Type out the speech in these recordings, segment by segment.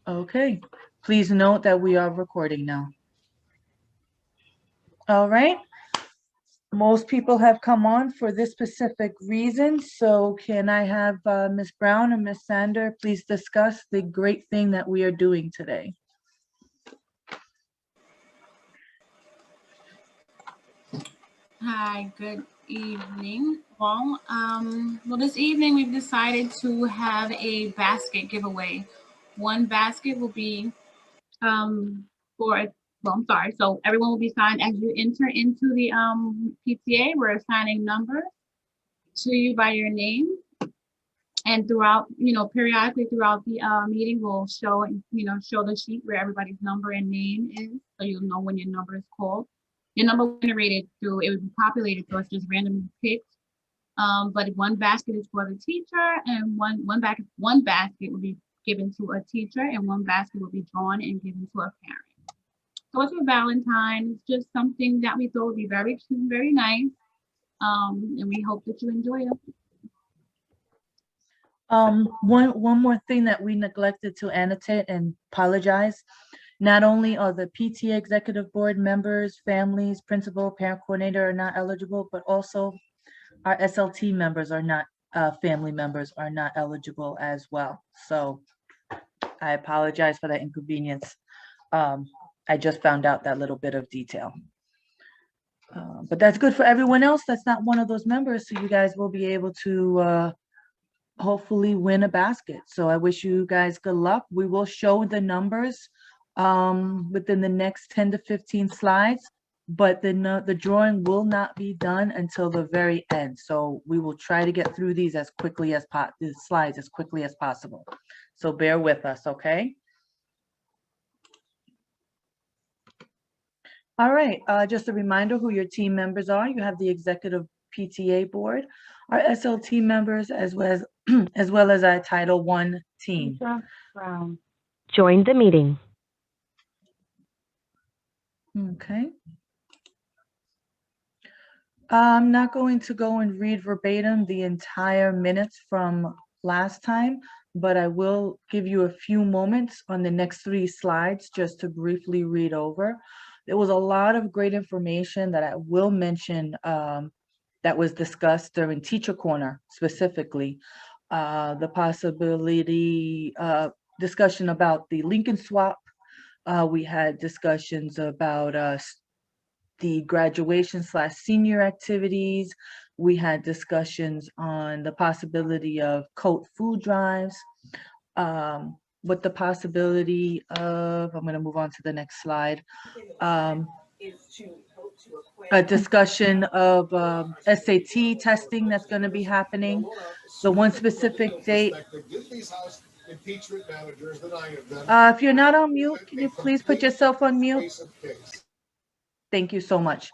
Okay, please note that we are recording now. All right. Most people have come on for this specific reason, so can I have Ms. Brown and Ms. Sandor please discuss the great thing that we are doing today? Hi, good evening. Well, this evening we've decided to have a basket giveaway. One basket will be so everyone will be signed as you enter into the PTA. We're assigning numbers to you by your name, and throughout, periodically throughout the meeting, we'll show the sheet where everybody's number and name is, so you'll know when your number is called. Your number will be generated through, it would be populated, so it's just randomly picked. But one basket is for the teacher, and one basket will be given to a teacher, and one basket will be drawn and given to a parent. So it's for Valentine's, just something that we thought would be very cute, very nice. And we hope that you enjoy it. One more thing that we neglected to annotate and apologize. Not only are the PTA executive board members, families, principal, parent coordinator are not eligible, but also our SLT members are not, family members are not eligible as well. So I apologize for that inconvenience. I just found out that little bit of detail. But that's good for everyone else that's not one of those members, so you guys will be able to hopefully win a basket. So I wish you guys good luck. We will show the numbers within the next 10 to 15 slides, but the drawing will not be done until the very end. So we will try to get through these as quickly as the slides as quickly as possible. So bear with us, okay? All right, just a reminder who your team members are. You have the executive PTA board, our SLT members, as well as our Title I team. Brown joined the meeting. Okay. I'm not going to go and read verbatim the entire minutes from last time, but I will give you a few moments on the next 3 slides just to briefly read over. There was a lot of great information that I will mention that was discussed during Teacher Corner specifically. The possibility, discussion about the Lincoln swap. We had discussions about the graduation/senior activities. We had discussions on the possibility of coat food drives. With the possibility of, I'm going to move on to the next slide, a discussion of SAT testing that's going to be happening. So one specific date. If you're not on mute, can you please put yourself on mute? Thank you so much.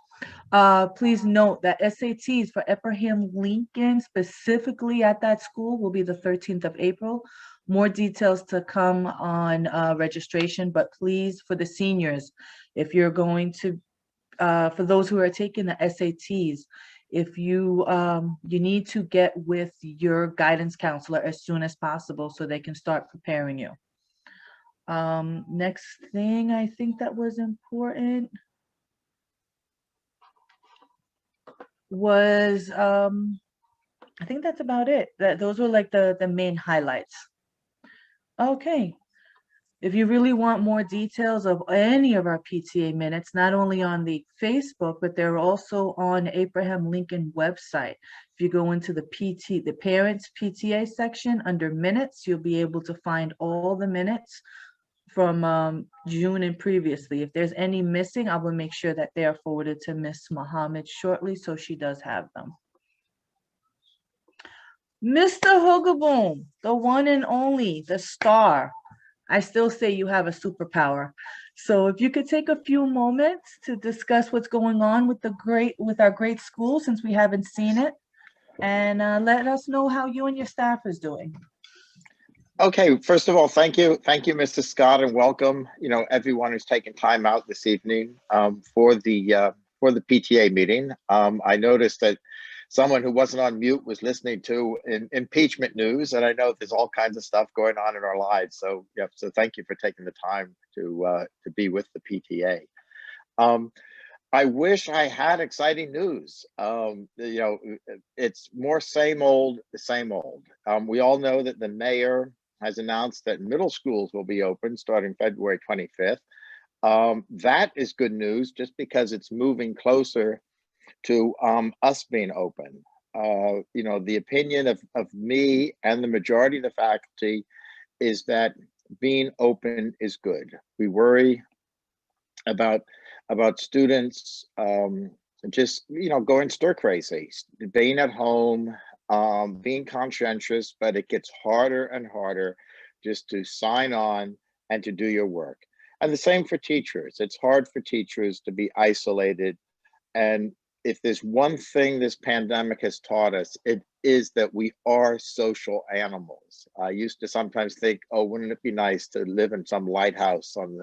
Please note that SATs for Abraham Lincoln, specifically at that school, will be the 13th of April. More details to come on registration, but please, for the seniors, if you're going to, for those who are taking the SATs, if you need to get with your guidance counselor as soon as possible so they can start preparing you. Next thing I think that was important was, I think that's about it. Those were like the main highlights. Okay. If you really want more details of any of our PTA minutes, not only on the Facebook, but they're also on Abraham Lincoln website. If you go into the parents PTA section under minutes, you'll be able to find all the minutes from June and previously. If there's any missing, I will make sure that they are forwarded to Miss Mohamed shortly, so she does have them. Mr. Hoogenboom, the one and only, the star. I still say you have a superpower. So if you could take a few moments to discuss what's going on with our great school, since we haven't seen it, and let us know how you and your staff is doing. Okay, first of all, thank you, Mr. Scott, and welcome, everyone who's taken time out this evening for the PTA meeting. I noticed that someone who wasn't on mute was listening to impeachment news, and I know there's all kinds of stuff going on in our lives. So yeah, so thank you for taking the time to be with the PTA. I wish I had exciting news. It's more same old, the same old. We all know that the mayor has announced that middle schools will be open starting February 25th. That is good news, just because it's moving closer to us being open. The opinion of me and the majority of the faculty is that being open is good. We worry about students just going stir crazy, being at home, being conscientious, but it gets harder and harder just to sign on and to do your work. And the same for teachers. It's hard for teachers to be isolated. And if there's one thing this pandemic has taught us, it is that we are social animals. I used to sometimes think, oh, wouldn't it be nice to live in some lighthouse on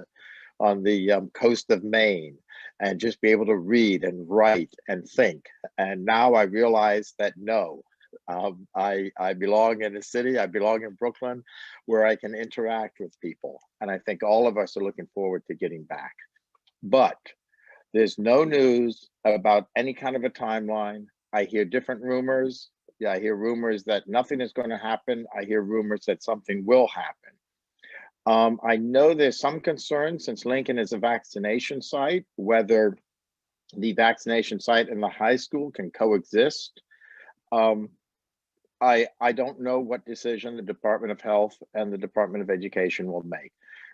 the coast of Maine and just be able to read and write and think. And now I realize that no, I belong in a city, I belong in Brooklyn, where I can interact with people. And I think all of us are looking forward to getting back. But there's no news about any kind of a timeline. I hear different rumors. Yeah, I hear rumors that nothing is going to happen. I hear rumors that something will happen. I know there's some concern, since Lincoln is a vaccination site, whether the vaccination site and the high school can coexist. I don't know what decision the Department of Health and the Department of Education will make.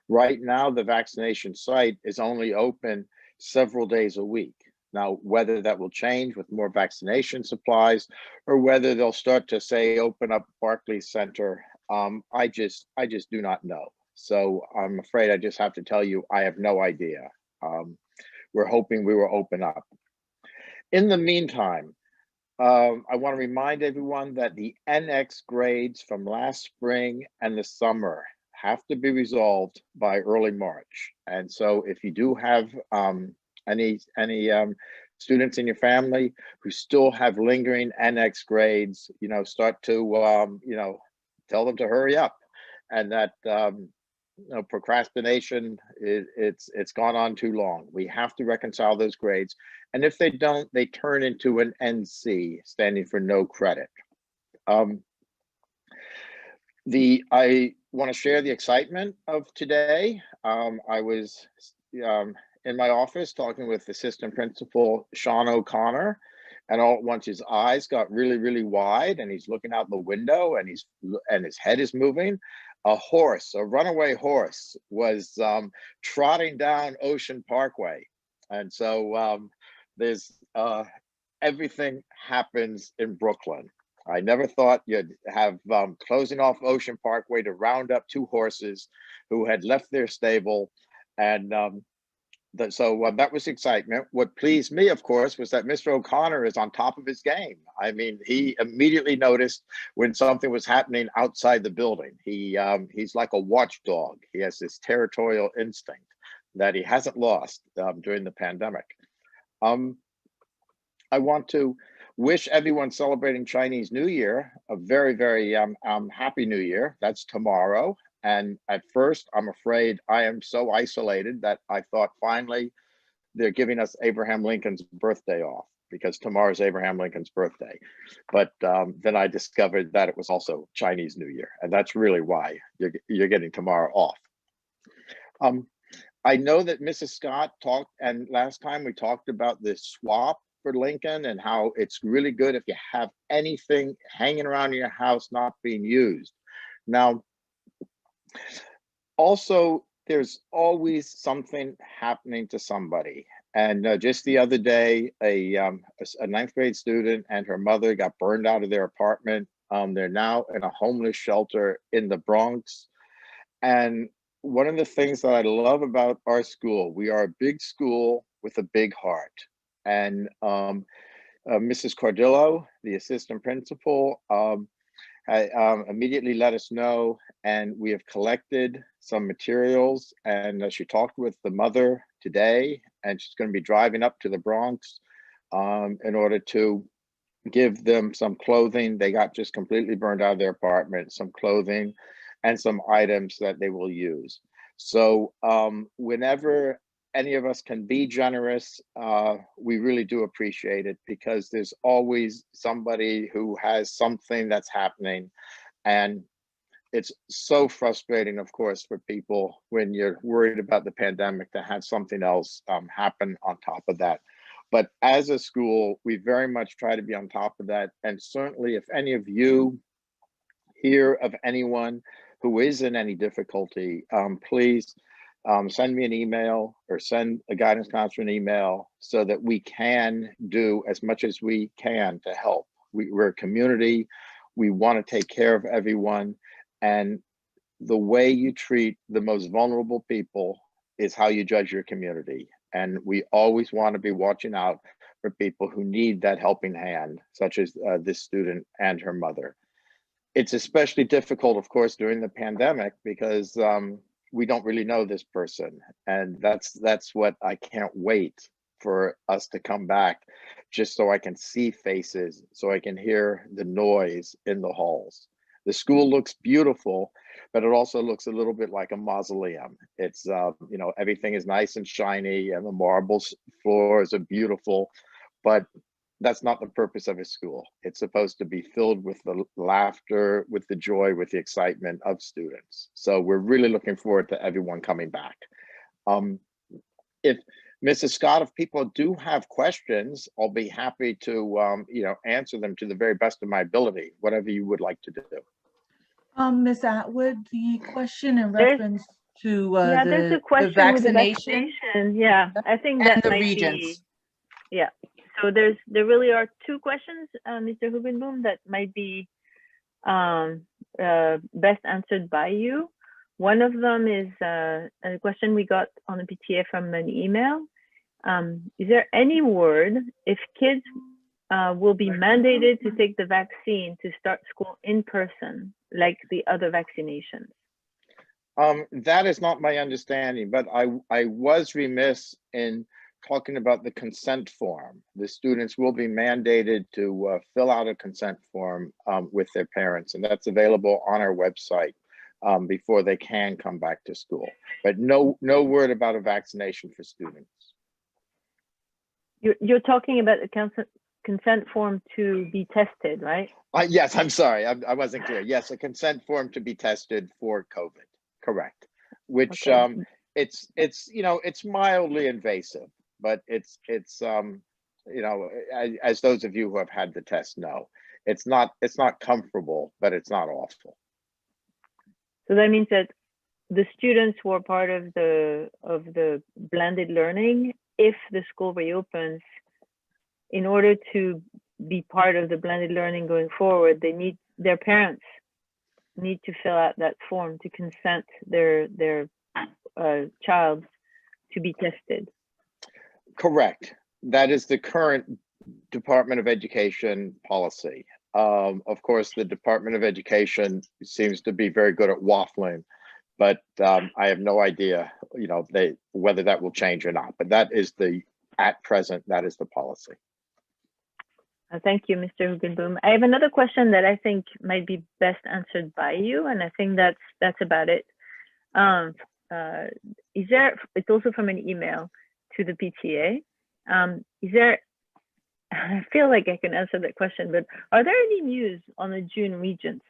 Right now, the vaccination site is only open several days a week. Now, whether that will change with more vaccination supplies, or whether they'll start to say open up Barclays Center, I just do not know. So I'm afraid I just have to tell you, I have no idea. We're hoping we will open up. In the meantime, I want to remind everyone that the NX grades from last spring and the summer have to be resolved by early March. And so if you do have any students in your family who still have lingering NX grades, start to, tell them to hurry up. And that procrastination, it's gone on too long. We have to reconcile those grades. And if they don't, they turn into an NC, standing for no credit. I want to share the excitement of today. I was in my office talking with Assistant Principal Shawn O'Connor, and all at once his eyes got really, really wide, and he's looking out the window, and his head is moving. A runaway horse, was trotting down Ocean Parkway, and so there's everything happens in Brooklyn. I never thought you'd have closing off Ocean Parkway to round up two horses who had left their stable. And so that was excitement. What pleased me, of course, was that Mr. O'Connor is on top of his game. I mean, he immediately noticed when something was happening outside the building. He's like a watchdog. He has this territorial instinct that he hasn't lost during the pandemic. I want to wish everyone celebrating Chinese New Year a very, very happy New Year. That's tomorrow. And at first, I'm afraid I am so isolated that I thought finally they're giving us Abraham Lincoln's birthday off, because tomorrow's Abraham Lincoln's birthday. But then I discovered that it was also Chinese New Year. And that's really why you're getting tomorrow off. I know that Mrs. Scott talked, and last time we talked about the swap for Lincoln and how it's really good if you have anything hanging around in your house not being used. Now, also, there's always something happening to somebody. And just the other day, a ninth grade student and her mother got burned out of their apartment. They're now in a homeless shelter in the Bronx. And one of the things that I love about our school, we are a big school with a big heart. And Mrs. Cordillo, the assistant principal, immediately let us know, and we have collected some materials, and she talked with the mother today, and she's going to be driving up to the Bronx in order to give them some clothing. They got just completely burned out of their apartment, some clothing and some items that they will use. So whenever any of us can be generous, we really do appreciate it, because there's always somebody who has something that's happening. And it's so frustrating, of course, for people when you're worried about the pandemic to have something else happen on top of that. But as a school, we very much try to be on top of that. And certainly if any of you hear of anyone who is in any difficulty, please send me an email or send a guidance counselor an email, so that we can do as much as we can to help. We're a community. We want to take care of everyone. And the way you treat the most vulnerable people is how you judge your community. And we always want to be watching out for people who need that helping hand, such as this student and her mother. It's especially difficult, of course, during the pandemic, because we don't really know this person. And that's what I can't wait for us to come back, just so I can see faces, so I can hear the noise in the halls. The school looks beautiful, but it also looks a little bit like a mausoleum. It's, you know, everything is nice and shiny and the marble floors are beautiful, but that's not the purpose of a school. It's supposed to be filled with the laughter, with the joy, with the excitement of students. So we're really looking forward to everyone coming back. If Mrs. Scott, if people do have questions, I'll be happy to, you know, answer them to the very best of my ability, whatever you would like to do. Ms. Attwood, the question in There's- reference to Yeah, there's a the question with the vaccination vaccination. Yeah, I think and that the might regions. be, yeah. So there really are two questions, Mr. Hoogenboom, that might be best answered by you. One of them is a question we got on the PTA from an email. Is there any word if kids will be mandated to take the vaccine to start school in person, like the other vaccinations? That is not my understanding, but I was remiss in talking about the consent form. The students will be mandated to fill out a consent form with their parents, and that's available on our website before they can come back to school. But no word about a vaccination for students. You're talking about the consent form to be tested, right? Yes, I'm sorry, I wasn't clear. Yes, a consent form to be tested for COVID, correct. Which Okay. it's you know, it's mildly invasive, but it's you know, as those of you who have had the test know, it's not comfortable, but it's not awful. So that means that the students who are part of the blended learning, if the school reopens, in order to be part of the blended learning going forward, their parents need to fill out that form to consent their child to be tested. Correct. That is the current Department of Education policy. Of course, the Department of Education seems to be very good at waffling, but I have no idea, you know, whether that will change or not. But that is at present, that is the policy. Thank you, Mr. Hoogenboom. I have another question that I think might be best answered by you, and I think that's about it. It's also from an email to the PTA. I feel like I can answer that question, but are there any news on the June regents?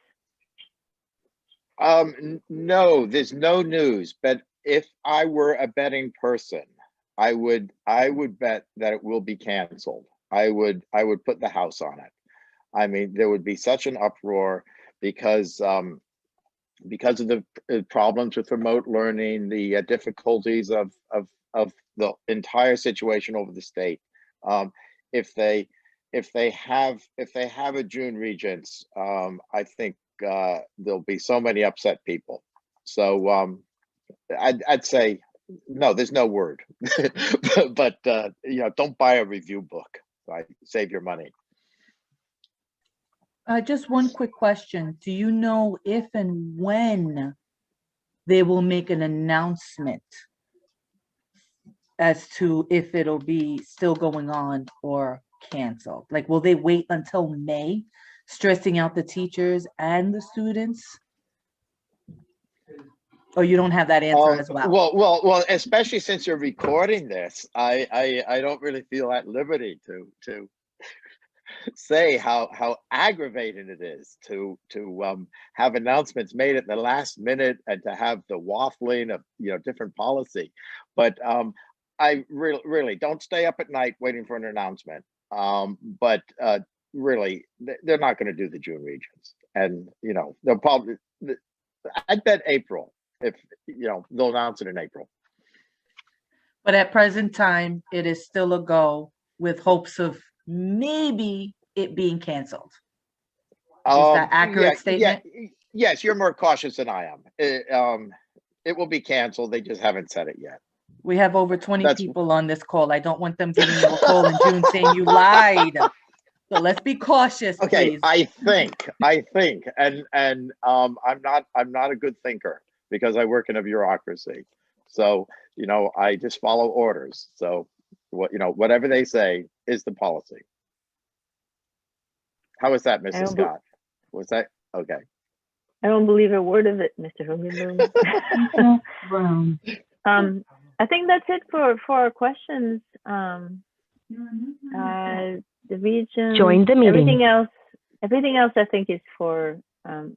No, there's no news, but if I were a betting person, I would bet that it will be canceled. I would put the house on it. I mean, there would be such an uproar because of the problems with remote learning, the difficulties of the entire situation over the state. If they have a June regents, I think there'll be so many upset people. So I'd say no, there's no word, but you know, don't buy a review book. Right? Save your money. Just one quick question. Do you know if and when they will make an announcement as to if it'll be still going on or canceled? Like, will they wait until May, stressing out the teachers and the students? Or you don't have that answer as well? Well, especially since you're recording this, I don't really feel at liberty to say how aggravating it is to have announcements made at the last minute and to have the waffling of different policy. But I really don't stay up at night waiting for an announcement. But really, they're not going to do the June regions, and they'll probably. I bet April, if they'll announce it in April. But at present time, it is still a go with hopes of maybe it being canceled. Is that accurate statement? Yes, you're more cautious than I am. It will be canceled. They just haven't said it yet. We have over 20 people on this call. I don't want them giving you a call in June saying you lied. So let's be cautious, okay, please. I think, and I'm not a good thinker because I work in a bureaucracy. So I just follow orders. So whatever they say is the policy. How was that, Mrs. Scott? Was that okay? I don't believe a word of it, Mr. Hoogenboom. I think that's it for our questions. The region. Join the meeting. Everything else I think is for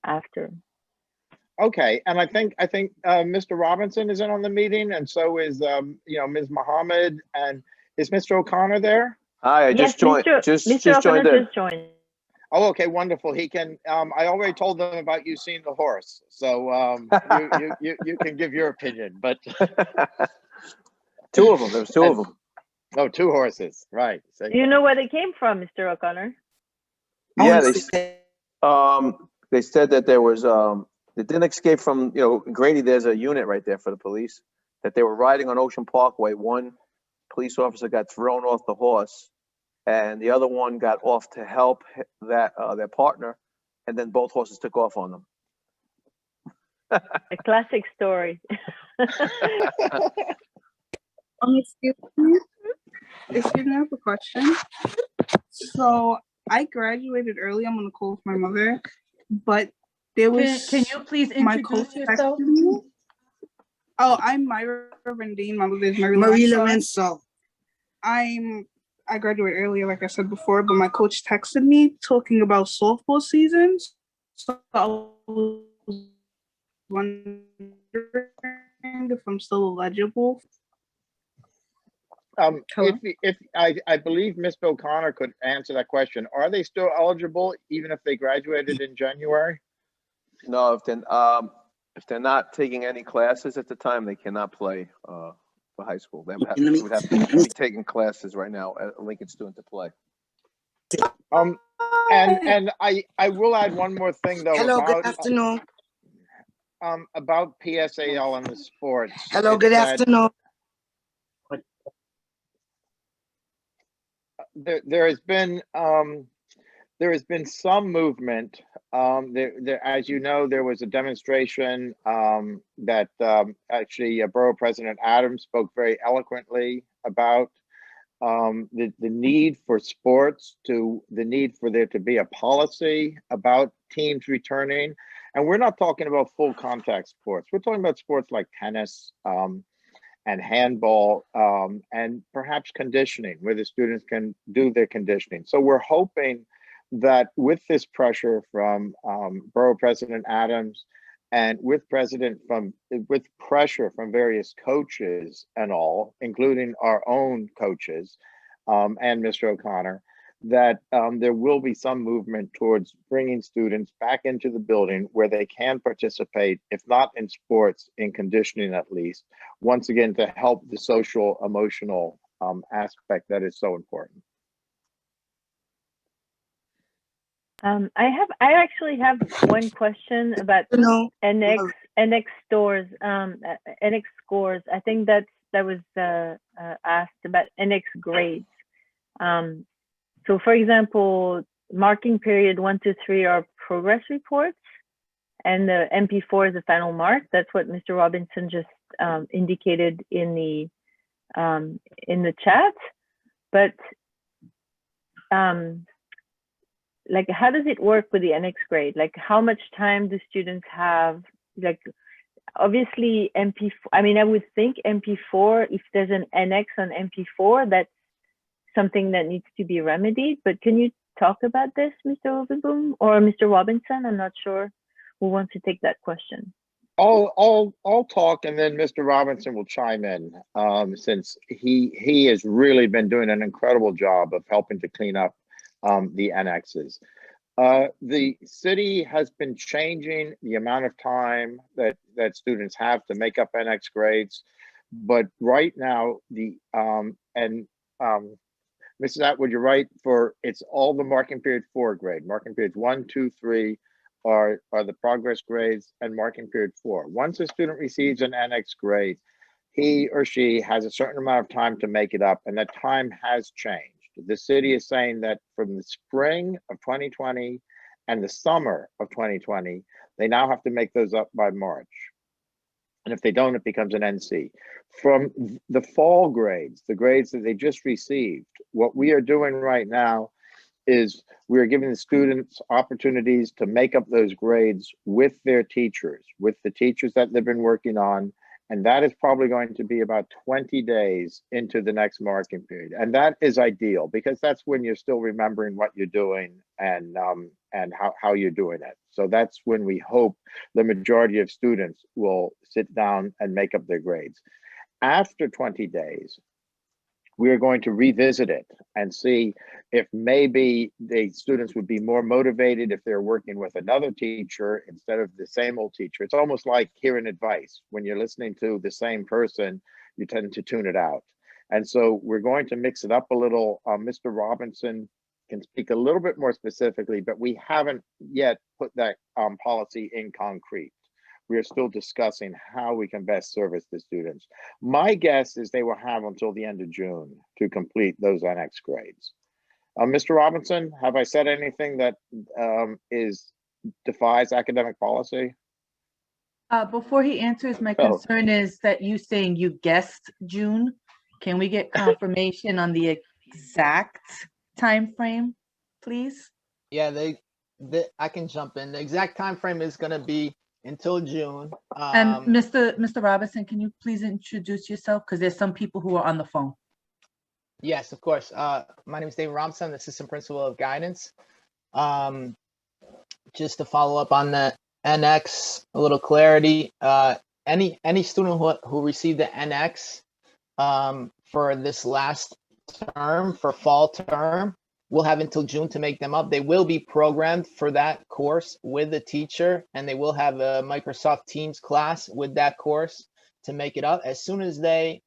after. Okay, and I think Mr. Robinson is in on the meeting, and so is Ms. Mohamed, and is Mr. O'Connor there? Hi, I just joined. Mr. joined in. Just joined. Oh, okay, wonderful. He can. I already told them about you seeing the horse, so you can give your opinion. But Two of them. There was two of them. Oh, two horses, right? So, Do you know where they came from, Mr. O'Connor? Yeah, they said that there was they didn't escape from Grady. There's a unit right there for the police that they were riding on Ocean Parkway. One police officer got thrown off the horse, and the other one got off to help their partner, and then both horses took off on them. A classic story. Excuse me, I have a question. So I graduated early. I'm on the call with my mother, but there was. Can you please introduce yourself? Oh, I'm Myra Rendine. My mother is Marie-Helene. I graduated earlier, like I said before, but my coach texted me talking about softball seasons. So I was wondering if I'm still eligible. If I believe Ms. O'Connor could answer that question. Are they still eligible even if they graduated in January? No, if they're not taking any classes at the time, they cannot play for high school. They would have to be taking classes right now at Lincoln Student to play. And I will add one more thing though. Hello, good afternoon. About PSAL and the sports. Hello, good afternoon. There has been some movement. As you know, there was a demonstration that actually Borough President Adams spoke very eloquently about the need for sports, the need for there to be a policy about teams returning. And we're not talking about full contact sports. We're talking about sports like tennis, and handball, and perhaps conditioning, where the students can do their conditioning. So we're hoping that with this pressure from Borough President Adams and with pressure from various coaches and all, including our own coaches and Mr. O'Connor, that there will be some movement towards bringing students back into the building where they can participate, if not in sports, in conditioning at least, once again, to help the social, emotional aspect that is so important. I actually have one question about NX stores, NX scores. I think that was asked about NX grades. So for example, marking period 1 to 3 are progress reports, and the MP4 is the final mark. That's what Mr. Robinson just indicated in the chat. But like, how does it work with the annex grade? Like, how much time do students have? Like, obviously MP4, I mean, I would think MP4, if there's an annex on MP4, that's something that needs to be remedied. But can you talk about this, Mr. Hoogenboom or Mr. Robinson? I'm not sure who wants to take that question. I'll talk, and then Mr. Robinson will chime in, since he has really been doing an incredible job of helping to clean up the annexes. The city has been changing the amount of time that students have to make up annex grades, but right now Mrs. Attwood, you're right, it's all the marking period 4 grade. Marking periods 1, 2, 3 are the progress grades, and marking period 4. Once a student receives an annex grade, he or she has a certain amount of time to make it up, and that time has changed. The city is saying that from the spring of 2020 and the summer of 2020, they now have to make those up by March. And if they don't, it becomes an NC. From the fall grades, the grades that they just received, what we are doing right now is we're giving the students opportunities to make up those grades with their teachers, with the teachers that they've been working on. And that is probably going to be about 20 days into the next marking period. And that is ideal because that's when you're still remembering what you're doing and how you're doing it. So that's when we hope the majority of students will sit down and make up their grades. After 20 days, we are going to revisit it and see if maybe the students would be more motivated if they're working with another teacher instead of the same old teacher. It's almost like hearing advice. When you're listening to the same person, you tend to tune it out. And so we're going to mix it up a little. Mr. Robinson can speak a little bit more specifically, but we haven't yet put that policy in concrete. We are still discussing how we can best service the students. My guess is they will have until the end of June to complete those annex grades. Mr. Robinson, have I said anything that defies academic policy? Before he answers, my concern is that you saying you guessed June. Can we get confirmation on the exact time frame, please? Yeah, I can jump in. The exact time frame is going to be until June. And Mr. Robinson, can you please introduce yourself? Because there's some people who are on the phone. Yes, of course. My name is David Robinson, the assistant principal of guidance. Just to follow up on the NX, a little clarity. Any student who received the NX for this last term, for fall term, will have until June to make them up. They will be programmed for that course with the teacher, and they will have a Microsoft Teams class with that course to make it up. As soon as they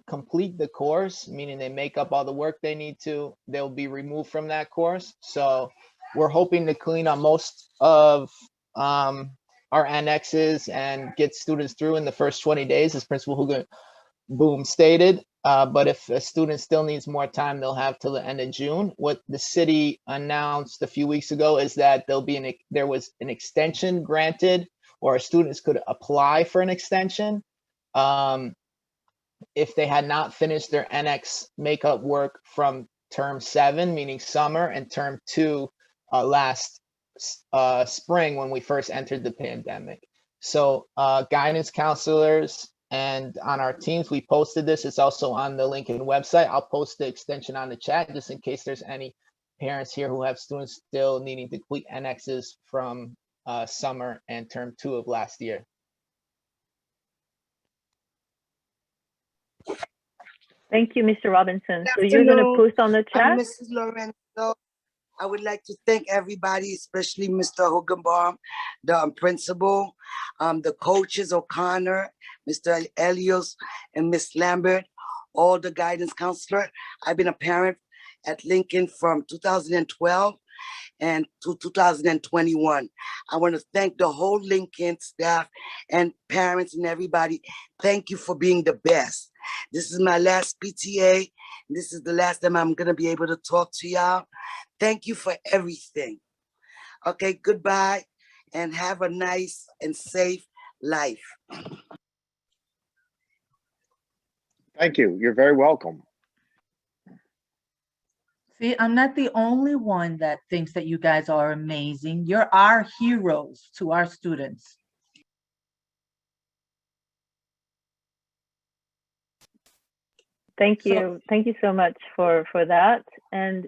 complete the course, meaning they make up all the work they need to, they'll be removed from that course. So we're hoping to clean up most of our annexes and get students through in the first 20 days, as Principal Hoogenboom stated. But if a student still needs more time, they'll have till the end of June. What the city announced a few weeks ago is that there was an extension granted, or students could apply for an extension if they had not finished their NX makeup work from term 7, meaning summer, and term 2 last spring when we first entered the pandemic. So guidance counselors and on our teams, we posted this. It's also on the Lincoln website. I'll post the extension on the chat just in case there's any parents here who have students still needing to complete NXs from summer and term 2 of last year. Thank you, Mr. Robinson. So you're going to post on the chat? I'm Mrs. Lorenzo. I would like to thank everybody, especially Mr. Hoogenboom, the principal, the coaches, O'Connor, Mr. Elios, and Miss Lambert, all the guidance counselor. I've been a parent at Lincoln from 2012 and to 2021. I want to thank the whole Lincoln staff and parents and everybody. Thank you for being the best. This is my last PTA. This is the last time I'm going to be able to talk to y'all. Thank you for everything. Okay, goodbye and have a nice and safe life. Thank you. You're very welcome. See, I'm not the only one that thinks that you guys are amazing. You're our heroes to our students. Thank So- you. Thank you so much for that. And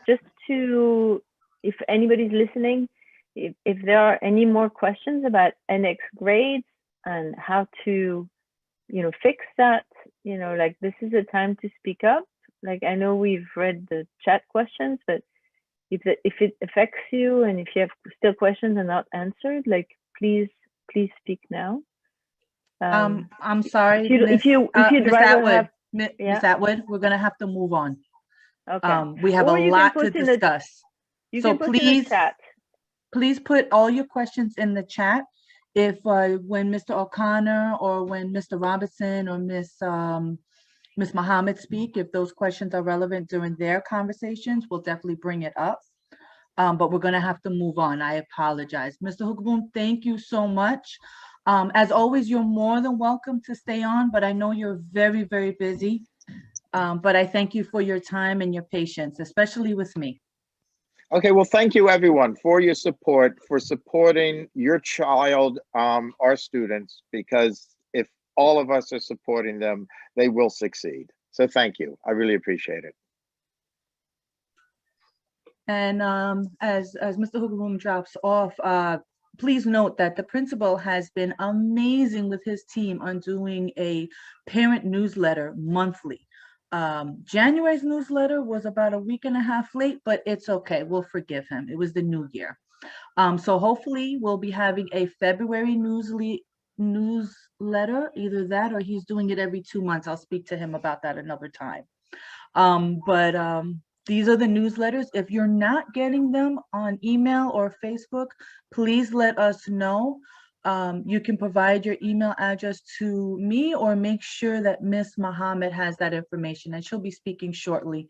just to, if anybody's listening, if there are any more questions about NX grades and how to, fix that, like this is a time to speak up. Like I know we've read the chat questions, but if it affects you and if you have still questions and not answered, like please speak now. I'm sorry, if you'd Miss rather Attwood, have, Miss Attwood, we're gonna have to move on. okay. We have Or a you can lot to put in the- discuss. You So can put in the please, chat. please put all your questions in the chat. If when Mr. O'Connor or when Mr. Robinson or Miss Mohamed speak, if those questions are relevant during their conversations, we'll definitely bring it up. But we're gonna have to move on. I apologize. Mr. Hoogenboom, thank you so much. As always, you're more than welcome to stay on, but I know you're very, very busy. But I thank you for your time and your patience, especially with me. Okay, well, thank you everyone for your support, for supporting your child, our students, because if all of us are supporting them, they will succeed. So thank you. I really appreciate it. And as Mr. Hoogenboom drops off, please note that the principal has been amazing with his team on doing a parent newsletter monthly. January's newsletter was about a week and a half late, but it's okay. We'll forgive him. It was the new year. So hopefully we'll be having a February newsletter, either that or he's doing it every 2 months. I'll speak to him about that another time. These are the newsletters. If you're not getting them on email or Facebook, please let us know. You can provide your email address to me or make sure that Miss Mohamed has that information, and she'll be speaking shortly.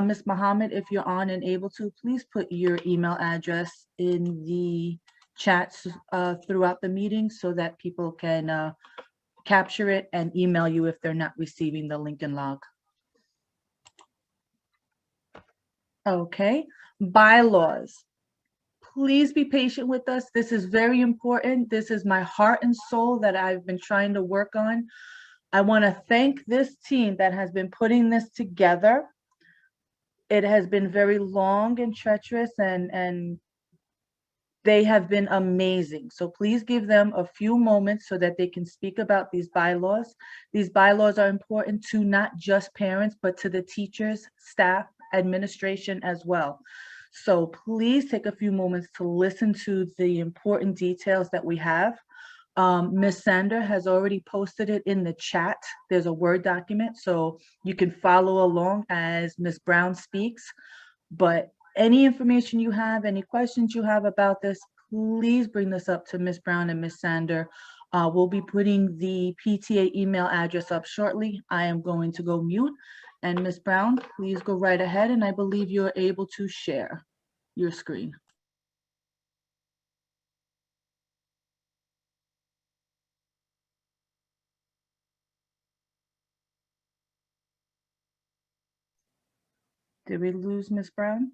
Miss Mohamed, if you're on and able to, please put your email address in the chats throughout the meeting so that people can capture it and email you if they're not receiving the Lincoln log. Okay, bylaws. Please be patient with us. This is very important. This is my heart and soul that I've been trying to work on. I want to thank this team that has been putting this together. It has been very long and treacherous, and they have been amazing. So please give them a few moments so that they can speak about these bylaws. These bylaws are important to not just parents, but to the teachers, staff, administration as well. So please take a few moments to listen to the important details that we have. Ms. Sandor has already posted it in the chat. There's a Word document, so you can follow along as Ms. Brown speaks. But any information you have, any questions you have about this, please bring this up to Ms. Brown and Ms. Sandor. We'll be putting the PTA email address up shortly. I am going to go mute. And Ms. Brown, please go right ahead. And I believe you're able to share your screen. Did we lose Ms. Brown?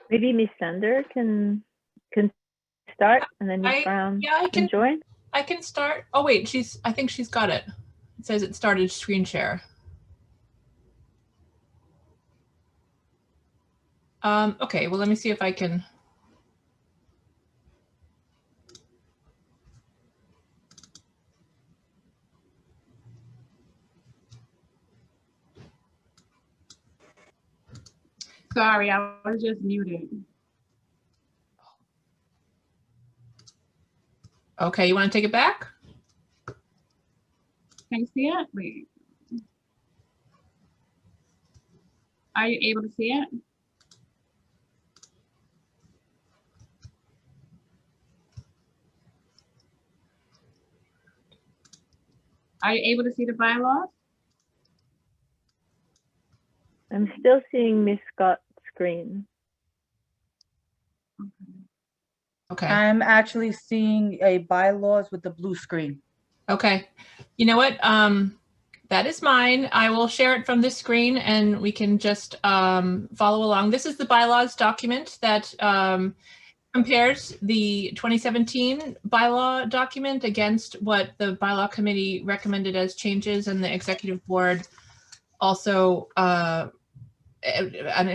Maybe Miss Sandor can start, and then Miss Brown can join. I can start. Oh wait, I think she's got it. It says it started screen share. Okay, well, let me see if I can. Sorry, I was just muted. Okay, you want to take it back? Can you see it? Wait. Are you able to see it? Are you able to see the bylaws? I'm still seeing Miss Scott's screen. Okay. I'm actually seeing a bylaws with the blue screen. Okay. You know what? That is mine. I will share it from this screen and we can just follow along. This is the bylaws document that compares the 2017 bylaw document against what the bylaw committee recommended as changes, and the executive board also in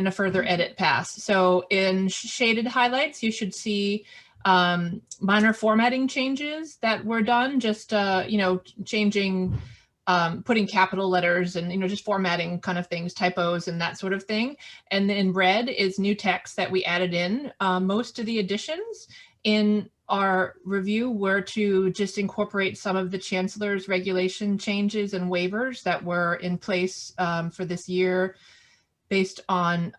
a further edit pass. So in shaded highlights, you should see minor formatting changes that were done, just you know, changing, putting capital letters and, you know, just formatting kind of things, typos and that sort of thing. And in red is new text that we added in. Most of the additions in our review were to just incorporate some of the chancellor's regulation changes and waivers that were in place for this year, based on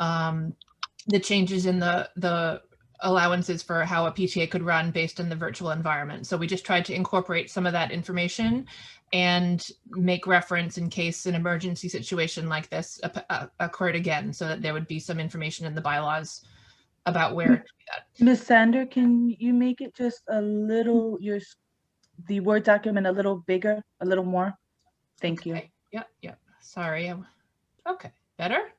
the changes in the allowances for how a PTA could run based on the virtual environment. So we just tried to incorporate some of that information and make reference in case an emergency situation like this occurred again, so that there would be some information in the bylaws about where to do that. Ms. Sander, can you make it just a little, the Word document a little bigger, a little more? Thank you. Yep. Sorry. Okay, better?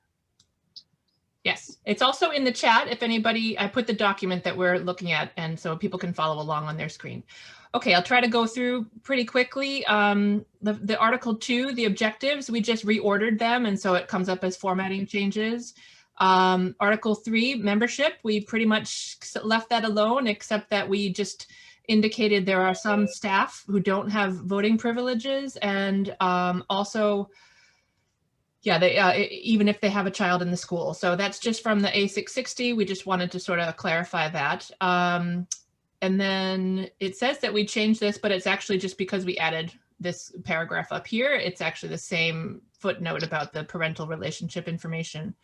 Yes, it's also in the chat if anybody, I put the document that we're looking at, and so people can follow along on their screen. Okay, I'll try to go through pretty quickly. The Article 2, the objectives, we just reordered them, and so it comes up as formatting changes. Article 3, membership, we pretty much left that alone, except that we just indicated there are some staff who don't have voting privileges, and also, yeah, they even if they have a child in the school. So that's just from the A660. We just wanted to sort of clarify that. And then it says that we changed this, but it's actually just because we added this paragraph up here. It's actually the same footnote about the parental relationship information.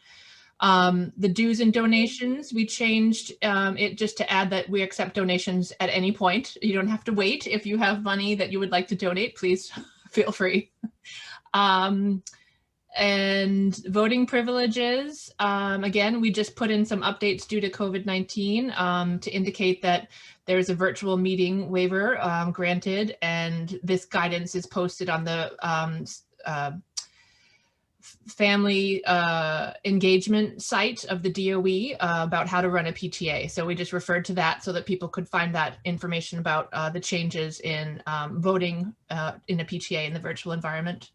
The dues and donations, we changed it just to add that we accept donations at any point. You don't have to wait. If you have money that you would like to donate, please feel free. And voting privileges, again, we just put in some updates due to COVID-19 to indicate that there's a virtual meeting waiver granted, and this guidance is posted on the family engagement site of the DOE about how to run a PTA. So we just referred to that so that people could find that information about the changes in voting in a PTA in the virtual environment.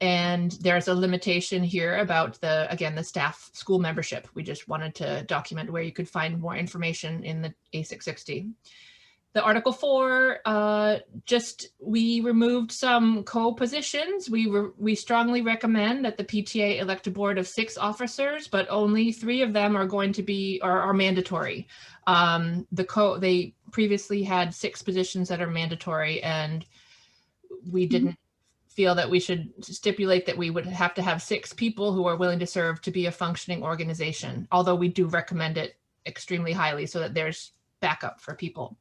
And there's a limitation here about the, again, the staff school membership. We just wanted to document where you could find more information in the A660. The Article 4, we removed some co-positions. We strongly recommend that the PTA elect a board of 6 officers, but only 3 of them are going to be, are mandatory. They previously had 6 positions that are mandatory, and we didn't feel that we should stipulate that we would have to have 6 people who are willing to serve to be a functioning organization, although we do recommend it extremely highly so that there's backup for people.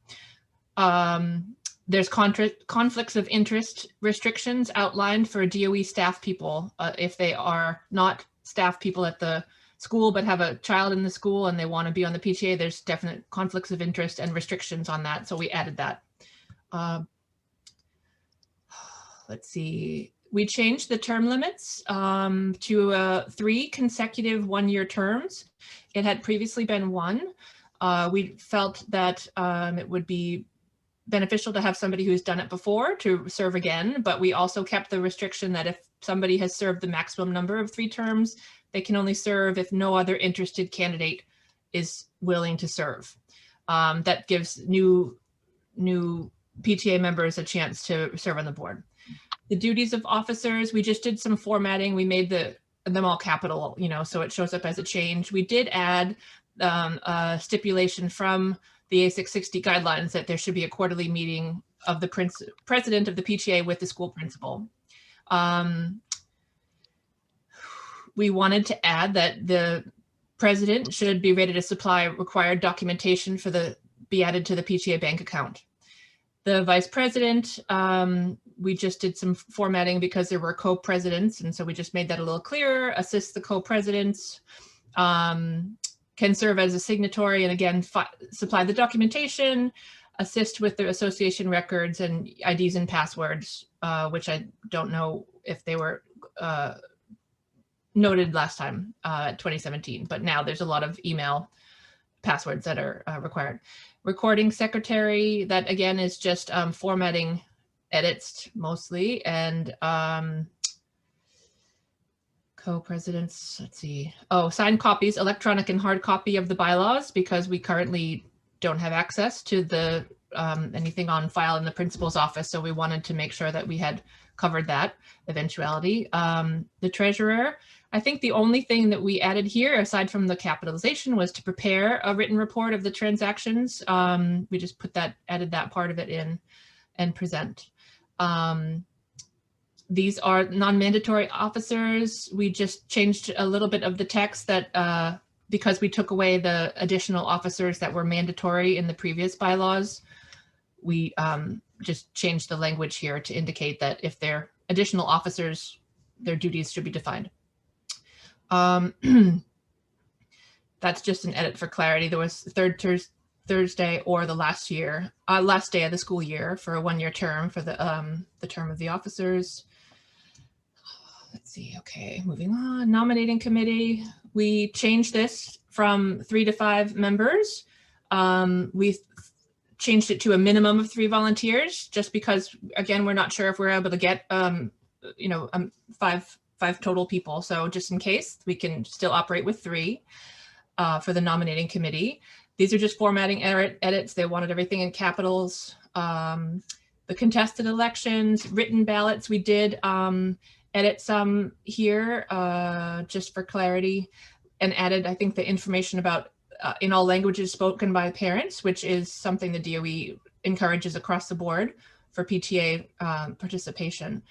There's conflicts of interest restrictions outlined for DOE staff people. If they are not staff people at the school but have a child in the school and they want to be on the PTA, there's definite conflicts of interest and restrictions on that, so we added that. Let's see, we changed the term limits to 3 consecutive 1-year terms. It had previously been 1. We felt that it would be beneficial to have somebody who's done it before to serve again, but we also kept the restriction that if somebody has served the maximum number of 3 terms, they can only serve if no other interested candidate is willing to serve. That gives new PTA members a chance to serve on the board. The duties of officers, we just did some formatting. We made them all capital, you know, so it shows up as a change. We did add a stipulation from the A660 guidelines that there should be a quarterly meeting of the president of the PTA with the school principal. We wanted to add that the president should be ready to supply required documentation be added to the PTA bank account. The vice president, we just did some formatting because there were co-presidents, and so we just made that a little clearer. Assist the co-presidents, can serve as a signatory, and again, supply the documentation, assist with their association records and IDs and passwords, which I don't know if they were noted last time, 2017, but now there's a lot of email passwords that are required. Recording secretary, that again is just formatting edits mostly, and co-presidents, let's see. Oh, signed copies, electronic and hard copy of the bylaws, because we currently don't have access to the anything on file in the principal's office. So we wanted to make sure that we had covered that eventuality. The treasurer, I think the only thing that we added here, aside from the capitalization, was to prepare a written report of the transactions. We just added that part of it in and present. These are non-mandatory officers. We just changed a little bit of the text that because we took away the additional officers that were mandatory in the previous bylaws, we just changed the language here to indicate that if they're additional officers, their duties should be defined. That's just an edit for clarity. There was third Thursday or the last day of the school year for a 1-year term for the term of the officers. Let's see, okay, moving on. Nominating committee, we changed this from 3 to 5 members. We changed it to a minimum of 3 volunteers, just because, again, we're not sure if we're able to get, five total people. So just in case, we can still operate with 3 for the nominating committee. These are just formatting edits. They wanted everything in capitals. The contested elections, written ballots, we did edit some here just for clarity, and added, I think, the information about in all languages spoken by parents, which is something the DOE encourages across the board for PTA participation.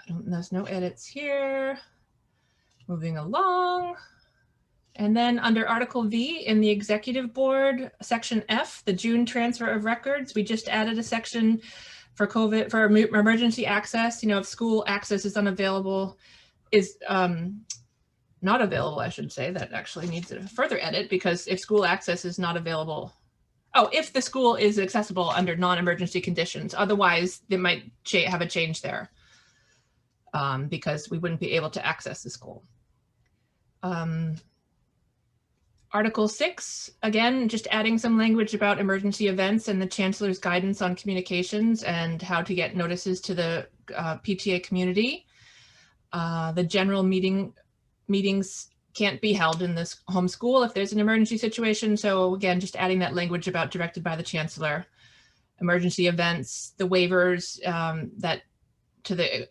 There's no edits here. Moving along. And then under Article V in the Executive Board, Section F, the June transfer of records, we just added a section for COVID, for emergency access. You know, if school access is unavailable, is not available, I should say, that actually needs a further edit, because if school access is not available, if the school is accessible under non-emergency conditions, otherwise they might have a change there because we wouldn't be able to access the school. Article 6, again, just adding some language about emergency events and the chancellor's guidance on communications and how to get notices to the PTA community. The general meetings can't be held in this home school if there's an emergency situation. So again, just adding that language about directed by the chancellor. Emergency events, the waivers that to the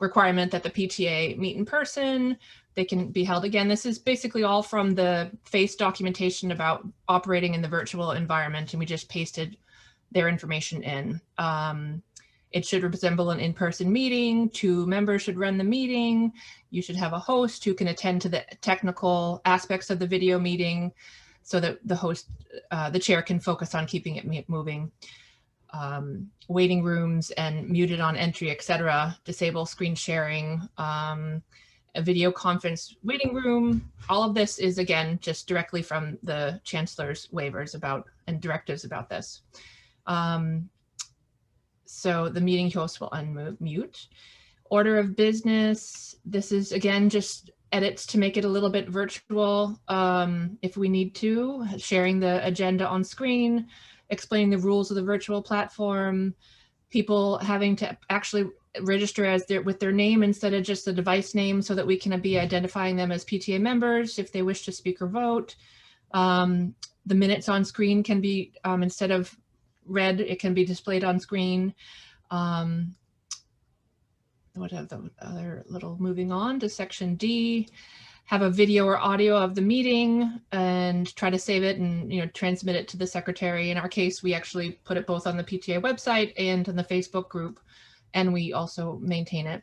requirement that the PTA meet in person, they can be held. Again, this is basically all from the FACE documentation about operating in the virtual environment, and we just pasted their information in. It should resemble an in-person meeting. 2 members should run the meeting. You should have a host who can attend to the technical aspects of the video meeting so that the host, the chair, can focus on keeping it moving. Waiting rooms and muted on entry, etc. Disable screen sharing. A video conference waiting room. All of this is, again, just directly from the chancellor's waivers about and directives about this. So the meeting host will unmute. Order of business. This is, again, just edits to make it a little bit virtual if we need to. Sharing the agenda on screen, explaining the rules of the virtual platform, people having to actually register as with their name instead of just the device name, so that we can be identifying them as PTA members if they wish to speak or vote. The minutes on screen can be, instead of read, it can be displayed on screen. What have the other little, moving on to Section D, have a video or audio of the meeting and try to save it and transmit it to the secretary. In our case, we actually put it both on the PTA website and in the Facebook group, and we also maintain it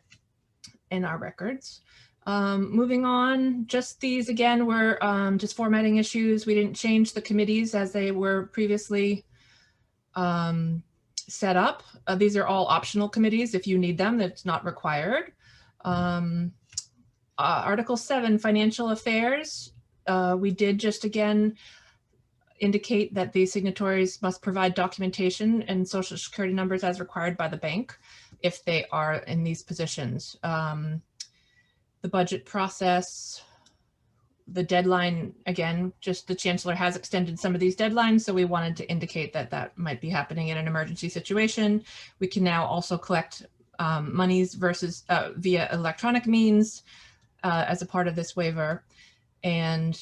in our records. Moving on, just these again were just formatting issues. We didn't change the committees as they were previously set up. These are all optional committees. If you need them, that's not required. Article 7, financial affairs. We did just, again, indicate that these signatories must provide documentation and social security numbers as required by the bank if they are in these positions. The budget process, the deadline, again, just the chancellor has extended some of these deadlines, so we wanted to indicate that that might be happening in an emergency situation. We can now also collect monies versus via electronic means as a part of this waiver. And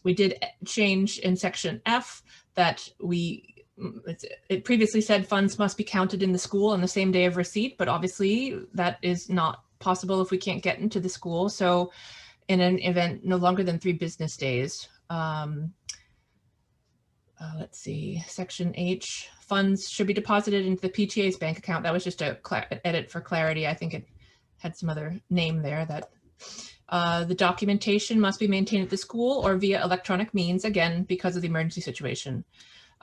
we did change in section F that it previously said funds must be counted in the school on the same day of receipt, but obviously that is not possible if we can't get into the school. So in an event no longer than 3 business days. Let's see, section H, funds should be deposited into the PTA's bank account. That was just a edit for clarity. I think it had some other name there. That the documentation must be maintained at the school or via electronic means, again, because of the emergency situation.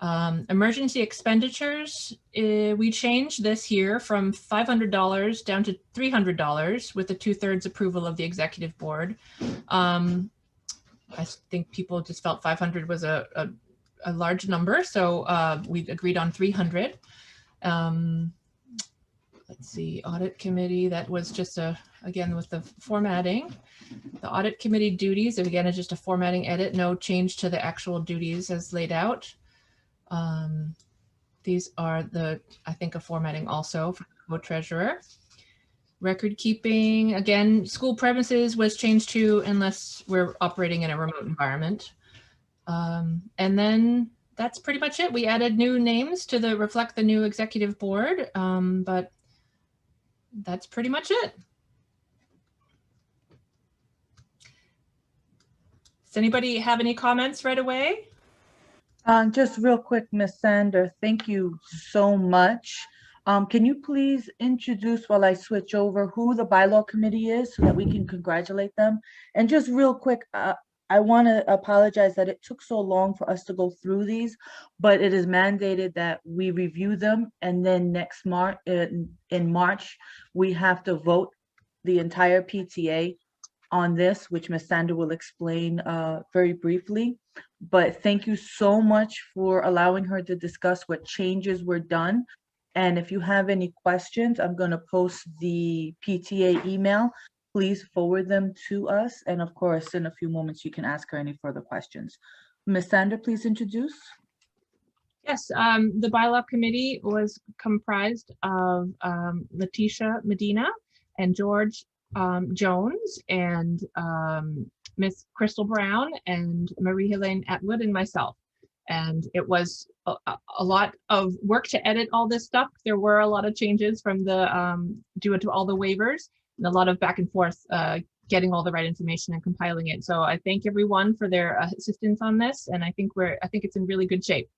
Emergency expenditures, we changed this here from $500 down to $300 with the 2/3 approval of the executive board. I think people just felt 500 was a large number, so we agreed on 300. Let's see, audit committee, that was just again, with the formatting. The audit committee duties, again, is just a formatting edit, no change to the actual duties as laid out. These are I think, a formatting also for the co-treasurer. Record keeping, again, school premises was changed to unless we're operating in a remote environment. And then that's pretty much it. We added new names to reflect the new executive board, but that's pretty much it. Does anybody have any comments right away? Just real quick, Ms. Sandor, thank you so much. Can you please introduce, while I switch over, who the bylaw committee is so that we can congratulate them? And just real quick, I want to apologize that it took so long for us to go through these, but it is mandated that we review them, and then next March, in March, we have to vote the entire PTA on this, which Ms. Sandor will explain very briefly. But thank you so much for allowing her to discuss what changes were done. And if you have any questions, I'm going to post the PTA email. Please forward them to us. And of course, in a few moments, you can ask her any further questions. Ms. Sandor, please introduce. Yes, the bylaw committee was comprised of Letitia Medina and George Jones and Miss Crystal Brown and Marie-Helene Attwood and myself. And it was a lot of work to edit all this stuff. There were a lot of changes from due to all the waivers and a lot of back and forth getting all the right information and compiling it. So I thank everyone for their assistance on this, and I think it's in really good shape.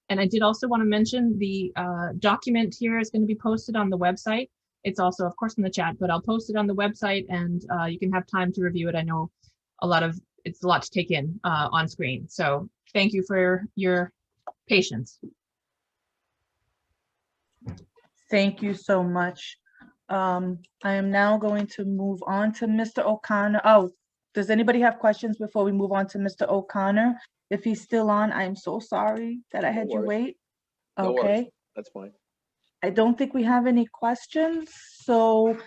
And I did also want to mention the document here is going to be posted on the website. It's also, of course, in the chat, but I'll post it on the website, and you can have time to review it. I know it's a lot to take in on screen. So thank you for your patience. Thank you so much. I am now going to move on to Mr. O'Connor. Oh, does anybody have questions before we move on to Mr. O'Connor? If he's still on, I'm so sorry that I had you wait. No Okay. worries. That's fine. I don't think we have any questions. So,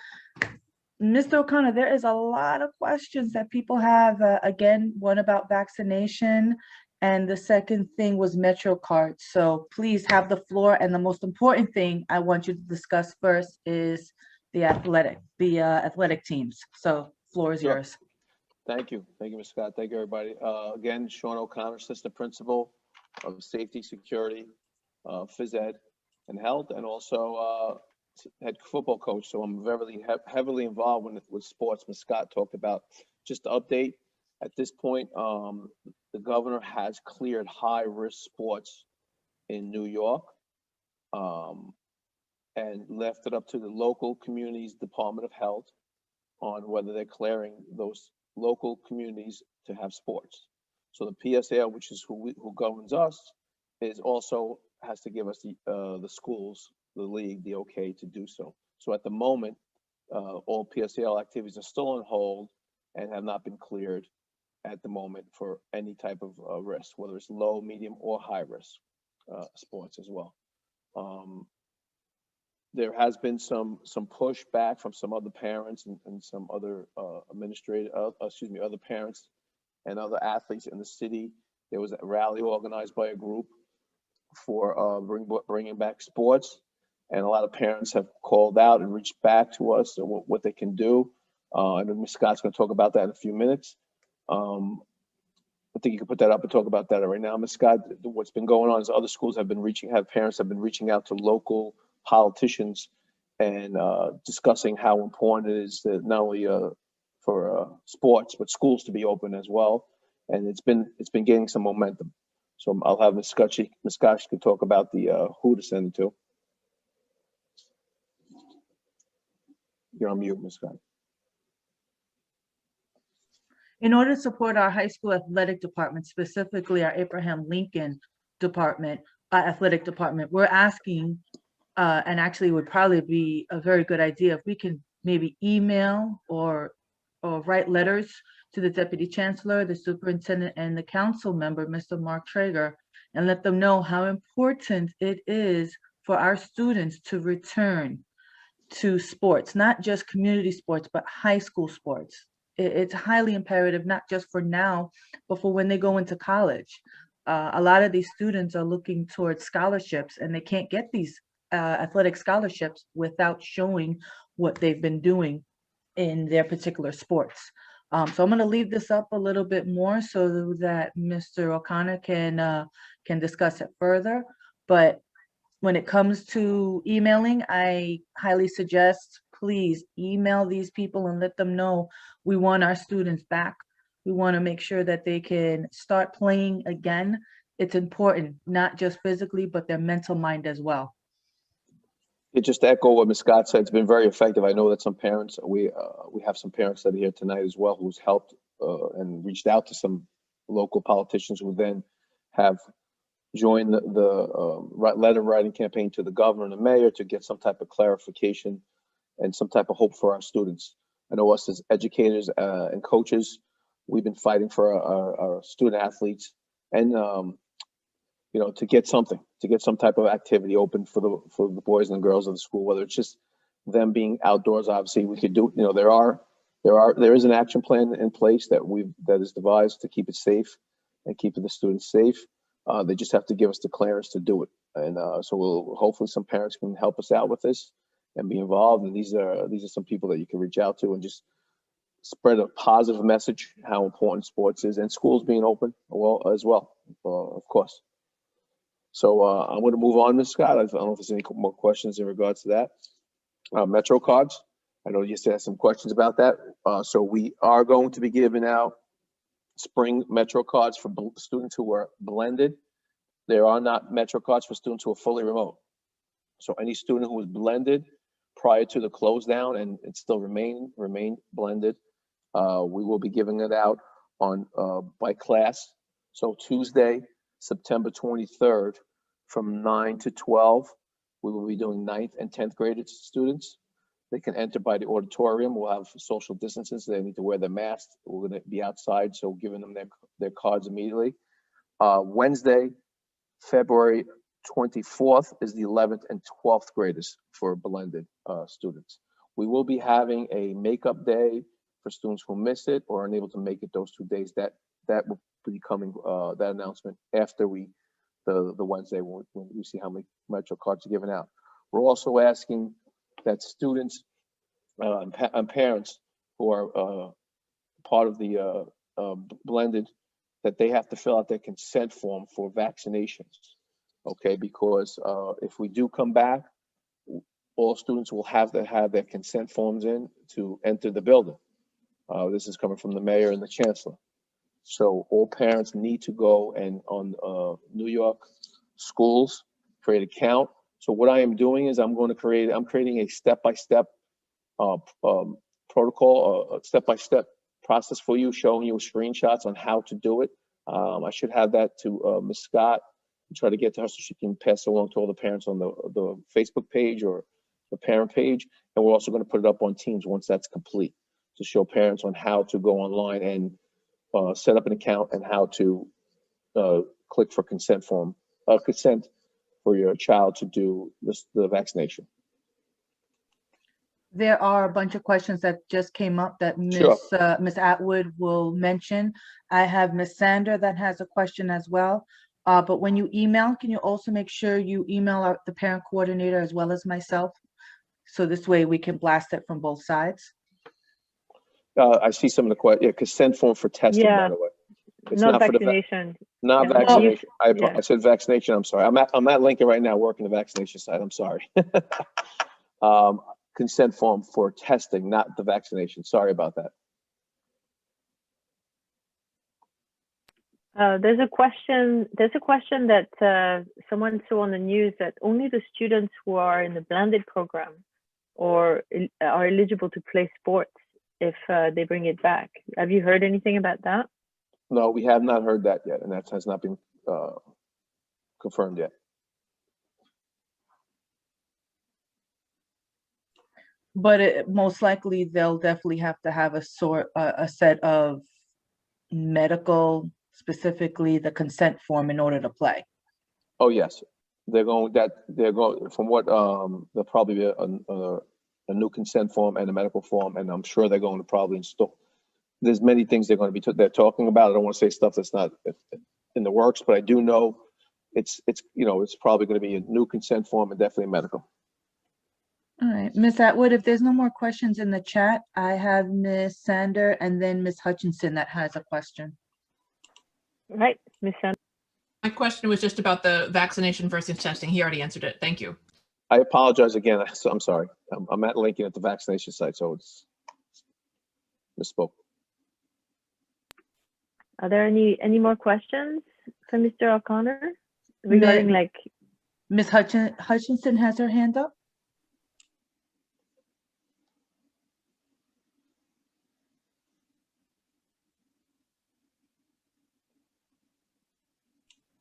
Mr. O'Connor, there is a lot of questions that people have. Again, one about vaccination, and the second thing was MetroCard. So please have the floor. And the most important thing I want you to discuss first is the athletic teams. So floor is yours. Thank you. Thank you, Ms. Scott. Thank you, everybody. Again, Shawn O'Connor, Assistant Principal of Safety, Security, Phys Ed, and Health, and also head football coach. So I'm very heavily involved with sports. Ms. Scott talked about. Just to update, at this point, the governor has cleared high-risk sports in New York and left it up to the local community's Department of Health on whether they're clearing those local communities to have sports. So the PSAL, which is who governs us, also has to give us the schools, the league, the okay to do so. So at the moment, all PSAL activities are still on hold and have not been cleared at the moment for any type of risk, whether it's low, medium, or high risk sports as well. There has been some pushback from some other parents and some other other parents and other athletes in the city. There was a rally organized by a group for bringing back sports, and a lot of parents have called out and reached back to us and what they can do. I know Ms. Scott's going to talk about that in a few minutes. I think you can put that up and talk about that right now. Ms. Scott, what's been going on is other schools parents have been reaching out to local politicians and discussing how important it is that not only for sports, but schools to be open as well. And it's been gaining some momentum. So I'll have Ms. Scott, she can talk about the who to send it to. You're on mute, Ms. Scott. In order to support our high school athletic department, specifically our Abraham Lincoln department, athletic department, we're asking, and actually would probably be a very good idea if we can maybe email or write letters to the Deputy Chancellor, the Superintendent, and the council member, Mr. Mark Traeger, and let them know how important it is for our students to return to sports, not just community sports, but high school sports. It's highly imperative, not just for now, but for when they go into college. A lot of these students are looking towards scholarships, and they can't get these athletic scholarships without showing what they've been doing in their particular sports. So I'm going to leave this up a little bit more so that Mr. O'Connor can discuss it further. But when it comes to emailing, I highly suggest please email these people and let them know we want our students back. We want to make sure that they can start playing again. It's important, not just physically, but their mental mind as well. Just to echo what Ms. Scott said, it's been very effective. I know that some parents, we have some parents that are here tonight as well who's helped and reached out to some local politicians who then have joined the letter writing campaign to the governor and the mayor to get some type of clarification and some type of hope for our students. I know us as educators and coaches, we've been fighting for our student athletes and to get some type of activity open for the boys and girls of the school, whether it's just them being outdoors. Obviously we could do, there is an action plan in place that is devised to keep it safe and keep the students safe. They just have to give us the clearance to do it. And so hopefully some parents can help us out with this and be involved. And these are some people that you can reach out to and just spread a positive message, how important sports is, and schools being open as well, of course. So I'm going to move on, Ms. Scott. I don't know if there's any more questions in regards to that. Metro cards. I know you had some questions about that. So we are going to be giving out spring Metro cards for students who are blended. There are not Metro cards for students who are fully remote. So any student who was blended prior to the close down and it still remain blended, we will be giving it out on by class. So Tuesday, September 23rd, from 9 to 12, we will be doing 9th and 10th grade students. They can enter by the auditorium. We'll have social distances. So they need to wear their masks. We're going to be outside, so giving them their cards immediately. Wednesday, February 24th is the 11th and 12th graders for blended students. We will be having a makeup day for students who miss it or unable to make it those 2 days. That will be coming, that announcement after the Wednesday when we see how many Metro cards are given out. We're also asking that students and parents who are part of the blended, that they have to fill out their consent form for vaccinations, okay? Because if we do come back, all students will have to have their consent forms in to enter the building. This is coming from the mayor and the chancellor. So all parents need to go and on New York schools, create an account. So what I am doing is I'm creating a step-by-step protocol, a step-by-step process for you, showing you screenshots on how to do it. I should have that to Ms. Scott and try to get to her so she can pass along to all the parents on the Facebook page or the parent page. And we're also going to put it up on Teams once that's complete to show parents on how to go online and set up an account and how to click for consent for your child to do the vaccination. There are a bunch of questions that just came up that Sure. Miss Attwood will mention. I have Miss Sandor that has a question as well. But when you email, can you also make sure you email the parent coordinator as well as myself? So this way we can blast it from both sides. I see some of the questions. Yeah, consent form for testing, Yeah. by the way. It's Not for the vaccination. not Yeah. vaccination. Yeah. I said vaccination. I'm sorry. I'm at Lincoln right now working the vaccination side. I'm sorry. Consent form for testing, not the vaccination. Sorry about that. There's a question that someone saw on the news that only the students who are in the blended program or are eligible to play sports if they bring it back. Have you heard anything about that? No, we have not heard that yet, and that has not been confirmed yet. But most likely they'll definitely have to have a set of medical, specifically the consent form, in order to play. Oh yes, they're going. From what there'll probably be a new consent form and a medical form, and I'm sure they're going to probably install. There's many things they're going to be they're talking about. I don't want to say stuff that's not in the works, but I do know it's probably going to be a new consent form and definitely medical. All right, Miss Attwood, if there's no more questions in the chat, I have Miss Sandor and then Miss Hutchinson that has a question. Right, Miss Sandor. My question was just about the vaccination versus testing. He already answered it. Thank you. I apologize again. I'm sorry. I'm at Lincoln at the vaccination site, so it's misspoke. Are there any more questions for Mr. O'Connor regarding Miss Hutchinson has her hand up?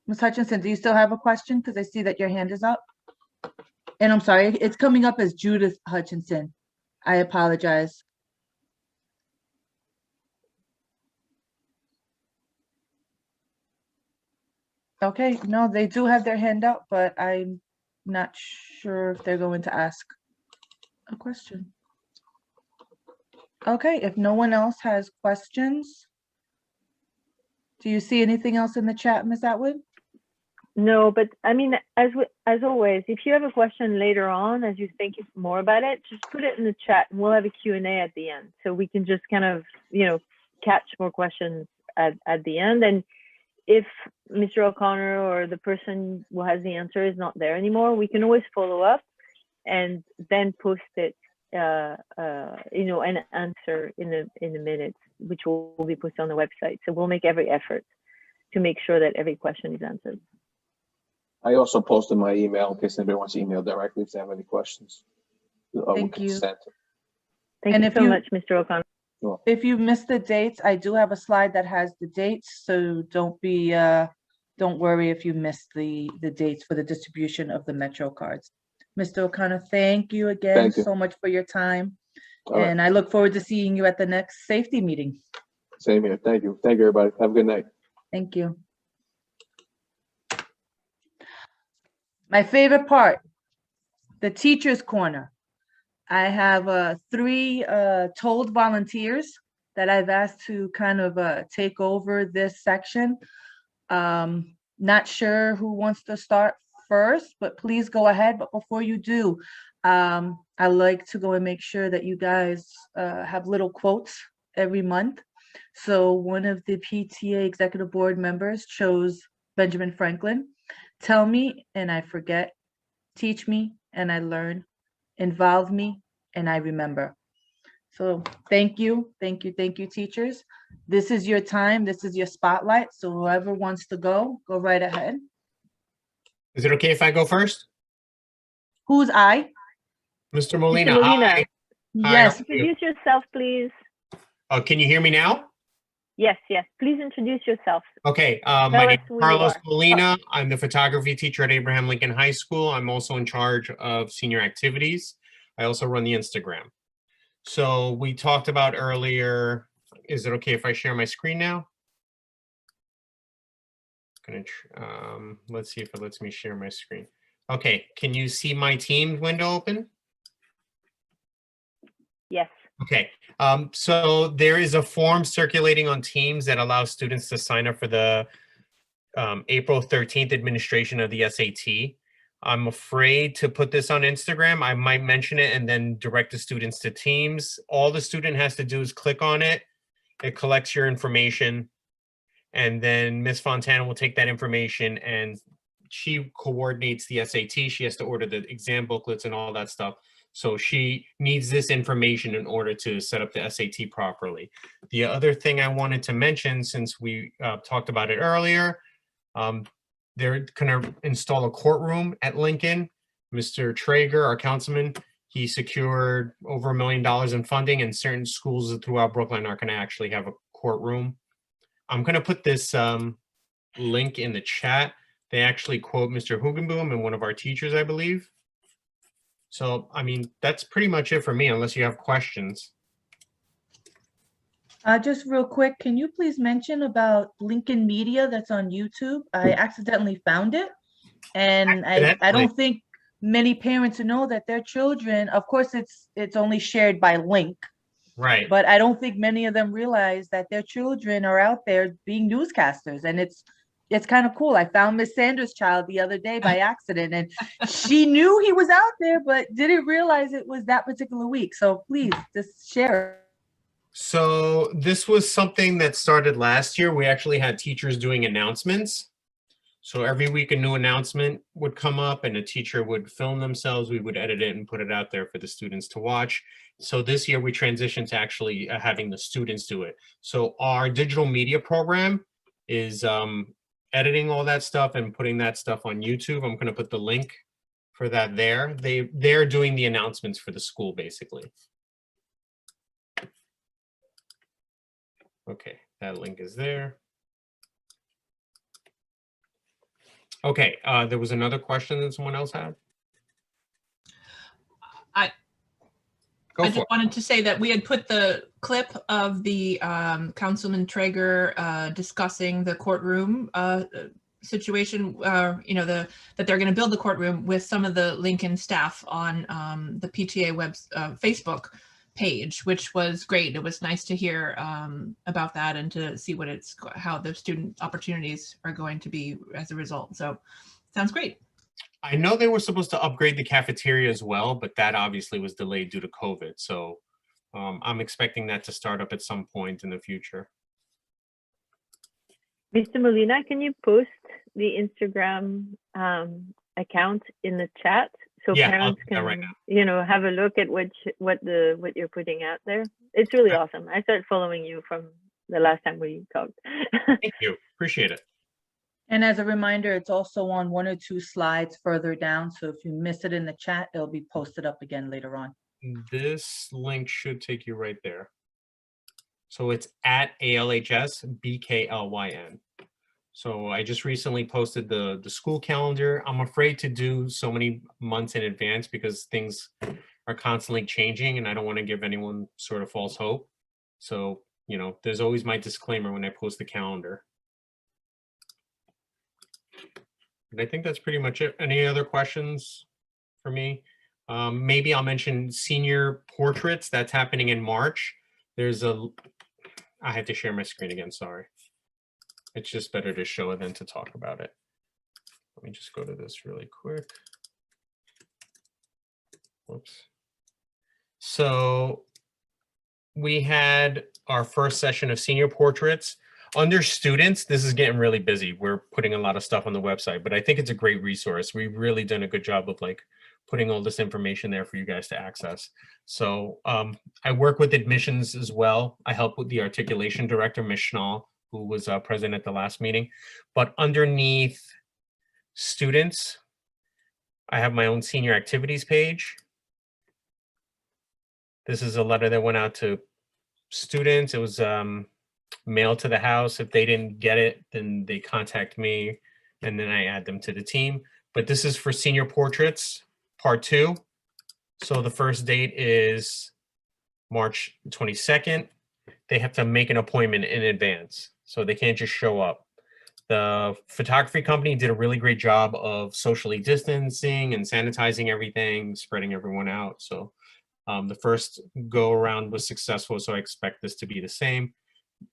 Ms. Hutchinson, do you still have a question? Because I see that your hand is up. And I'm sorry, it's coming up as Judith Hutchinson. I apologize. Okay, no, they do have their hand up, but I'm not sure if they're going to ask a question. Okay, if no one else has questions, do you see anything else in the chat, Ms. Attwood? No, but I mean, as always, if you have a question later on, as you think more about it, just put it in the chat and we'll have a Q&A at the end. So we can just kind of, catch more questions at the end. And if Mr. O'Connor or the person who has the answer is not there anymore, we can always follow up and then post it, an answer in a minute, which will be posted on the website. So we'll make every effort to make sure that every question is answered. I also posted my email in case anybody wants to email directly if they have any questions. Thank you. Thank you so much, Mr. O'Connor. If you missed the dates, I do have a slide that has the dates, so don't worry if you missed the dates for the distribution of the Metro cards. Mr. O'Connor, thank you again so much for your time. And I look forward to seeing you at the next safety meeting. Same here. Thank you. Thank you, everybody. Have a good night. Thank you. My favorite part, the teacher's corner. I have 3 told volunteers that I've asked to kind of take over this section. Not sure who wants to start first, but please go ahead. But before you do, I like to go and make sure that you guys have little quotes every month. So one of the PTA executive board members chose Benjamin Franklin. Tell me and I forget, teach me and I learn, involve me and I remember. So thank you, teachers. This is your time, this is your spotlight. So whoever wants to go right ahead. Is it okay if I go first? Who's I? Mr. Molina. Mr. Molina. Hi. Yes. Introduce yourself, please. Oh, can you hear me now? Yes. Please introduce yourself. Okay. My name is Carlos Molina. I'm the photography teacher at Abraham Lincoln High School. I'm also in charge of senior activities. I also run the Instagram. So we talked about earlier, is it okay if I share my screen now? gonna, let's see if it lets me share my screen. Okay, can you see my Teams window open? Yes. Okay, so there is a form circulating on Teams that allows students to sign up for the April 13th administration of the SAT. I'm afraid to put this on Instagram. I might mention it and then direct the students to Teams. All the student has to do is click on it. It collects your information, and then Ms. Fontana will take that information and she coordinates the SAT. She has to order the exam booklets and all that stuff. So she needs this information in order to set up the SAT properly. The other thing I wanted to mention, since we talked about it earlier, they're going to install a courtroom at Lincoln. Mr. Traeger, our councilman, he secured over $1 million in funding, and certain schools throughout Brooklyn are going to actually have a courtroom. I'm going to put this link in the chat. They actually quote Mr. Hoogenboom and one of our teachers, I believe. So, I mean, that's pretty much it for me, unless you have questions. Just real quick, can you please mention about Lincoln Media that's on YouTube? I accidentally found it, and I don't think many parents know that their children, of course, it's only shared by link. Right. But I don't think many of them realize that their children are out there being newscasters, and it's kind of cool. I found Miss Sanders' child the other day by accident, and she knew he was out there, but didn't realize it was that particular week. So please just share it. So this was something that started last year. We actually had teachers doing announcements. So every week a new announcement would come up and a teacher would film themselves. We would edit it and put it out there for the students to watch. So this year we transitioned to actually having the students do it. So our digital media program is editing all that stuff and putting that stuff on YouTube. I'm going to put the link for that there. They're doing the announcements for the school, basically. Okay, that link is there. Okay, there was another question that someone else had. I just wanted to say that we had put the clip of the Councilman Traeger discussing the courtroom situation, you know, that they're going to build the courtroom with some of the Lincoln staff on the PTA Facebook page, which was great. It was nice to hear about that and to see how the student opportunities are going to be as a result. So sounds great. I know they were supposed to upgrade the cafeteria as well, but that obviously was delayed due to COVID. So I'm expecting that to start up at some point in the future. Mr. Molina, can you post the Instagram account in the chat so parents can, right, you know, have a look at what you're putting out there? It's really awesome. I started following you from the last time we talked. Thank you. Appreciate it. And as a reminder, it's also on 1 or 2 slides further down. So if you miss it in the chat, it'll be posted up again later on. This link should take you right there. So it's at ALHSBKLYN. So I just recently posted the school calendar. I'm afraid to do so many months in advance because things are constantly changing and I don't want to give anyone sort of false hope. So, you know, there's always my disclaimer when I post the calendar. And I think that's pretty much it. Any other questions for me? Maybe I'll mention senior portraits. That's happening in March. I have to share my screen again, sorry. It's just better to show it than to talk about it. Let me just go to this really quick. Whoops. So we had our first session of senior portraits. Under students, this is getting really busy. We're putting a lot of stuff on the website, but I think it's a great resource. We've really done a good job of like putting all this information there for you guys to access. So I work with admissions as well. I help with the articulation director, Ms. Schnall, who was present at the last meeting. But underneath students, I have my own senior activities page. This is a letter that went out to students. It was mailed to the house. If they didn't get it, then they contact me and then I add them to the team. But this is for senior portraits, part 2. So the first date is March 22nd. They have to make an appointment in advance. So they can't just show up. The photography company did a really great job of socially distancing and sanitizing everything, spreading everyone out. So the first go around was successful, so I expect this to be the same.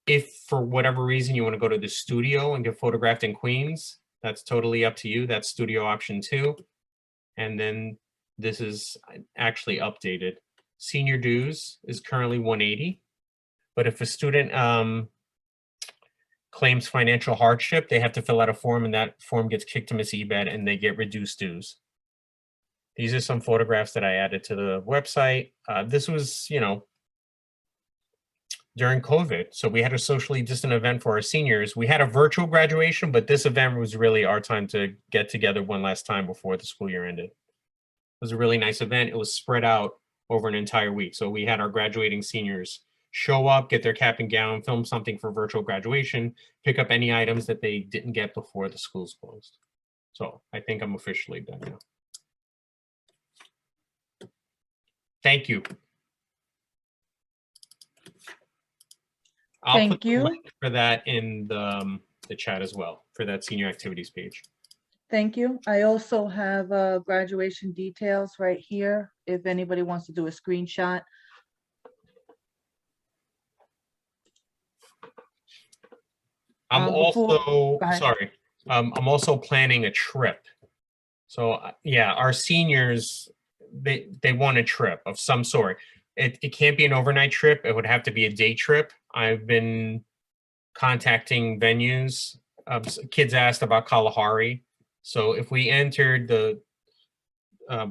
If for whatever reason you want to go to the studio and get photographed in Queens, that's totally up to you. That's studio option 2. And then this is actually updated. Senior dues is currently $180, but if a student claims financial hardship, they have to fill out a form, and that form gets kicked to Miss Ebed and they get reduced dues. These are some photographs that I added to the website. This was, you know, during COVID. So we had a socially distant event for our seniors. We had a virtual graduation, but this event was really our time to get together one last time before the school year ended. It was a really nice event. It was spread out over an entire week. So we had our graduating seniors show up, get their cap and gown, film something for virtual graduation, pick up any items that they didn't get before the schools closed. So I think I'm officially done now. Thank you. I'll Thank put the you. link for that in the chat as well, for that senior activities page. Thank you. I also have graduation details right here, if anybody wants to do a screenshot. I'm Before- also, go ahead. sorry, I'm also planning a trip. So yeah, our seniors, they want a trip of some sort. It can't be an overnight trip. It would have to be a day trip. I've been contacting venues. Kids asked about Kalahari. So if we entered the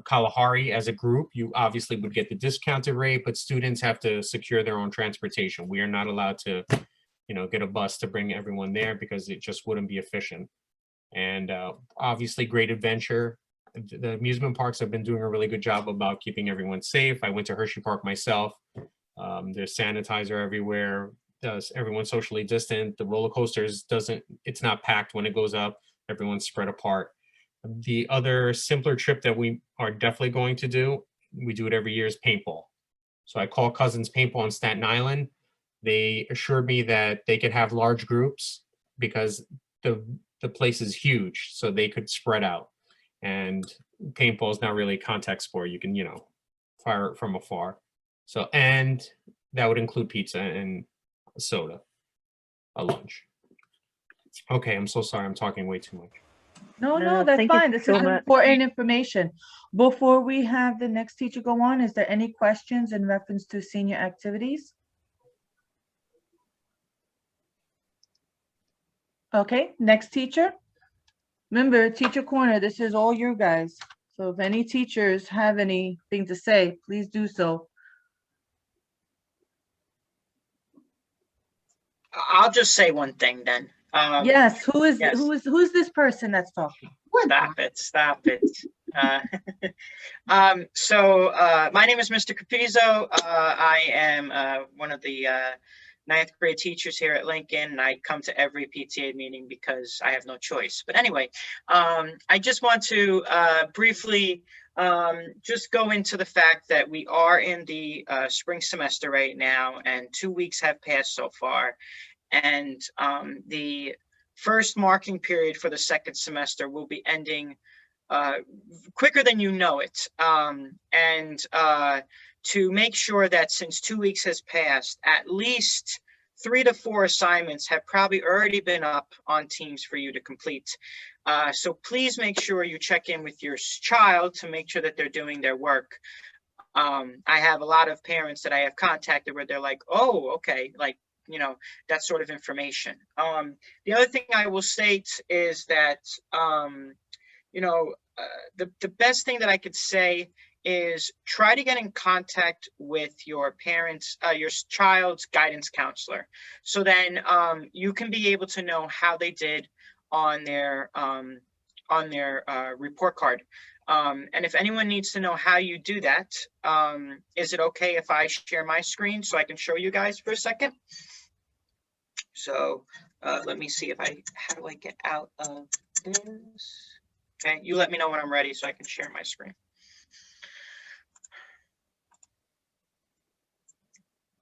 Kalahari as a group, you obviously would get the discounted rate, but students have to secure their own transportation. We are not allowed to, you know, get a bus to bring everyone there because it just wouldn't be efficient. And obviously great adventure. The amusement parks have been doing a really good job about keeping everyone safe. I went to Hershey Park myself. There's sanitizer everywhere. Everyone's socially distant. The roller coasters it's not packed when it goes up. Everyone's spread apart. The other simpler trip that we are definitely going to do, we do it every year, is paintball. So I call Cousins Paintball in Staten Island. They assured me that they could have large groups because the place is huge, so they could spread out. And paintball is not really a contact sport. You can, you know, fire it from afar. So, and that would include pizza and soda, a lunch. Okay, I'm so sorry. I'm talking way too much. No, No, that's thank you fine. This so is much. important information. Before we have the next teacher go on, is there any questions in reference to senior activities? Okay, next teacher. Remember, teacher corner, this is all you guys. So if any teachers have anything to say, please do so. I'll just say one thing then. Yes, who's yes. this person that's talking? Stop it. My name is Mr. Capizzo. I am one of the 9th grade teachers here at Lincoln. I come to every PTA meeting because I have no choice. But anyway, I just want to briefly just go into the fact that we are in the spring semester right now, and 2 weeks have passed so far. And the first marking period for the second semester will be ending quicker than you know it. To make sure that since 2 weeks has passed, at least 3 to 4 assignments have probably already been up on Teams for you to complete. So please make sure you check in with your child to make sure that they're doing their work. I have a lot of parents that I have contacted where they're like, oh, okay, like, you know, that sort of information. The other thing I will state is that, you know, the best thing that I could say is try to get in contact with your parents, your child's guidance counselor. So then you can be able to know how they did on their report card. And if anyone needs to know how you do that, is it okay if I share my screen so I can show you guys for a second? So let me see how do I get out of this? Okay, you let me know when I'm ready so I can share my screen.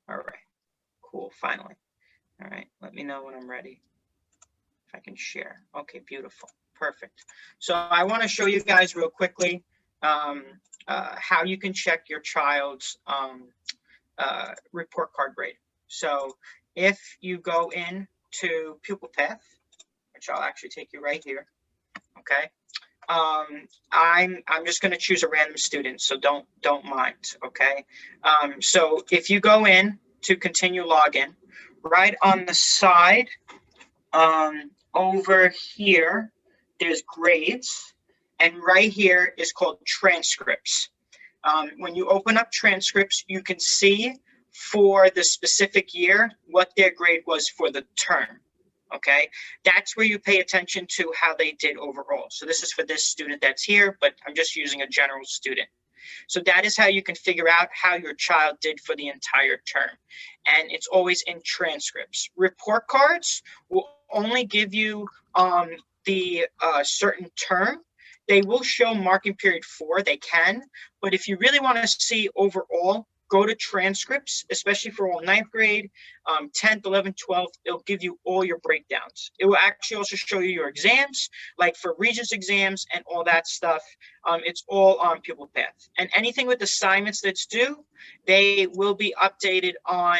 All right, cool, finally. All right, let me know when I'm ready. If I can share. Okay, beautiful. Perfect. So I want to show you guys real quickly how you can check your child's report card grade. So if you go into Pupil Path, which I'll actually take you right here, okay? I'm just going to choose a random student, so don't mind, okay? So if you go in to continue login, right on the side over here, there's grades, and right here is called transcripts. When you open up transcripts, you can see for the specific year what their grade was for the term. Okay, that's where you pay attention to how they did overall. So this is for this student that's here, but I'm just using a general student. So that is how you can figure out how your child did for the entire term. And it's always in transcripts. Report cards will only give you the certain term. They will show marking period 4, they can, but if you really want to see overall, go to transcripts, especially for all 9th grade, 10th, 11th, 12th, it'll give you all your breakdowns. It will actually also show you your exams, like for Regents exams and all that stuff. It's all on Pupil Path. And anything with assignments that's due, they will be updated on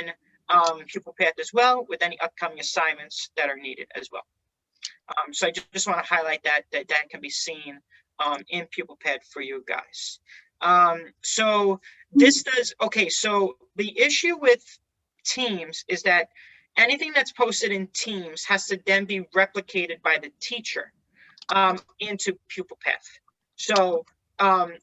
Pupil Path as well with any upcoming assignments that are needed as well. So I just want to highlight that can be seen in Pupil Path for you guys. So this does, okay, so the issue with Teams is that anything that's posted in Teams has to then be replicated by the teacher into Pupil Path. So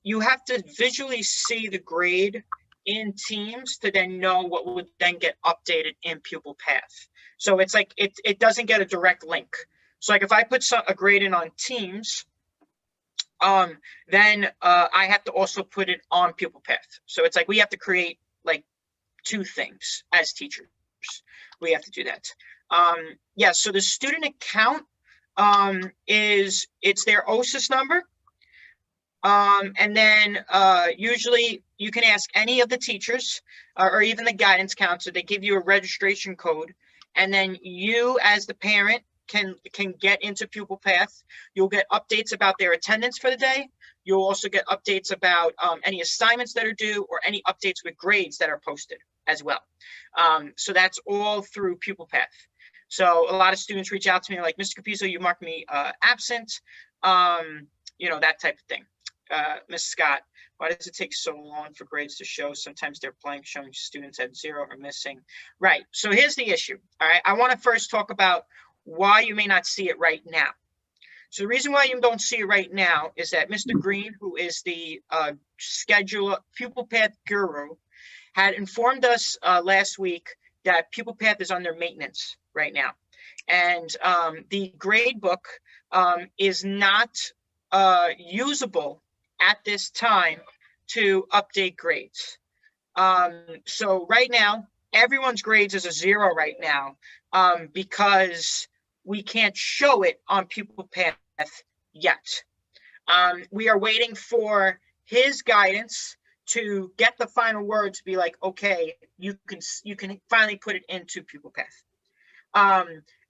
you have to visually see the grade in Teams to then know what would then get updated in Pupil Path. So it's like, it doesn't get a direct link. So like if I put a grade in on Teams, then I have to also put it on Pupil Path. So it's like we have to create like 2 things as teachers. We have to do that. Yeah, so the student account it's their OSIS number. And then usually you can ask any of the teachers or even the guidance counselor. They give you a registration code, and then you as the parent can get into Pupil Path. You'll get updates about their attendance for the day. You'll also get updates about any assignments that are due or any updates with grades that are posted as well. So that's all through Pupil Path. So a lot of students reach out to me like, Mr. Capizzo, you marked me absent, you know, that type of thing. Ms. Scott, why does it take so long for grades to show? Sometimes they're blank, showing students at 0 or missing. Right, so here's the issue, all right? I wanna first talk about why you may not see it right now. So the reason why you don't see it right now is that Mr. Green, who is the scheduler, Pupil Path guru, had informed us last week that Pupil Path is under maintenance right now. And the grade book is not usable at this time to update grades. So right now, everyone's grades is a 0 right now because we can't show it on Pupil Path yet. We are waiting for his guidance to get the final word to be like, okay, you can finally put it into Pupil Path.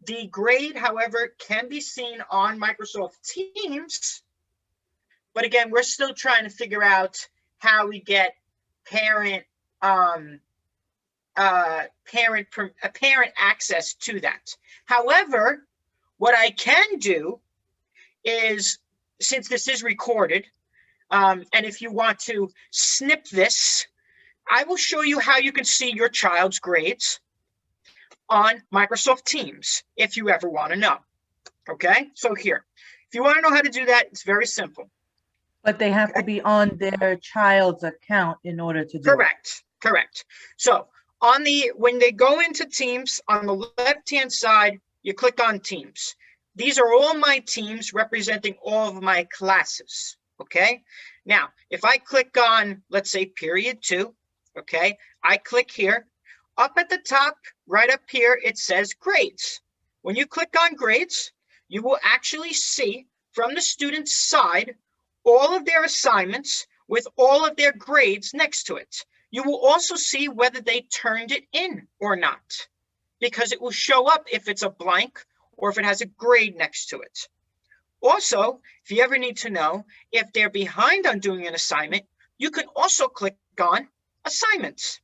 The grade, however, can be seen on Microsoft Teams, but again, we're still trying to figure out how we get parent access to that. However, what I can do is, since this is recorded, and if you want to snip this, I will show you how you can see your child's grades on Microsoft Teams, if you ever want to know. Okay, so here, if you want to know how to do that, it's very simple. But they have to be on their child's account in order to do it. Correct. So when they go into Teams, on the left-hand side, you click on Teams. These are all my teams representing all of my classes, okay? Now, if I click on, let's say, period 2, okay? I click here. Up at the top, right up here, it says grades. When you click on grades, you will actually see from the student's side all of their assignments with all of their grades next to it. You will also see whether they turned it in or not, because it will show up if it's a blank or if it has a grade next to it. Also, if you ever need to know if they're behind on doing an assignment, you can also click on assignments,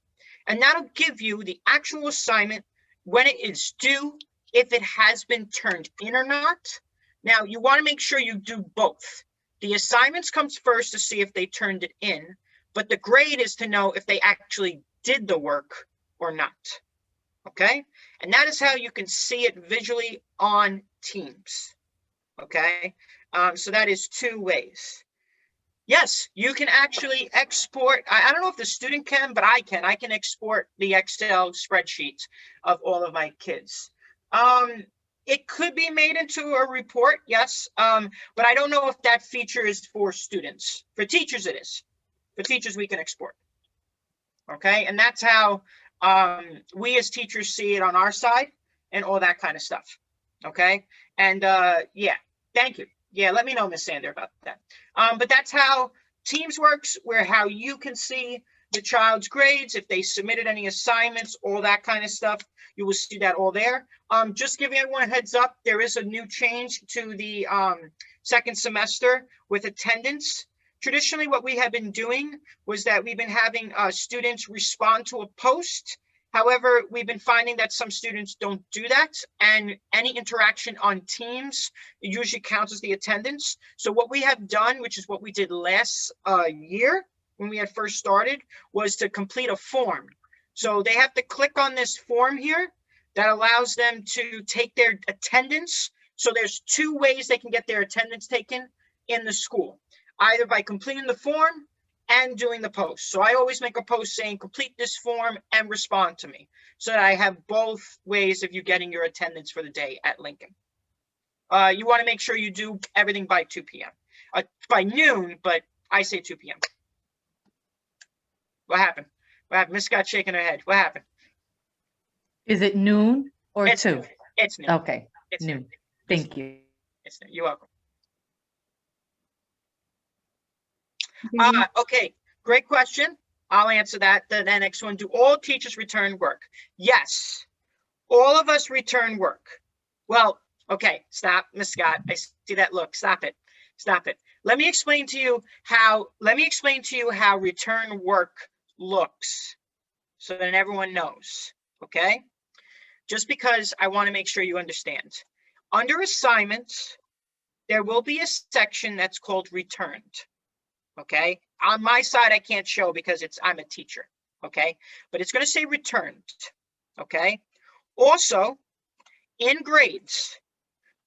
and that'll give you the actual assignment, when it is due, if it has been turned in or not. Now, you want to make sure you do both. The assignments comes first to see if they turned it in, but the grade is to know if they actually did the work or not. Okay? And that is how you can see it visually on Teams. Okay? So that is 2 ways. Yes, you can actually export. I don't know if the student can, but I can. I can export the Excel spreadsheets of all of my kids. It could be made into a report, yes, but I don't know if that feature is for students. For teachers, it is. For teachers, we can export. Okay, and that's how we as teachers see it on our side and all that kind of stuff. Okay, and yeah, thank you. Yeah, let me know, Miss Sandor, about that. But that's how Teams works, where how you can see the child's grades, if they submitted any assignments, all that kind of stuff. You will see that all there. Just giving everyone a heads up, there is a new change to the second semester with attendance. Traditionally, what we have been doing was that we've been having students respond to a post. However, we've been finding that some students don't do that, and any interaction on Teams usually counts as the attendance. So what we have done, which is what we did last year when we had first started, was to complete a form. So they have to click on this form here that allows them to take their attendance. So there's 2 ways they can get their attendance taken in the school, either by completing the form and doing the post. So I always make a post saying, complete this form and respond to me, so that I have both ways of you getting your attendance for the day at Lincoln. You want to make sure you do everything by 2 p.m. By noon, but I say 2 p.m. What happened? What happened? Miss Scott shaking her head. What happened? Is it noon or It's 2? noon. It's noon. Okay, It's noon. Thank you. It's noon. You're welcome. Mhm. Okay, great question. I'll answer that. The next one, do all teachers return work? Yes, all of us return work. Well, okay, stop, Miss Scott. I see that look. Stop it. Stop it. Let me explain to you how return work looks, so that everyone knows. Okay? Just because I want to make sure you understand. Under assignments, there will be a section that's called returned. Okay, on my side, I can't show because I'm a teacher. Okay, but it's going to say returned. Okay, also in grades,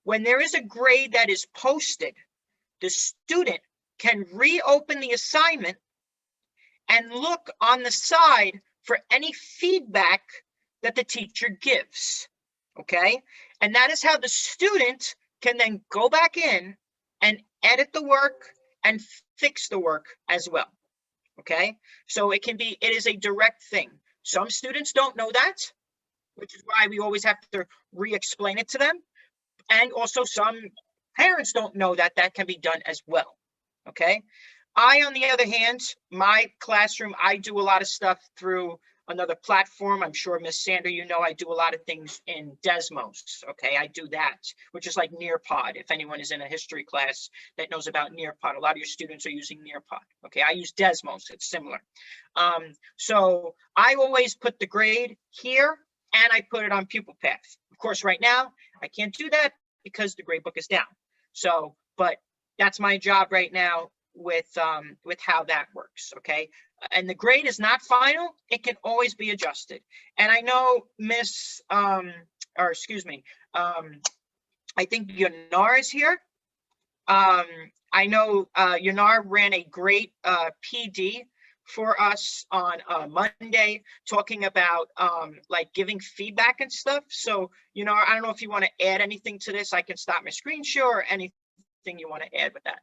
when there is a grade that is posted, the student can reopen the assignment and look on the side for any feedback that the teacher gives. Okay, and that is how the student can then go back in and edit the work and fix the work as well. Okay, so it is a direct thing. Some students don't know that, which is why we always have to re-explain it to them. And also some parents don't know that that can be done as well. Okay, on the other hand, my classroom, I do a lot of stuff through another platform. I'm sure Miss Sandor, you know, I do a lot of things in Desmos. Okay, I do that, which is like Nearpod. If anyone is in a history class that knows about Nearpod, a lot of your students are using Nearpod. Okay, I use Desmos. It's similar. So I always put the grade here and I put it on Pupil Path. Of course, right now I can't do that because the grade book is down. So, but that's my job right now with how that works. Okay, and the grade is not final. It can always be adjusted. And I know I think Yanar is here. I know Yanar ran a great PD for us on Monday, talking about like giving feedback and stuff. So, Yanar, I don't know if you want to add anything to this. I can stop my screen share or anything you want to add with that.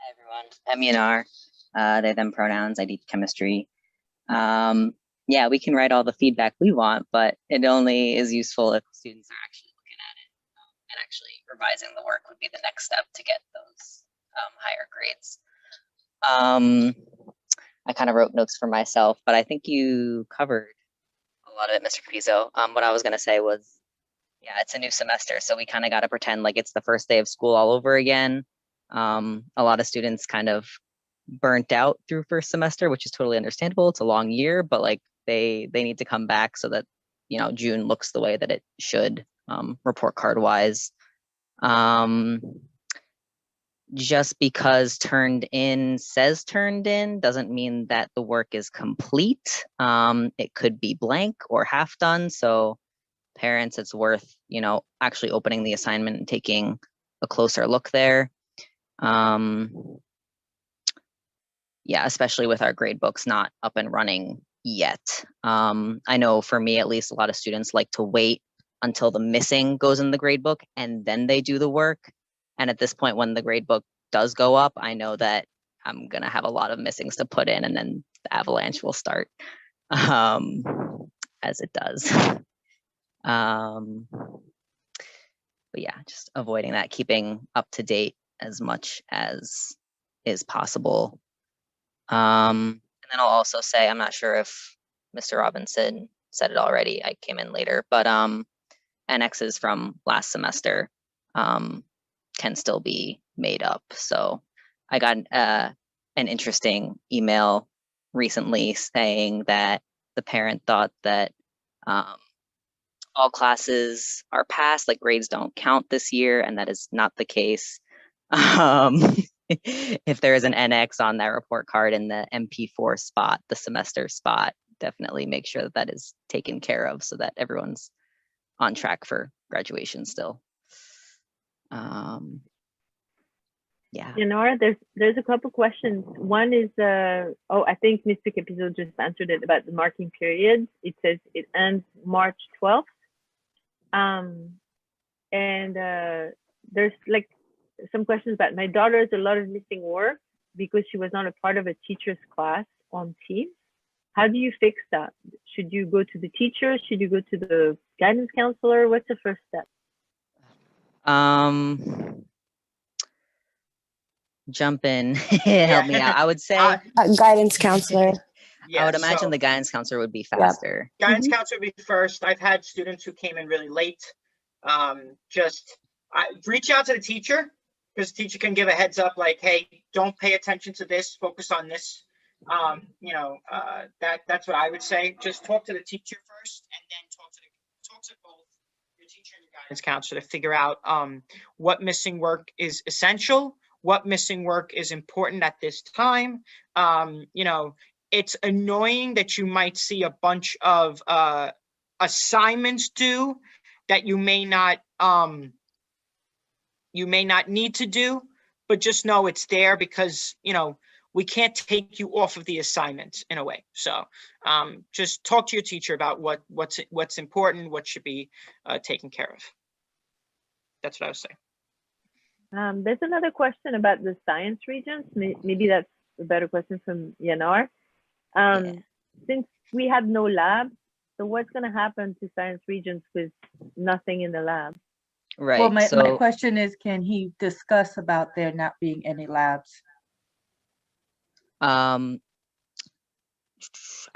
Hi everyone, I'm Yanar, they, them pronouns, I teach chemistry. Yeah, we can write all the feedback we want, but it only is useful if students are actually looking at it, and actually revising the work would be the next step to get those higher grades. I kind of wrote notes for myself, but I think you covered a lot of it, Mr. Capizzo. What I was going to say was yeah, it's a new semester, so we kind of got to pretend like it's the first day of school all over again. A lot of students kind of burnt out through first semester, which is totally understandable. It's a long year, but like they need to come back so that, you know, June looks the way that it should, report card wise. Just because turned in says turned in doesn't mean that the work is complete. It could be blank or half done. So parents, it's worth, you know, actually opening the assignment and taking a closer look there. Yeah, especially with our grade books not up and running yet. I know for me, at least, a lot of students like to wait until the missing goes in the grade book and then they do the work. And at this point, when the grade book does go up, I know that I'm gonna have a lot of missings to put in, and then the avalanche will start, as it does. But yeah, just avoiding that, keeping up to date as much as is possible. And then I'll also say, I'm not sure if Mr. Robinson said it already, I came in later, but NXs from last semester can still be made up. So I got an interesting email recently saying that the parent thought that all classes are passed, like grades don't count this year, and that is not the case. If there is an NX on that report card in the MP4 spot, the semester spot, definitely make sure that that is taken care of so that everyone's on track for graduation still. Yeah. Yanar, there's a couple questions. One is, I think Mr. Capizzo just answered it about the marking period. It says it ends March 12th. There's like some questions about my daughter has a lot of missing work because she was not a part of a teacher's class on Teams. How do you fix that? Should you go to the teacher? Should you go to the guidance counselor? What's the first step? Jump in, help me out. I would say guidance counselor. Yeah, I would imagine so the guidance counselor would be faster. guidance counselor would be first. I've had students who came in really late. Reach out to the teacher, because the teacher can give a heads up like, hey, don't pay attention to this, focus on this. That's what I would say. Just talk to the teacher first, and then talk to both your teacher and your guidance counselor to figure out what missing work is essential, what missing work is important at this time. It's annoying that you might see a bunch of assignments due that you may not need to do, but just know it's there because, we can't take you off of the assignment in a way. So just talk to your teacher about what's important, what should be taken care of. That's what I was saying. There's another question about the science regions. Maybe that's a better question from Yanar. Since we have no lab, so what's going to happen to science regions with nothing in the lab? Right. Well, my question is, can he discuss about there not being any labs? I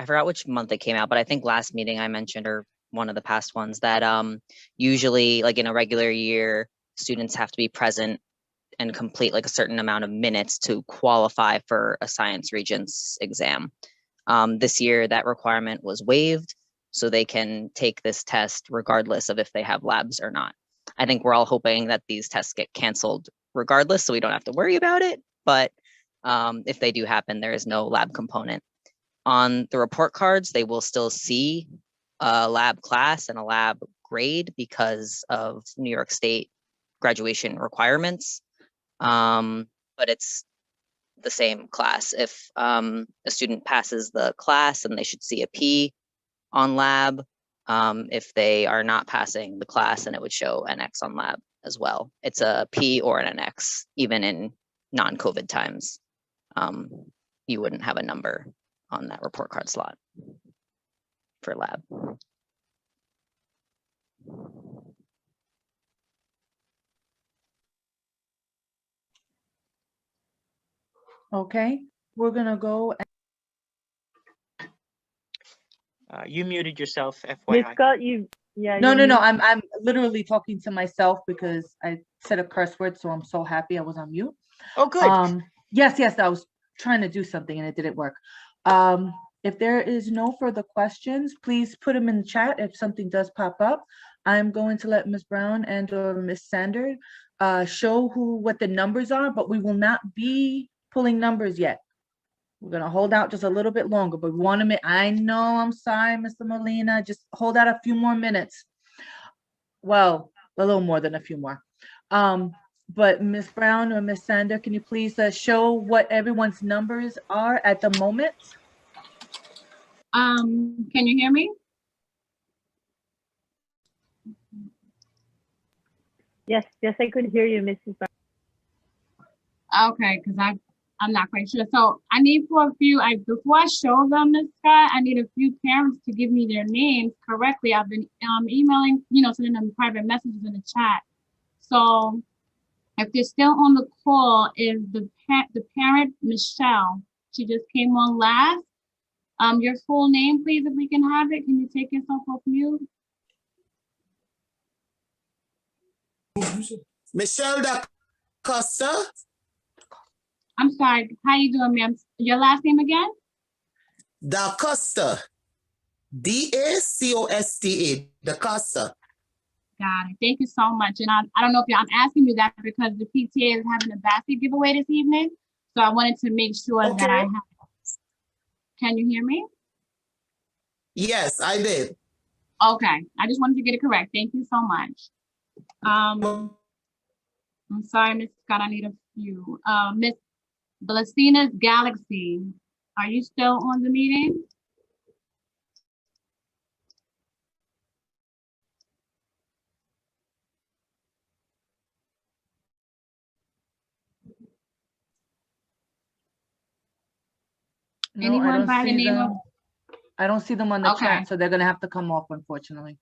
forgot which month it came out, but I think last meeting I mentioned, or one of the past ones, that usually, like in a regular year, students have to be present and complete like a certain amount of minutes to qualify for a science regents exam. This year, that requirement was waived, so they can take this test regardless of if they have labs or not. I think we're all hoping that these tests get canceled regardless, so we don't have to worry about it. But if they do happen, there is no lab component. On the report cards, they will still see a lab class and a lab grade because of New York State graduation requirements. But it's the same class. If a student passes the class, then they should see a P on lab. If they are not passing the class, then it would show an X on lab as well. It's a P or an X, even in non-COVID times. You wouldn't have a number on that report card slot for lab. Okay, we're gonna go. You muted yourself, Miss FYI. Scott, you Yeah. No, you're no, no. muted. I'm literally talking to myself because I said a curse word, so I'm so happy I was on mute. Oh, good. Yes, yes, I was trying to do something and it didn't work. If there is no further questions, please put them in the chat if something does pop up. I'm going to let Ms. Brown and or Ms. Sandor show what the numbers are, but we will not be pulling numbers yet. We're gonna hold out just a little bit longer, but we want to I know, I'm sorry, Mr. Molina, just hold out a few more minutes. Well, a little more than a few more. But Ms. Brown or Ms. Sandor, can you please show what everyone's numbers are at the moment? Can you hear me? Yes, yes, I could hear you, Mrs. Brown. Okay, because I'm not quite sure. So I need for a few, before I show them, Ms. Scott, I need a few parents to give me their names correctly. I've been emailing, sending them private messages in the chat. So if they're still on the call, is the parent, Michelle, she just came on last. Your full name, please, if we can have it. Can you take yourself off mute? Michelle da Costa. I'm sorry. How you doing, ma'am? Your last name again? Da Costa. D-A-C-O-S-T-A. Da Costa. Got it. Thank you so much. And I don't know if I'm asking you that because the PTA is having a basket giveaway this evening. So I wanted to make sure that I have. Can you hear me? Yes, I did. Okay. I just wanted to get it correct. Thank you so much. I'm sorry, Miss Scott, I need a few. Miss Blasina's Galaxy, are you still on the meeting? No, Anyone by the name of? I don't see them on the Okay. chat, so they're gonna have to come off, unfortunately.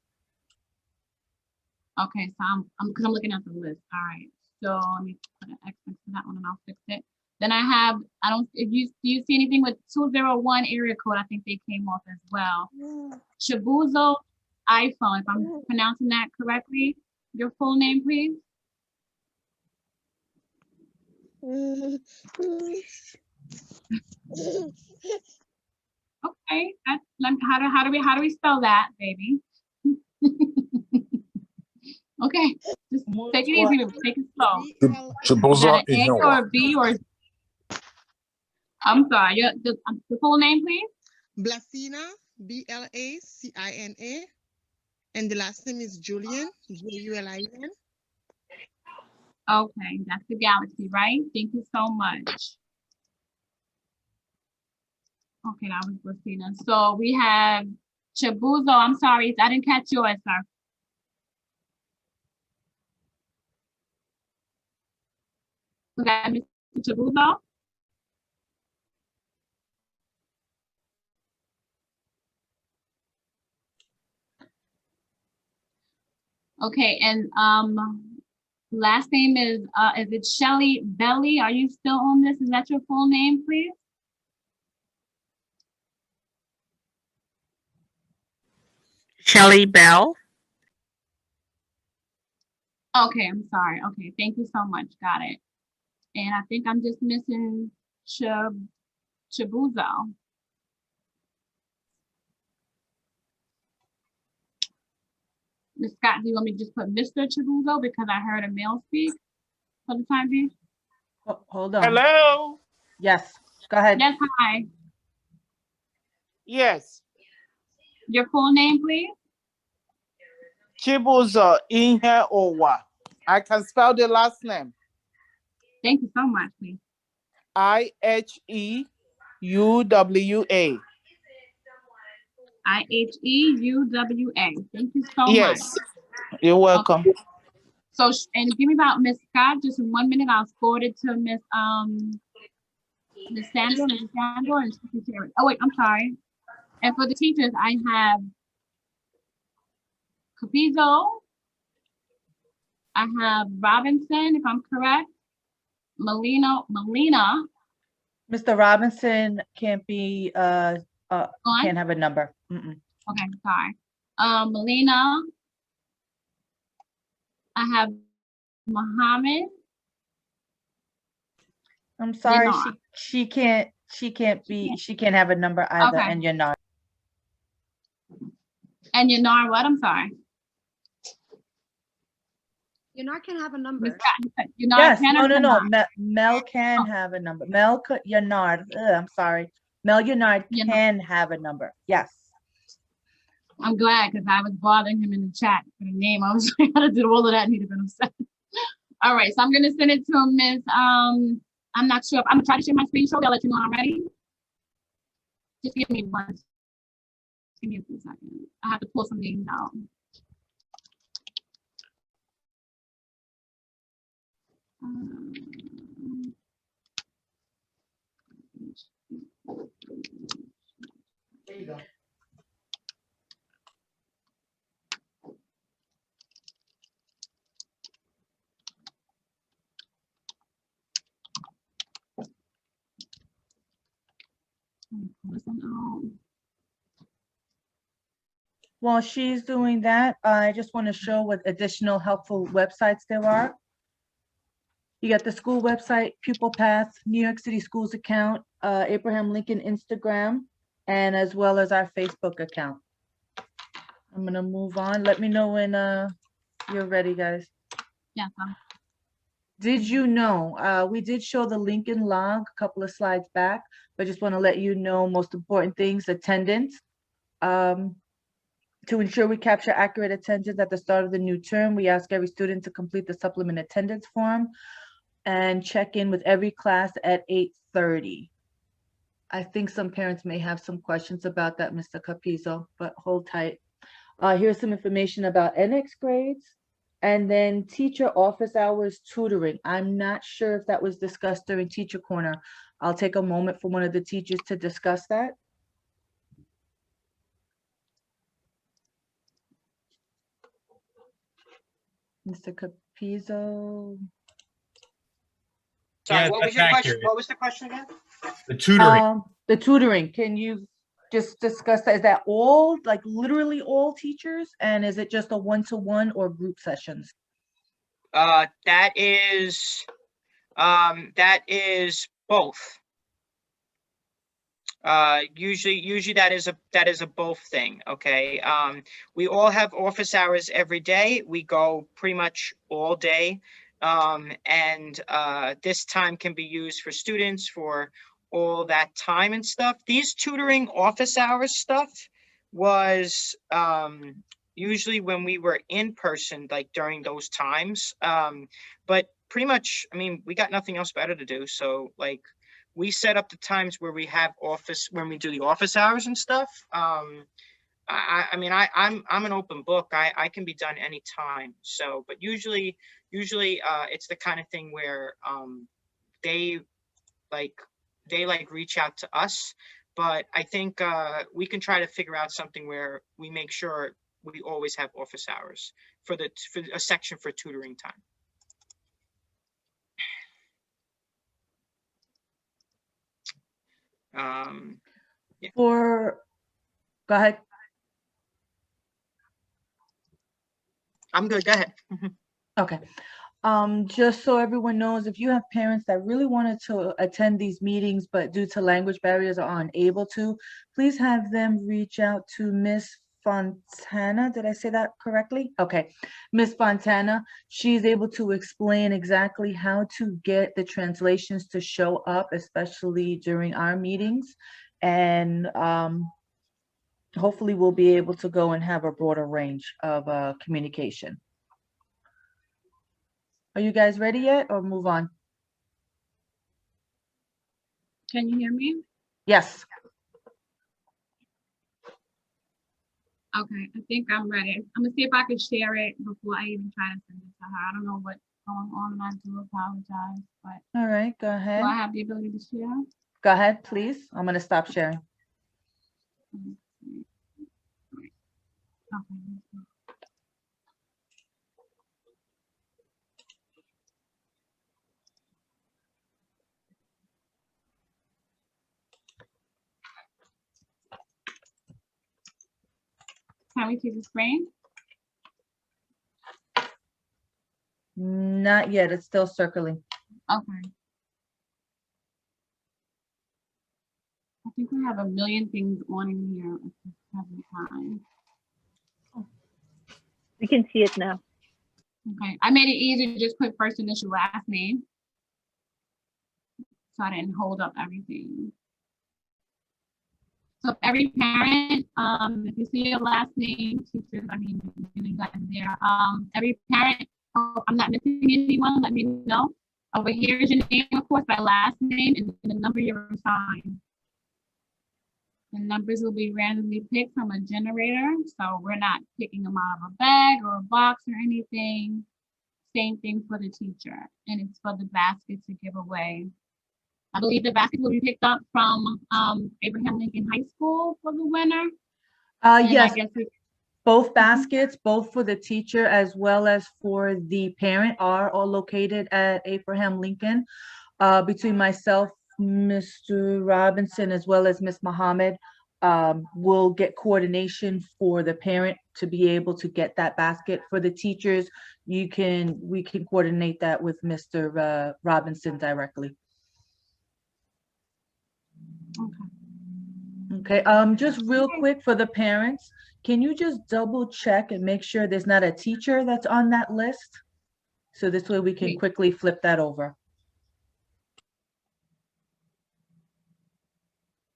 Okay, so because I'm looking at the list. All right. So let me put an X next to that one and I'll fix it. Then I have, do you see anything with 201 area code? I think they came off as well. Chibuzo iPhone, if I'm pronouncing that correctly. Your full name, please. Okay, how do we spell that, baby? Okay, just take it easy, take it slow. Is that an A or a B or? I'm sorry. The full name, please. Blasina, B-L-A-C-I-N-A, and the last name is Julian, J-U-L-I-N. Okay, that's the Galaxy, right? Thank you so much. Okay, that was Blasina. So we have Chibuzo. I'm sorry, I didn't catch yours, sir. Was that Mr. Chibuzo? Okay, and last name is it Shelley Belle? Are you still on this? Is that your full name, please? Shelley Belle. Okay, I'm sorry. Okay, thank you so much. Got it. And I think I'm just missing Chibuzo. Ms. Scott, do you want me to just put Mr. Chibuzo because I heard a male speak for the time being? Oh, hold on. Hello? Yes, go ahead. Yes, hi. Yes. Your full name, please? Chibuzo Ihe Owa. I can spell the last name. Thank you so much, please. I-H-E-U-W-A. I-H-E-U-W-A. Thank you so much. Yes, you're welcome. Okay. So, and give me about Miss Scott, just in 1 minute, I'll forward it to Miss Sandor, and Secretary. Oh wait, I'm sorry. And for the teachers, I have Capizzo, I have Robinson, if I'm correct, Molina. Mr. Robinson can't be, can't have a number. Okay, sorry. Molina, I have Mohammed. I'm sorry, Yanar. she can't have a number either, Okay. and you're not. And Yanar, what? I'm sorry. Yanar can have a number. Yanar Yes, can no, or no, no. cannot? Mel can have a number. Mel Yanar, I'm sorry. Mel Yanar Yanar. can have a number. Yes. I'm glad because I was bothering him in the chat for the name. I was trying to do all of that and he'd have been upset. All right, so I'm gonna send it to Miss. I'm not sure. I'm gonna try to share my screen so I'll let you know I'm ready. Just give me one. Give me a few seconds. I have to pull some names out. There you go. While she's doing that, I just want to show what additional helpful websites there are. You got the school website, Pupil Path, New York City Schools account, Abraham Lincoln Instagram, and as well as our Facebook account. I'm gonna move on. Let me know when you're ready, guys. Yeah. Did you know, we did show the Lincoln log a couple of slides back, but just want to let you know most important things, attendance. To ensure we capture accurate attendance at the start of the new term, we ask every student to complete the supplement attendance form and check in with every class at 8:30. I think some parents may have some questions about that, Mr. Capizzo, but hold tight. Here's some information about NX grades and then teacher office hours tutoring. I'm not sure if that was discussed during Teacher Corner. I'll take a moment for one of the teachers to discuss that. Mr. Capizzo. Sorry, Yeah, what was that's your question? accurate. What was the question again? The tutoring. The tutoring, can you just discuss that? Is that all, like literally all teachers? And is it just a one-to-one or group sessions? That is both. Usually that is a both thing. Okay. We all have office hours every day. We go pretty much all day. And this time can be used for students for all that time and stuff. These tutoring office hours stuff was usually when we were in person, like during those times. But pretty much, I mean, we got nothing else better to do. So like, we set up the times where we have office, when we do the office hours and stuff. I'm an open book. I can be done anytime. So, but usually it's the kind of thing where they reach out to us. But I think we can try to figure out something where we make sure we always have office hours for a section for tutoring time. Yeah. Go ahead. I'm good. Go ahead. Okay. Just so everyone knows, if you have parents that really wanted to attend these meetings, but due to language barriers are unable to, please have them reach out to Miss Fontana. Did I say that correctly? Okay. Miss Fontana, she's able to explain exactly how to get the translations to show up, especially during our meetings. And hopefully we'll be able to go and have a broader range of communication. Are you guys ready yet or move on? Can you hear me? Yes. Okay, I think I'm ready. I'm gonna see if I could share it before I even try to send it to her. I don't know what's going on and I do apologize, but. All right, go ahead. Do I have the ability to share? Go ahead, please. I'm gonna stop sharing. Okay. Can we see the screen? Not yet, it's still circling. Okay. I think we have a million things on in here at the present time. We can see it now. Okay, I made it easy to just put first initial, last name. So I didn't hold up everything. So if every parent, if you see your last name, teachers, I mean, you got there. Every parent, oh, I'm not missing anyone, let me know. Over here is your name, of course, by last name and the number you're assigned. The numbers will be randomly picked from a generator, so we're not picking them out of a bag or a box or anything. Same thing for the teacher, and it's for the basket to give away. I believe the basket will be picked up from Abraham Lincoln High School for the winner. Yes, both baskets, both for the teacher as well as for the parent, are all located at Abraham Lincoln. Between myself, Mr. Robinson, as well as Miss Mohamed, will get coordination for the parent to be able to get that basket. For the teachers, we can coordinate that with Mr. Robinson directly. Okay, just real quick for the parents, can you just double check and make sure there's not a teacher that's on that list? So this way we can quickly flip that over.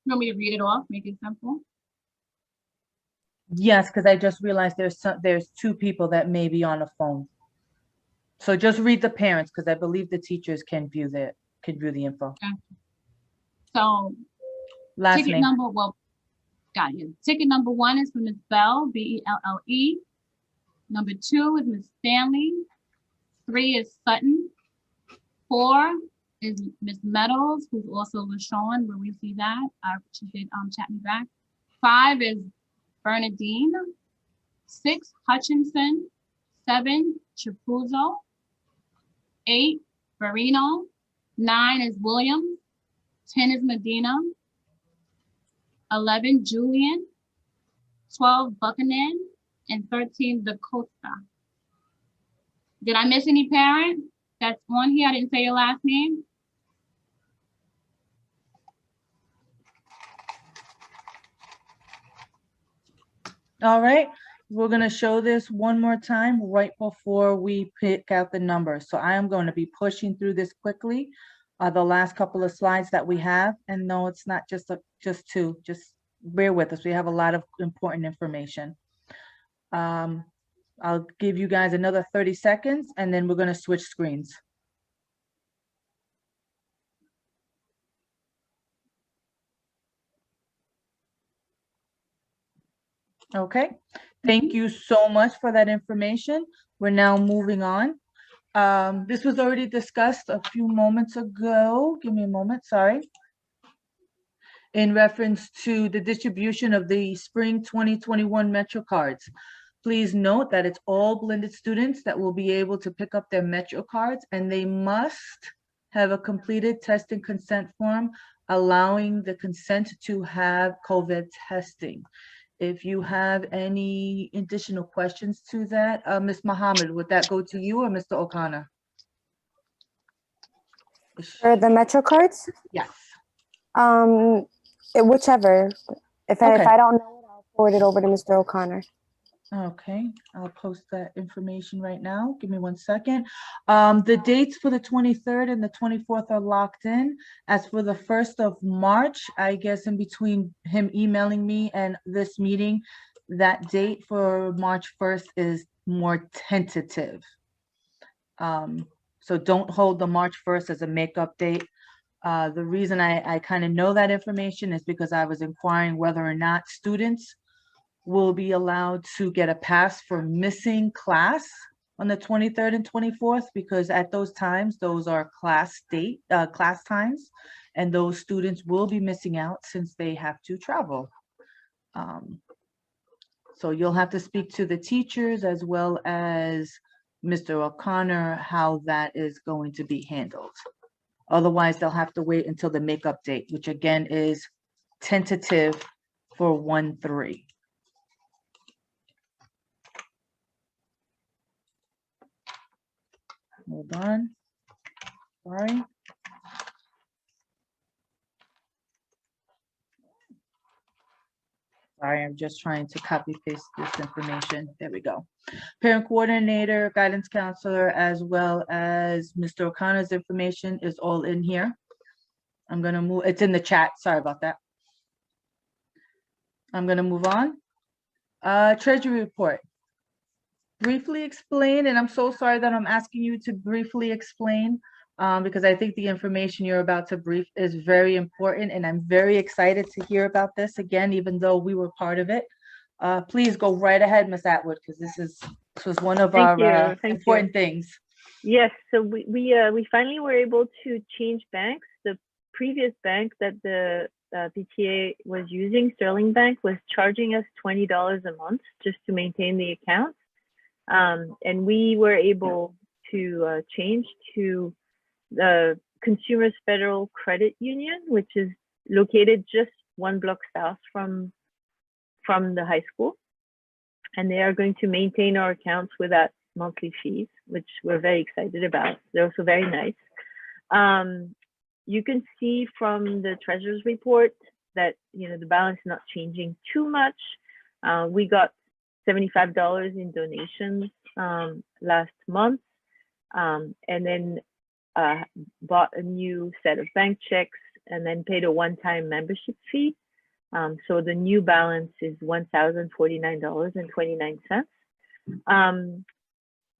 You want me to read it off, make it simple? Yes, because I just realized there's two people that may be on a phone. So just read the parents, because I believe the teachers can view the info. Okay. So Last ticket name. number, well, got you. Ticket number 1 is for Miss Belle, B-E-L-L-E. Number 2 is Miss Stanley. 3 is Sutton. 4 is Miss Meadows, who's also Lashone, where we see that. She did chat me back. 5 is Bernadine. 6, Hutchinson. 7, Chapuzzo. 8, Barino. 9 is Williams. 10 is Medina. 11, Julian. 12, Buchanan. And 13, Dakota. Did I miss any parent that's on here? I didn't say your last name. All right, we're going to show this one more time right before we pick out the numbers. So I am going to be pushing through this quickly, the last couple of slides that we have. And no, it's not just two, just bear with us. We have a lot of important information. I'll give you guys another 30 seconds and then we're going to switch screens. Okay, thank you so much for that information. We're now moving on. This was already discussed a few moments ago. Give me a moment, sorry. In reference to the distribution of the spring 2021 Metro cards. Please note that it's all blended students that will be able to pick up their Metro cards, and they must have a completed test and consent form allowing the consent to have COVID testing. If you have any additional questions to that, Ms. Mohamed, would that go to you or Mr. O'Connor? For the Metro cards? Yes. Whichever. If Okay. I don't know it, I'll forward it over to Mr. O'Connor. Okay, I'll post that information right now. Give me 1 second. The dates for the 23rd and the 24th are locked in. As for the 1st of March, I guess in between him emailing me and this meeting, that date for March 1st is more tentative. So don't hold the March 1st as a makeup date. The reason I kind of know that information is because I was inquiring whether or not students will be allowed to get a pass for missing class on the 23rd and 24th, because at those times, those are class times, and those students will be missing out since they have to travel. So you'll have to speak to the teachers as well as Mr. O'Connor how that is going to be handled. Otherwise, they'll have to wait until the makeup date, which again is tentative for 1-3. Hold on. Sorry. Sorry, I'm just trying to copy paste this information. There we go. Parent coordinator, guidance counselor, as well as Mr. O'Connor's information is all in here. I'm gonna move, it's in the chat, sorry about that. I'm gonna move on. Treasury report. Briefly explain, and I'm so sorry that I'm asking you to briefly explain, because I think the information you're about to brief is very important, and I'm very excited to hear about this again, even though we were part of it. Please go right ahead, Ms. Attwood, because this was one of our important things. Yes, so we finally were able to change banks. The previous bank that the PTA was using, Sterling Bank, was charging us $20 a month just to maintain the account. And we were able to change to the Consumers Federal Credit Union, which is located just one block south from the high school. And they are going to maintain our accounts without monthly fees, which we're very excited about. They're also very nice. You can see from the treasurer's report that the balance is not changing too much. We got $75 in donations last month, and then bought a new set of bank checks and then paid a one-time membership fee. So the new balance is $1,049.29.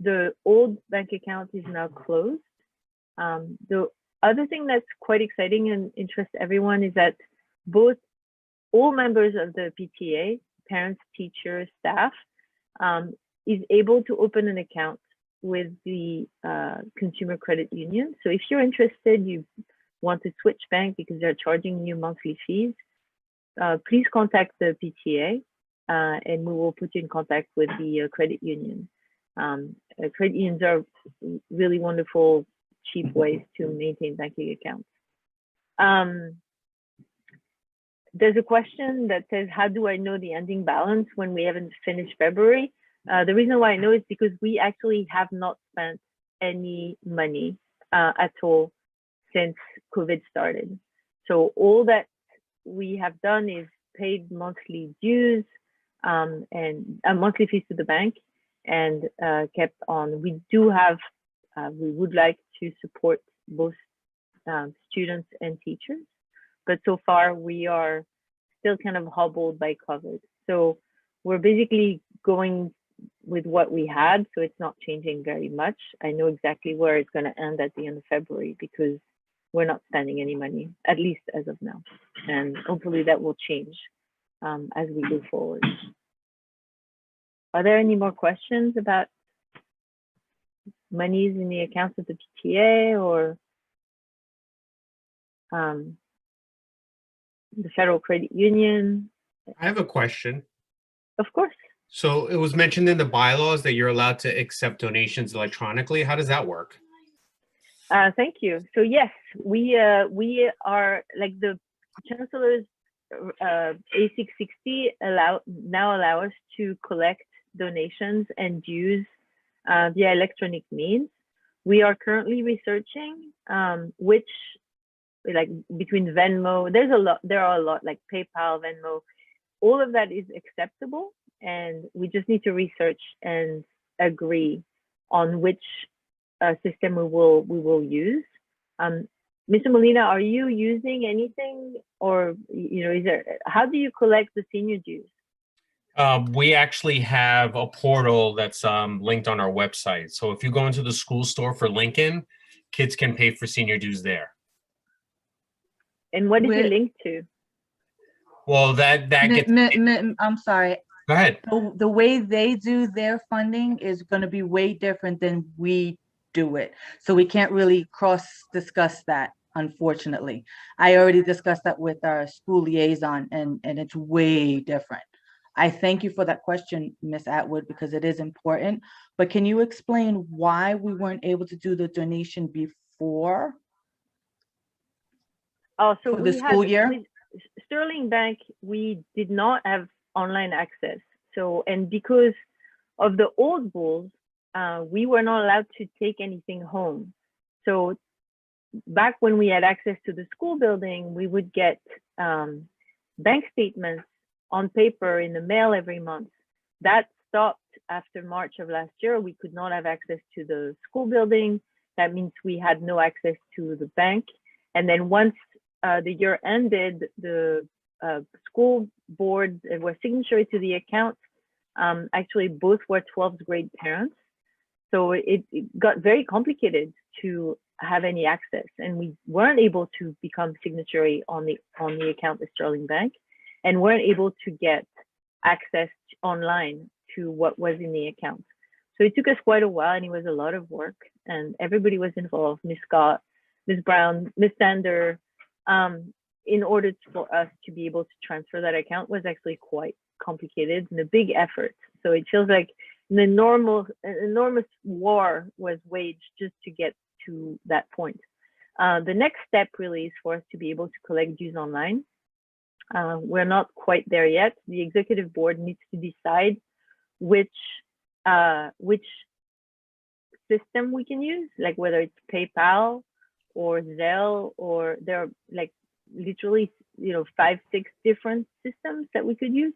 The old bank account is now closed. The other thing that's quite exciting and interests everyone is that all members of the PTA, parents, teachers, staff, is able to open an account with the Consumer Credit Union. So if you're interested, you want to switch bank because they're charging you monthly fees, please contact the PTA and we will put you in contact with the credit union. Credit unions are really wonderful, cheap ways to maintain banking accounts. There's a question that says, how do I know the ending balance when we haven't finished February? The reason why I know is because we actually have not spent any money at all since COVID started. So all that we have done is paid monthly dues and monthly fees to the bank and kept on. We do have, we would like to support both students and teachers, but so far we are still kind of hobbled by COVID. So we're basically going with what we had, so it's not changing very much. I know exactly where it's going to end at the end of February because we're not spending any money, at least as of now. And hopefully that will change as we go forward. Are there any more questions about monies in the accounts of the PTA or the Federal Credit Union? I have a question. Of course. So it was mentioned in the bylaws that you're allowed to accept donations electronically. How does that work? Thank you. So yes, we are, like, the Chancellor's A660 now allow us to collect donations and dues via electronic means. We are currently researching which, like, between Venmo, there are a lot like PayPal, Venmo, all of that is acceptable, and we just need to research and agree on which system we will use. Mr. Molina, are you using anything, or is there? How do you collect the senior dues? We actually have a portal that's linked on our website. So if you go into the school store for Lincoln, kids can pay for senior dues there. And what is it linked to? Well, that gets. I'm sorry. Go ahead. The way they do their funding is going to be way different than we do it. So we can't really cross-discuss that, unfortunately. I already discussed that with our school liaison, and it's way different. I thank you for that question, Ms. Attwood, because it is important. But can you explain why we weren't able to do the donation before? Oh, so for the school year? With Sterling Bank, we did not have online access. So, and because of the old rules, we were not allowed to take anything home. So back when we had access to the school building, we would get bank statements on paper in the mail every month. That stopped after March of last year. We could not have access to the school building. That means we had no access to the bank. And then once the year ended, the school board were signatory to the account. Actually, both were 12th grade parents. So it got very complicated to have any access, and we weren't able to become signatory on the account with Sterling Bank, and weren't able to get access online to what was in the account. So it took us quite a while, and it was a lot of work, and everybody was involved, Miss Scott, Miss Brown, Miss Sandor, in order for us to be able to transfer that account was actually quite complicated and a big effort. So it feels like an enormous war was waged just to get to that point. The next step really is for us to be able to collect dues online. We're not quite there yet. The executive board needs to decide which system we can use, like whether it's PayPal or Zelle, or there are like literally 5-6 different systems that we could use.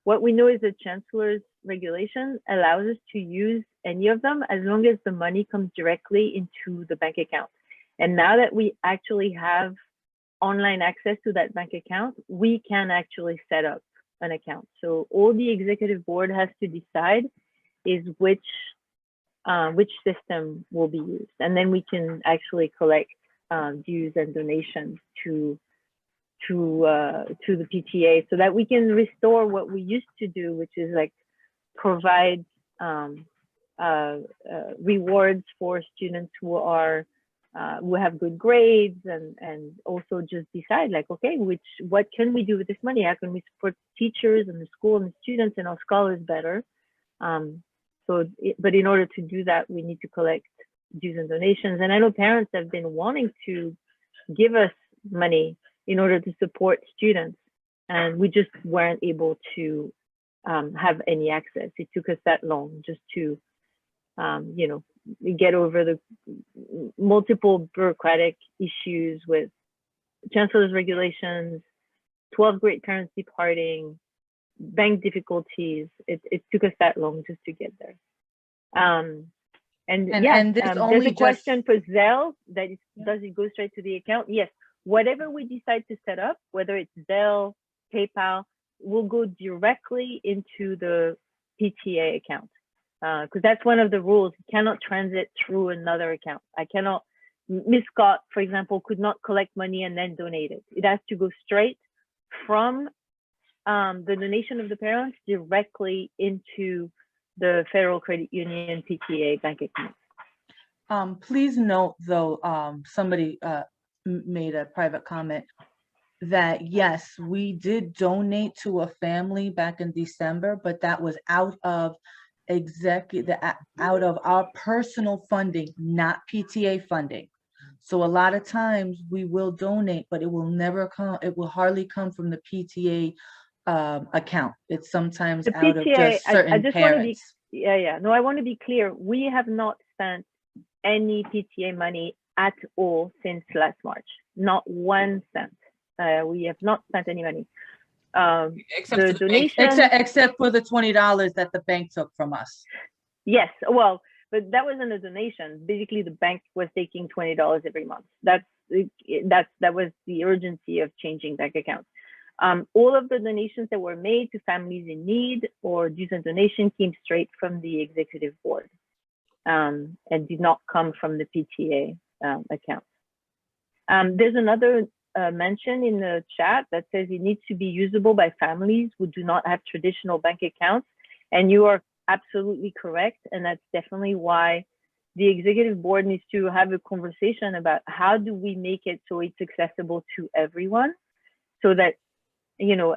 What we know is the chancellor's regulation allows us to use any of them as long as the money comes directly into the bank account. And now that we actually have online access to that bank account, we can actually set up an account. So all the executive board has to decide is which system will be used. And then we can actually collect dues and donations to the PTA, so that we can restore what we used to do, which is like provide rewards for students who have good grades, and also just decide like, okay, what can we do with this money? How can we support teachers and the school and the students and our scholars better? But in order to do that, we need to collect dues and donations. And I know parents have been wanting to give us money in order to support students, and we just weren't able to have any access. It took us that long just to get over the multiple bureaucratic issues with chancellor's regulations, 12th grade parents departing, bank difficulties. It took us that long just to get there. There's a question for Zelle, does it go straight to the account? Yes. Whatever we decide to set up, whether it's Belle, PayPal, will go directly into the PTA account. Because that's one of the rules. You cannot transit through another account. Miss Scott, for example, could not collect money and then donate it. It has to go straight from the donation of the parents directly into the Federal Credit Union PTA bank account. Please note, though, somebody made a private comment that yes, we did donate to a family back in December, but that was out of our personal funding, not PTA funding. So a lot of times we will donate, but it will never come. It will hardly come from the PTA account. It's sometimes The out PTA, of just certain parents. No, I want to be clear. We have not spent any PTA money at all since last March. Not 1 cent. We have not spent any money. Except for the $20 that the bank took from us. Yes, well, but that wasn't a donation. Basically, the bank was taking $20 every month. That was the urgency of changing bank accounts. All of the donations that were made to families in need or dues and donation came straight from the executive board, and did not come from the PTA account. There's another mention in the chat that says it needs to be usable by families who do not have traditional bank accounts, and you are absolutely correct, and that's definitely why the executive board needs to have a conversation about how do we make it so it's accessible to everyone, so that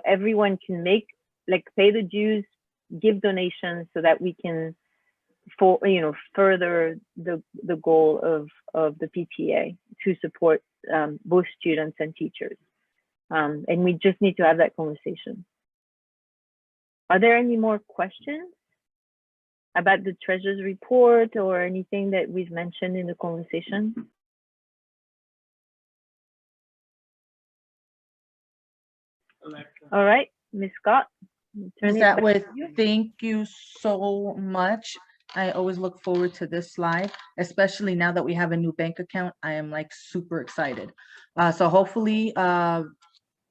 everyone can pay the dues, give donations, so that we can further the goal of the PTA to support both students and teachers. And we just need to have that conversation. Are there any more questions? about the treasurer's report or anything that we've mentioned in the conversation? All right, Ms. Scott. Ms. Attwood, thank you so much. I always look forward to this slide, especially now that we have a new bank account. I am like super excited. So hopefully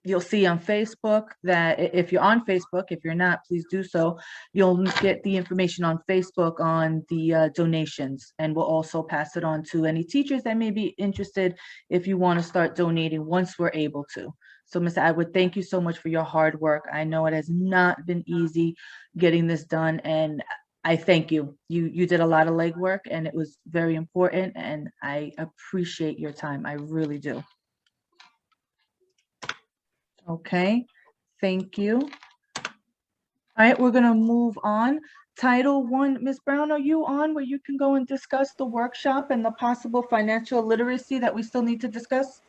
you'll see on Facebook that if you're on Facebook, if you're not, please do so. You'll get the information on Facebook on the donations, and we'll also pass it on to any teachers that may be interested if you want to start donating once we're able to. So Ms. Attwood, thank you so much for your hard work. I know it has not been easy getting this done, and I thank you. You did a lot of legwork, and it was very important, and I appreciate your time. I really do. Okay, thank you. All right, we're gonna move on. Title I, Ms. Brown, are you on where you can go and discuss the workshop and the possible financial literacy that we still need to discuss?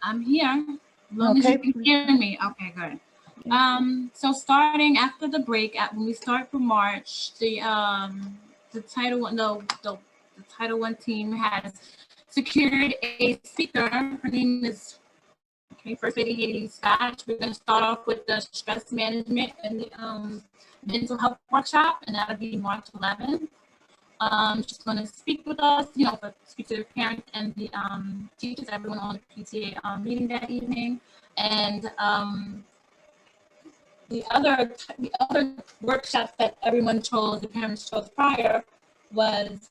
I'm here, as long as you can hear me. Okay, good. So starting after the break, when we start for March, the Title I, the Title I team has secured a speaker. Her name is First Lady Scott. We're going to start off with the stress management and the mental health workshop, and that'll be March 11th. She's going to speak with us, speak to the parents and the teachers, everyone on the PTA meeting that evening. And the other workshops that everyone chose, the parents chose prior, was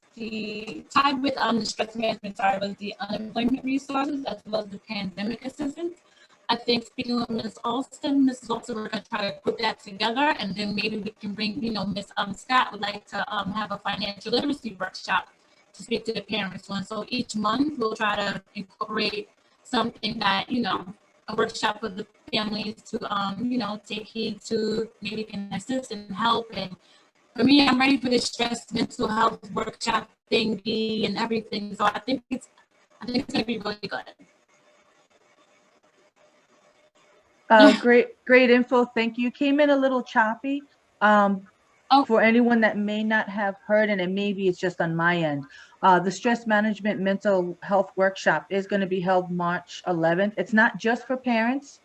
tied with the stress management, was the unemployment resources as well as the pandemic assistance. I think speaking with Ms. Alston, Mrs. Alston, we're going to try to put that together, and then maybe we can bring, Ms. Scott would like to have a financial literacy workshop to speak to the parents on. So each month we'll try to incorporate something that, a workshop for the families to, take heed to, maybe can assist and help. And for me, I'm ready for this stress mental health workshop thingy and everything. So I think it's going to be really good. Great info. Thank you. Came in a little choppy. For anyone that may not have heard, and maybe it's just on my end, the stress management mental health workshop is going to be held March 11th. It's not just for parents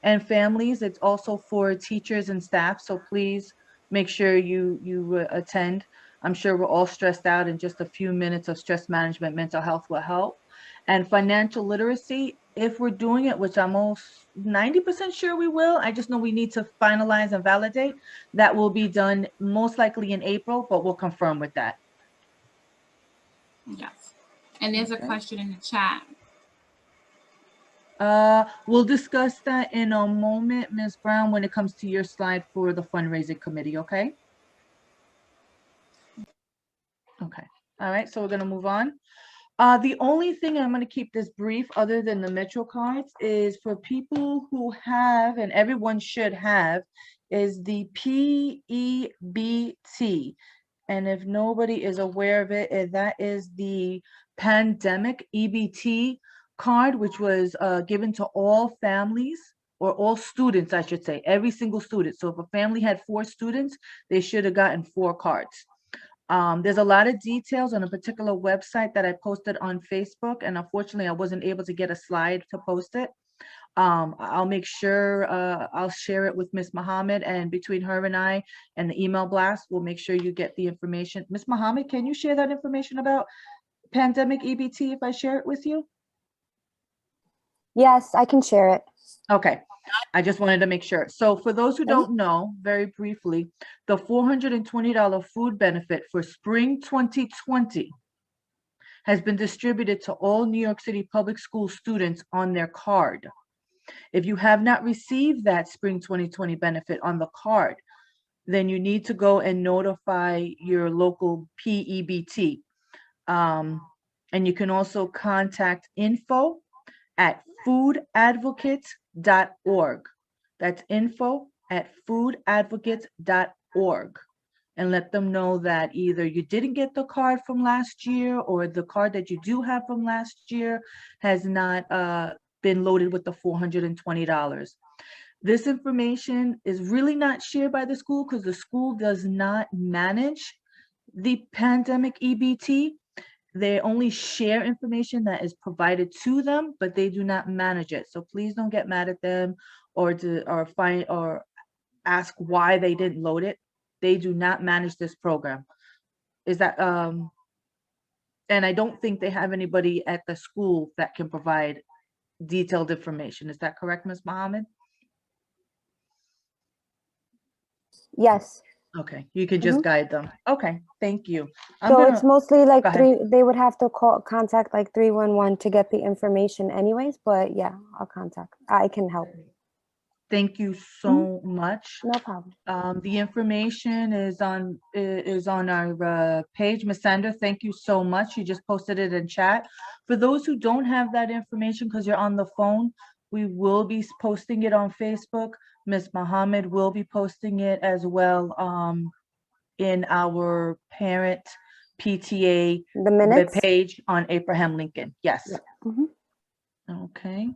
and families. It's also for teachers and staff. So please make sure you attend. I'm sure we're all stressed out, and just a few minutes of stress management mental health will help. And financial literacy, if we're doing it, which I'm almost 90% sure we will, I just know we need to finalize and validate, that will be done most likely in April, but we'll confirm with that. Yes. And there's a question in the chat. We'll discuss that in a moment, Ms. Brown, when it comes to your slide for the fundraising committee, okay? Okay. All right, so we're going to move on. The only thing, I'm going to keep this brief other than the Metro cards, is for people who have, and everyone should have, is the PEBT. And if nobody is aware of it, that is the pandemic EBT card, which was given to all families, or all students, I should say, every single student. So if a family had 4 students, they should have gotten 4 cards. There's a lot of details on a particular website that I posted on Facebook, and unfortunately I wasn't able to get a slide to post it. I'll make sure I'll share it with Ms. Mohamed, and between her and I and the email blast, we'll make sure you get the information. Ms. Mohamed, can you share that information about pandemic EBT if I share it with you? Yes, I can share it. Okay. I just wanted to make sure. So for those who don't know, very briefly, the $420 food benefit for spring 2020 has been distributed to all New York City public school students on their card. If you have not received that spring 2020 benefit on the card, then you need to go and notify your local PEBT. And you can also contact info@foodadvocates.org. That's info@foodadvocates.org, and let them know that either you didn't get the card from last year, or the card that you do have from last year has not been loaded with the $420. This information is really not shared by the school because the school does not manage The pandemic EBT, they only share information that is provided to them, but they do not manage it. So please don't get mad at them or ask why they didn't load it. They do not manage this program. Is that and I don't think they have anybody at the school that can provide detailed information. Is that correct, Ms. Mohamed? Yes. Okay, you can just guide them. Okay, thank you. So it's mostly like go ahead. they would have to contact like 311 to get the information anyways, but yeah, I can help. Thank you so much. No problem. The information is on our page. Ms. Sandor, thank you so much. You just posted it in chat. For those who don't have that information because you're on the phone, we will be posting it on Facebook. Ms. Mohamed will be posting it as well in our parent PTA page on Abraham Lincoln. Yes. Okay.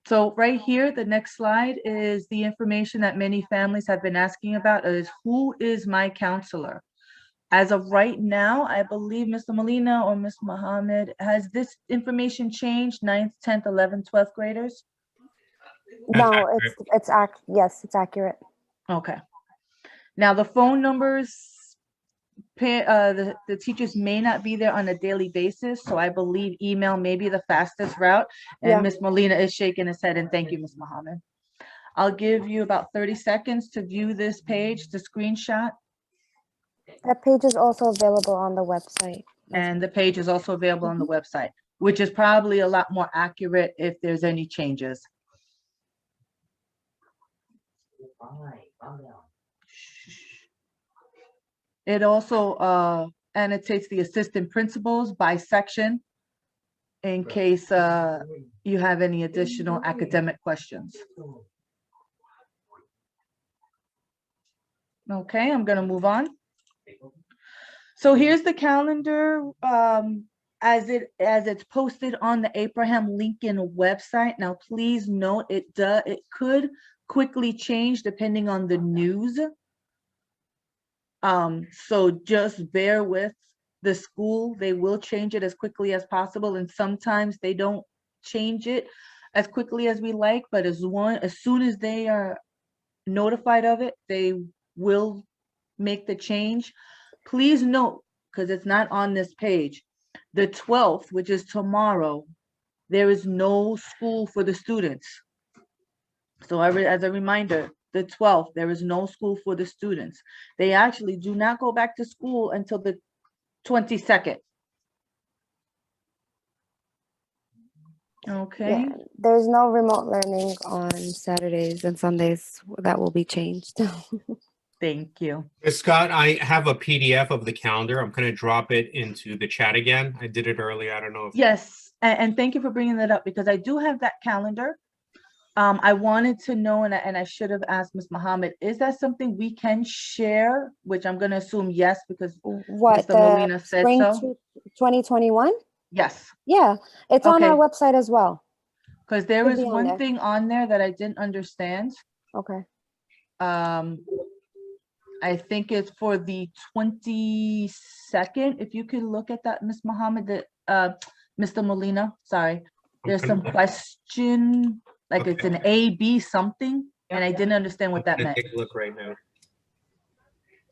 So right here, the next slide is the information that many families have been asking about is who is my counselor? As of right now, I believe Mr. Molina or Ms. Mohamed, has this information changed 9th, 10th, 11th, 12th graders? No, yes, it's accurate. Okay. Now the phone numbers, the teachers may not be there on a daily basis, so I believe email may be the fastest route. And Ms. Molina is shaking his head, and thank you, Ms. Mohamed. I'll give you about 30 seconds to view this page, the screenshot. That page is also available on the website. And the page is also available on the website, which is probably a lot more accurate if there's any changes. It also annotates the assistant principals by section in case you have any additional academic questions. Okay, I'm gonna move on. So here's the calendar as it's posted on the Abraham Lincoln website. Now, please note it could quickly change depending on the news. So just bear with the school. They will change it as quickly as possible, and sometimes they don't change it as quickly as we like, but as soon as they are notified of it, they will make the change. Please note, because it's not on this page, the 12th, which is tomorrow, there is no school for the students. So as a reminder, the 12th, there is no school for the students. They actually do not go back to school until the 22nd. Okay. Yeah, there's no remote learning on Saturdays and Sundays. That will be changed. Thank you. Scott, I have a PDF of the calendar. I'm going to drop it into the chat again. I did it earlier. I don't know if... Yes, and thank you for bringing that up because I do have that calendar. I wanted to know, and I should have asked Ms. Mohamed, is that something we can share? Which I'm going to assume yes, because what, Mr. Molina said spring so. 2021? Yes. Yeah, it's on our website as well. Because there was one thing on there that I didn't understand. Okay. I think it's for the 22nd. If you could look at that, Ms. Mohamed, Mr. Molina, sorry. There's some question, like it's an A, B something, and I didn't understand what that meant. Take a look right now.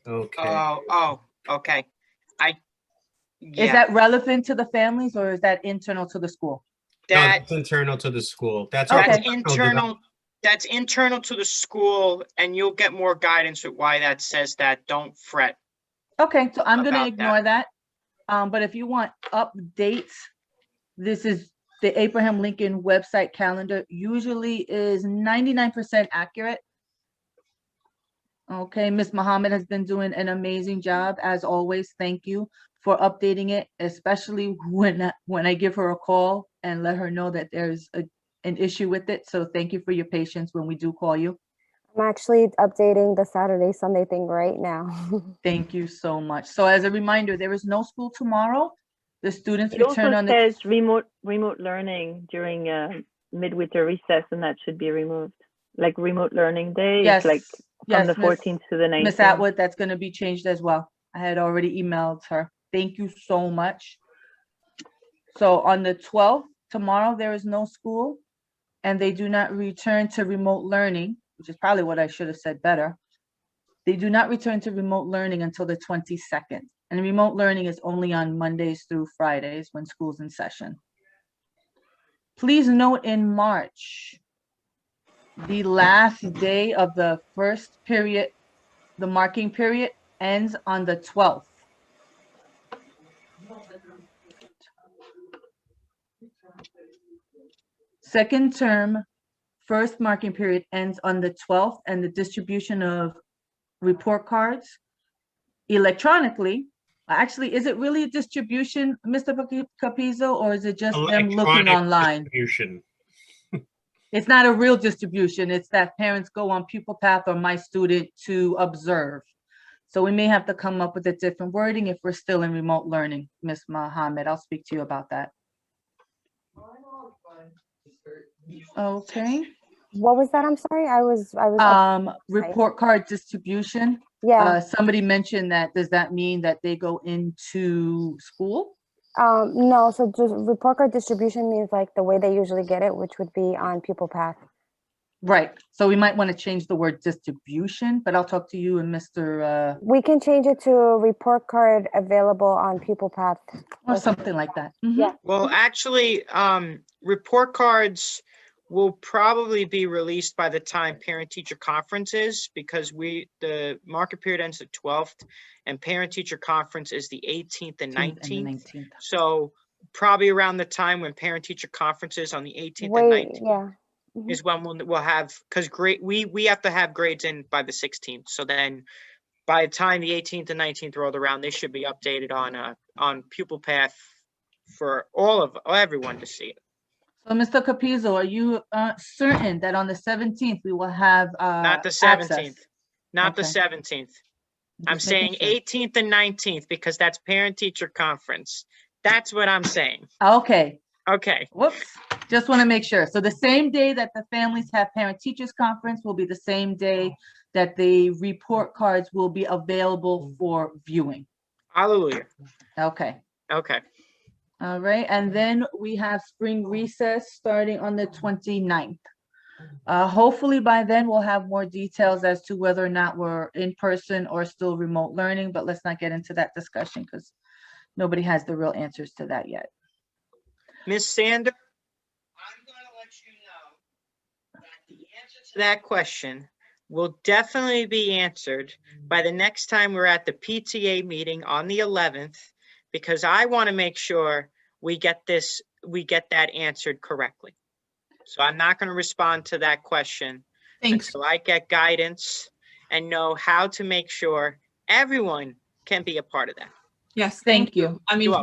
Okay. Oh, okay. Is that relevant to the families or is that internal to the school? That's internal to the school. That's internal. That's internal to the school, and you'll get more guidance with why that says that. Don't fret. Okay, so I'm gonna ignore that. But if you want updates, this is the Abraham Lincoln website calendar. Usually is 99% accurate. Okay, Ms. Mohamed has been doing an amazing job as always. Thank you for updating it, especially when I give her a call and let her know that there's an issue with it. So thank you for your patience when we do call you. I'm actually updating the Saturday, Sunday thing right now. Thank you so much. So as a reminder, there is no school tomorrow. The students It return also on the... says remote learning during midwinter recess, and that should be removed. Like remote learning day, Yes. it's like Yes, the 14th to the 19th. Miss Attwood, that's going to be changed as well. I had already emailed her. Thank you so much. So on the 12th, tomorrow, there is no school, and they do not return to remote learning, which is probably what I should have said better. They do not return to remote learning until the 22nd. And remote learning is only on Mondays through Fridays when school's in session. Please note in March, the last day of the first period, the marking period, ends on the 12th. Second term, first marking period ends on the 12th, and the distribution of report cards electronically. Actually, is it really a distribution, Mr. Capizzo, or is it just them looking Electronic online? distribution. It's not a real distribution. It's that parents go on Pupil Path or My Student to observe. So we may have to come up with a different wording if we're still in remote learning, Ms. Mohamed. I'll speak to you about that. Okay. What was that? I'm sorry. I was. Report card distribution. Yeah. Somebody mentioned that. Does that mean that they go into school? No. So just report card distribution means like the way they usually get it, which would be on Pupil Path. Right. So we might want to change the word distribution, but I'll talk to you and Mr. We can change it to report card available on Pupil Path. Or something like that. Yeah. Well, actually, report cards will probably be released by the time parent-teacher conference is, because the market period ends the 12th and parent-teacher conference is the 18th and 19th. So probably around the time when parent-teacher conference is on the 18th and 19th. Is when we'll have, because we have to have grades in by the 16th. So then by the time the 18th and 19th rolled around, they should be updated on Pupil Path for everyone to see it. So Mr. Capizzo, are you certain that on the 17th we will have not the 17th, not the 17th. I'm saying 18th and 19th because that's parent-teacher conference. That's what I'm saying. Okay. Okay. Whoops. Just want to make sure. So the same day that the families have parent-teachers conference will be the same day that the report cards will be available for viewing. Hallelujah. Okay. Okay. All right. And then we have spring recess starting on the 29th. Hopefully by then we'll have more details as to whether or not we're in person or still remote learning, but let's not get into that discussion because nobody has the real answers to that yet. Ms. Sandor, I'm going to let you know that the answer to that question will definitely be answered by the next time we're at the PTA meeting on the 11th, because I want to make sure we get that answered correctly. So I'm not going to respond to that question until I get guidance and know how to make sure everyone can be a part of that. Yes, thank you. I mean,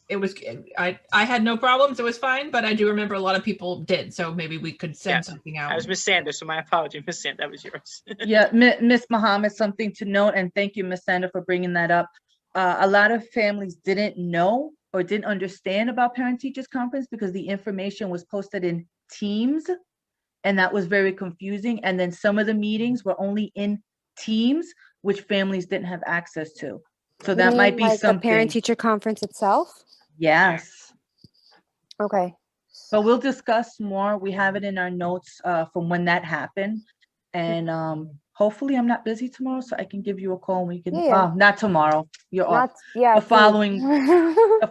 it was, I had no problems. It was fine, but I do remember a lot of people did. So maybe we could send something out. That was Ms. Sanders, so my apology, Ms. Sanders, that was yours. Yeah, Ms. Mohamed, something to note, and thank you, Ms. Sandor, for bringing that up. A lot of families didn't know or didn't understand about parent-teachers conference because the information was posted in Teams, and that was very confusing. And then some of the meetings were only in Teams, which families didn't have access to. So that might be like something. The parent-teacher conference itself? Yes. Okay. So we'll discuss more. We have it in our notes from when that happened. And hopefully I'm not busy tomorrow, so I can give you a call and we can, not tomorrow, you're off. Yeah, the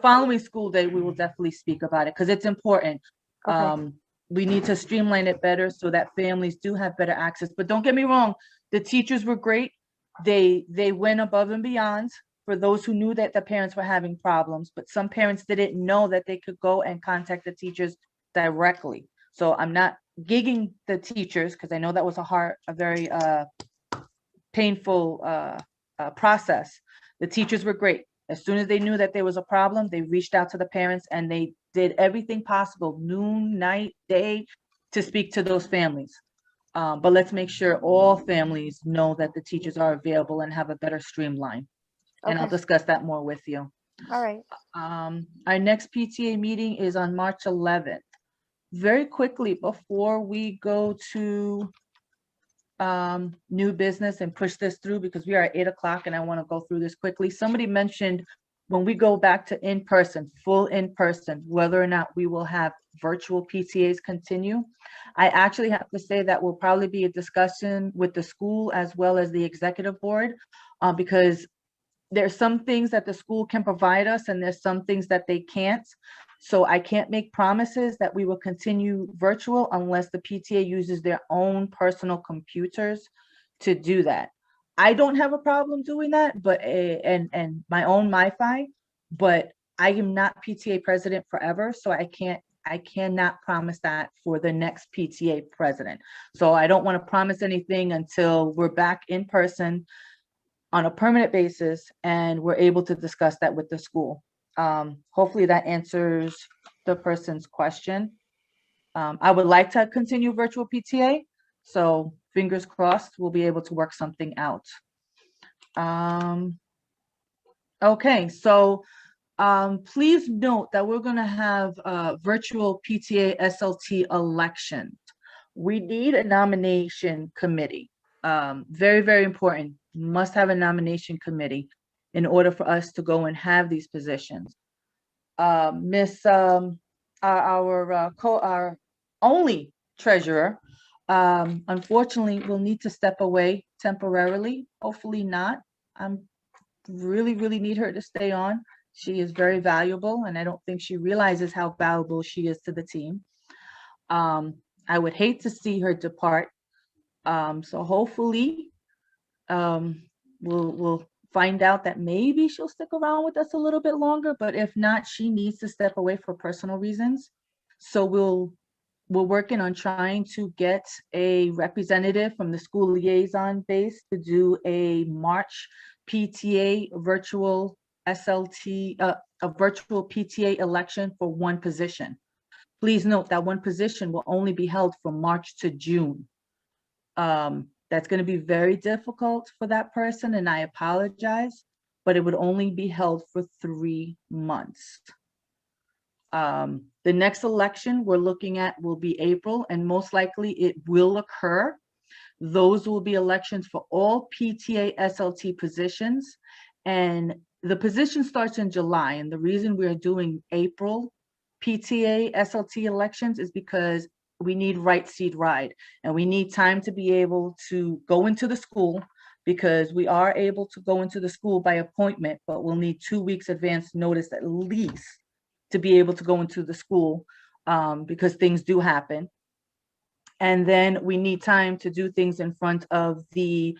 following school day, we will definitely speak about it because it's important. Okay. We need to streamline it better so that families do have better access. But don't get me wrong, the teachers were great. They went above and beyond for those who knew that the parents were having problems, but some parents didn't know that they could go and contact the teachers directly. So I'm not gigging the teachers because I know that was a very painful process. The teachers were great. As soon as they knew that there was a problem, they reached out to the parents and they did everything possible, noon, night, day, to speak to those families. But let's make sure all families know that the teachers are available and have a better streamline. And I'll discuss that more with you. All right. Our next PTA meeting is on March 11th. Very quickly, before we go to new business and push this through because we are at 8 o'clock and I want to go through this quickly. Somebody mentioned when we go back to in-person, full in-person, whether or not we will have virtual PTAs continue. I actually have to say that will probably be a discussion with the school as well as the executive board, because there's some things that the school can provide us and there's some things that they can't. So I can't make promises that we will continue virtual unless the PTA uses their own personal computers to do that. I don't have a problem doing that, but and my own MiFi, but I am not PTA president forever, so I cannot promise that for the next PTA president. So I don't want to promise anything until we're back in person on a permanent basis and we're able to discuss that with the school. Hopefully that answers the person's question. I would like to continue virtual PTA, so fingers crossed we'll be able to work something out. Okay, so please note that we're going to have virtual PTA SLT elections. We need a nomination committee. Very, very important. Must have a nomination committee in order for us to go and have these positions. Our only treasurer, unfortunately, will need to step away temporarily. Hopefully not. I'm really need her to stay on. She is very valuable, and I don't think she realizes how valuable she is to the team. I would hate to see her depart. So hopefully, we'll find out that maybe she'll stick around with us a little bit longer, but if not, she needs to step away for personal reasons. So we're working on trying to get a representative from the school liaison base to do a March PTA virtual SLT, a virtual PTA election for one position. Please note that one position will only be held from March to June. That's going to be very difficult for that person, and I apologize, but it would only be held for 3 months. The next election we're looking at will be April, and most likely it will occur. Those will be elections for all PTA SLT positions, and the position starts in July. And the reason we are doing April PTA SLT elections is because we need right seat ride, and we need time to be able to go into the school, because we are able to go into the school by appointment, but we'll need 2 weeks advance notice at least to be able to go into the school, because things do happen. And then we need time to do things in front of the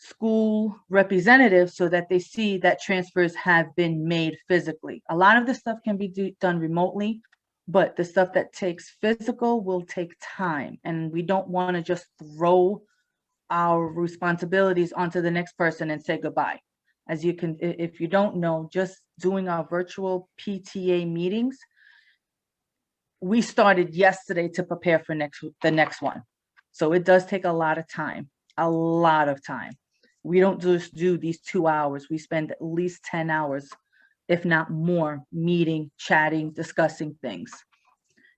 school representatives so that they see that transfers have been made physically. A lot of this stuff can be done remotely, but the stuff that takes physical will take time, and we don't want to just throw our responsibilities onto the next person and say goodbye. As you can, if you don't know, just doing our virtual PTA meetings, we started yesterday to prepare for the next one. So it does take a lot of time, a lot of time. We don't just do these 2 hours. We spend at least 10 hours, if not more, meeting, chatting, discussing things.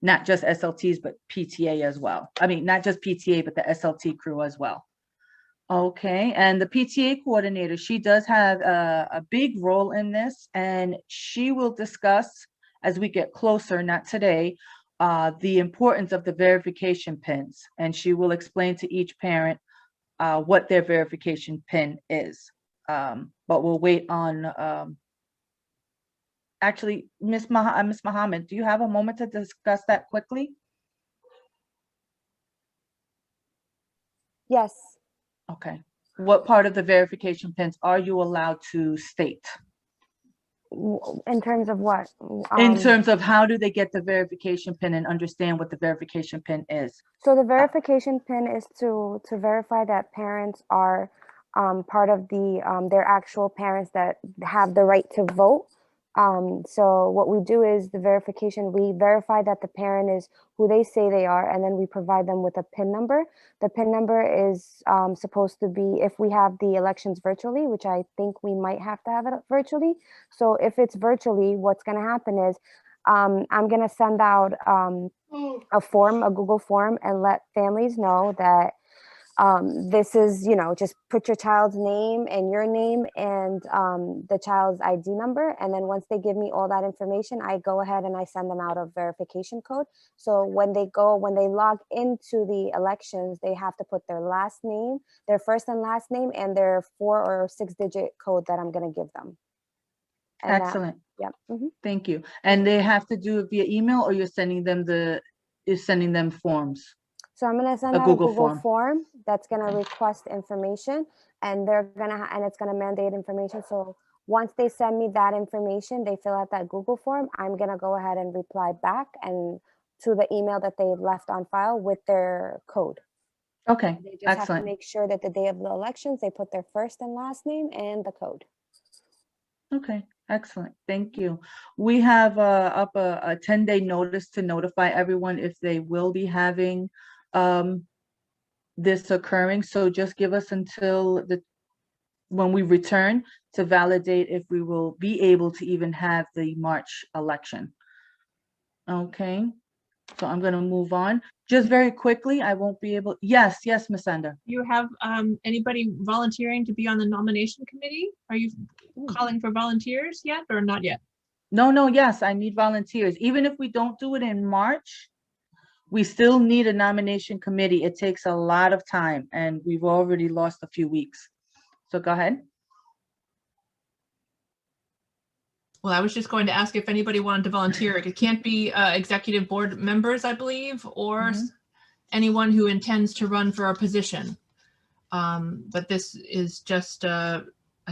Not just SLTs, but PTA as well. I mean, not just PTA, but the SLT crew as well. Okay, and the PTA coordinator, she does have a big role in this, and she will discuss as we get closer, not today, the importance of the verification pins, and she will explain to each parent what their verification pin is. But we'll wait on, actually, Ms. Mohamed, do you have a moment to discuss that quickly? Yes. Okay. What part of the verification pins are you allowed to state? In terms of what? In terms of how do they get the verification pin and understand what the verification pin is? So the verification pin is to verify that parents are part of the their actual parents that have the right to vote. So what we do is the verification, we verify that the parent is who they say they are, and then we provide them with a PIN number. The PIN number is supposed to be, if we have the elections virtually, which I think we might have to have it virtually. So if it's virtually, what's going to happen is I'm going to send out a form, a Google form, and let families know that This is, you know, just put your child's name and your name and the child's ID number. And then once they give me all that information, I go ahead and I send them out a verification code. So when they log into the elections, they have to put their last name, their first and last name, and their 4 or 6 digit code that I'm going to give them. And Excellent. Yeah. Thank you. And they have to do it via email, or you're sending them forms? So I'm going to send out a Google form that's going to request information, and they're going to, and it's going to mandate information. So once they send me that information, they fill out that Google form. I'm going to go ahead and reply back and to the email that they left on file with their code. Okay, They just have to excellent. make sure that the day of the elections, they put their first and last name and the code. Okay, excellent. Thank you. We have up a 10-day notice to notify everyone if they will be having this occurring. So just give us until when we return to validate if we will be able to even have the March election. Okay, so I'm going to move on. Just very quickly, I won't be able. Yes, Ms. Sander. You have anybody volunteering to be on the nomination committee? Are you calling for volunteers yet or not yet? No, yes, I need volunteers. Even if we don't do it in March, we still need a nomination committee. It takes a lot of time and we've already lost a few weeks. So go ahead. Well, I was just going to ask if anybody wanted to volunteer. It can't be executive board members, I believe, or anyone who intends to run for a position. But this is just, I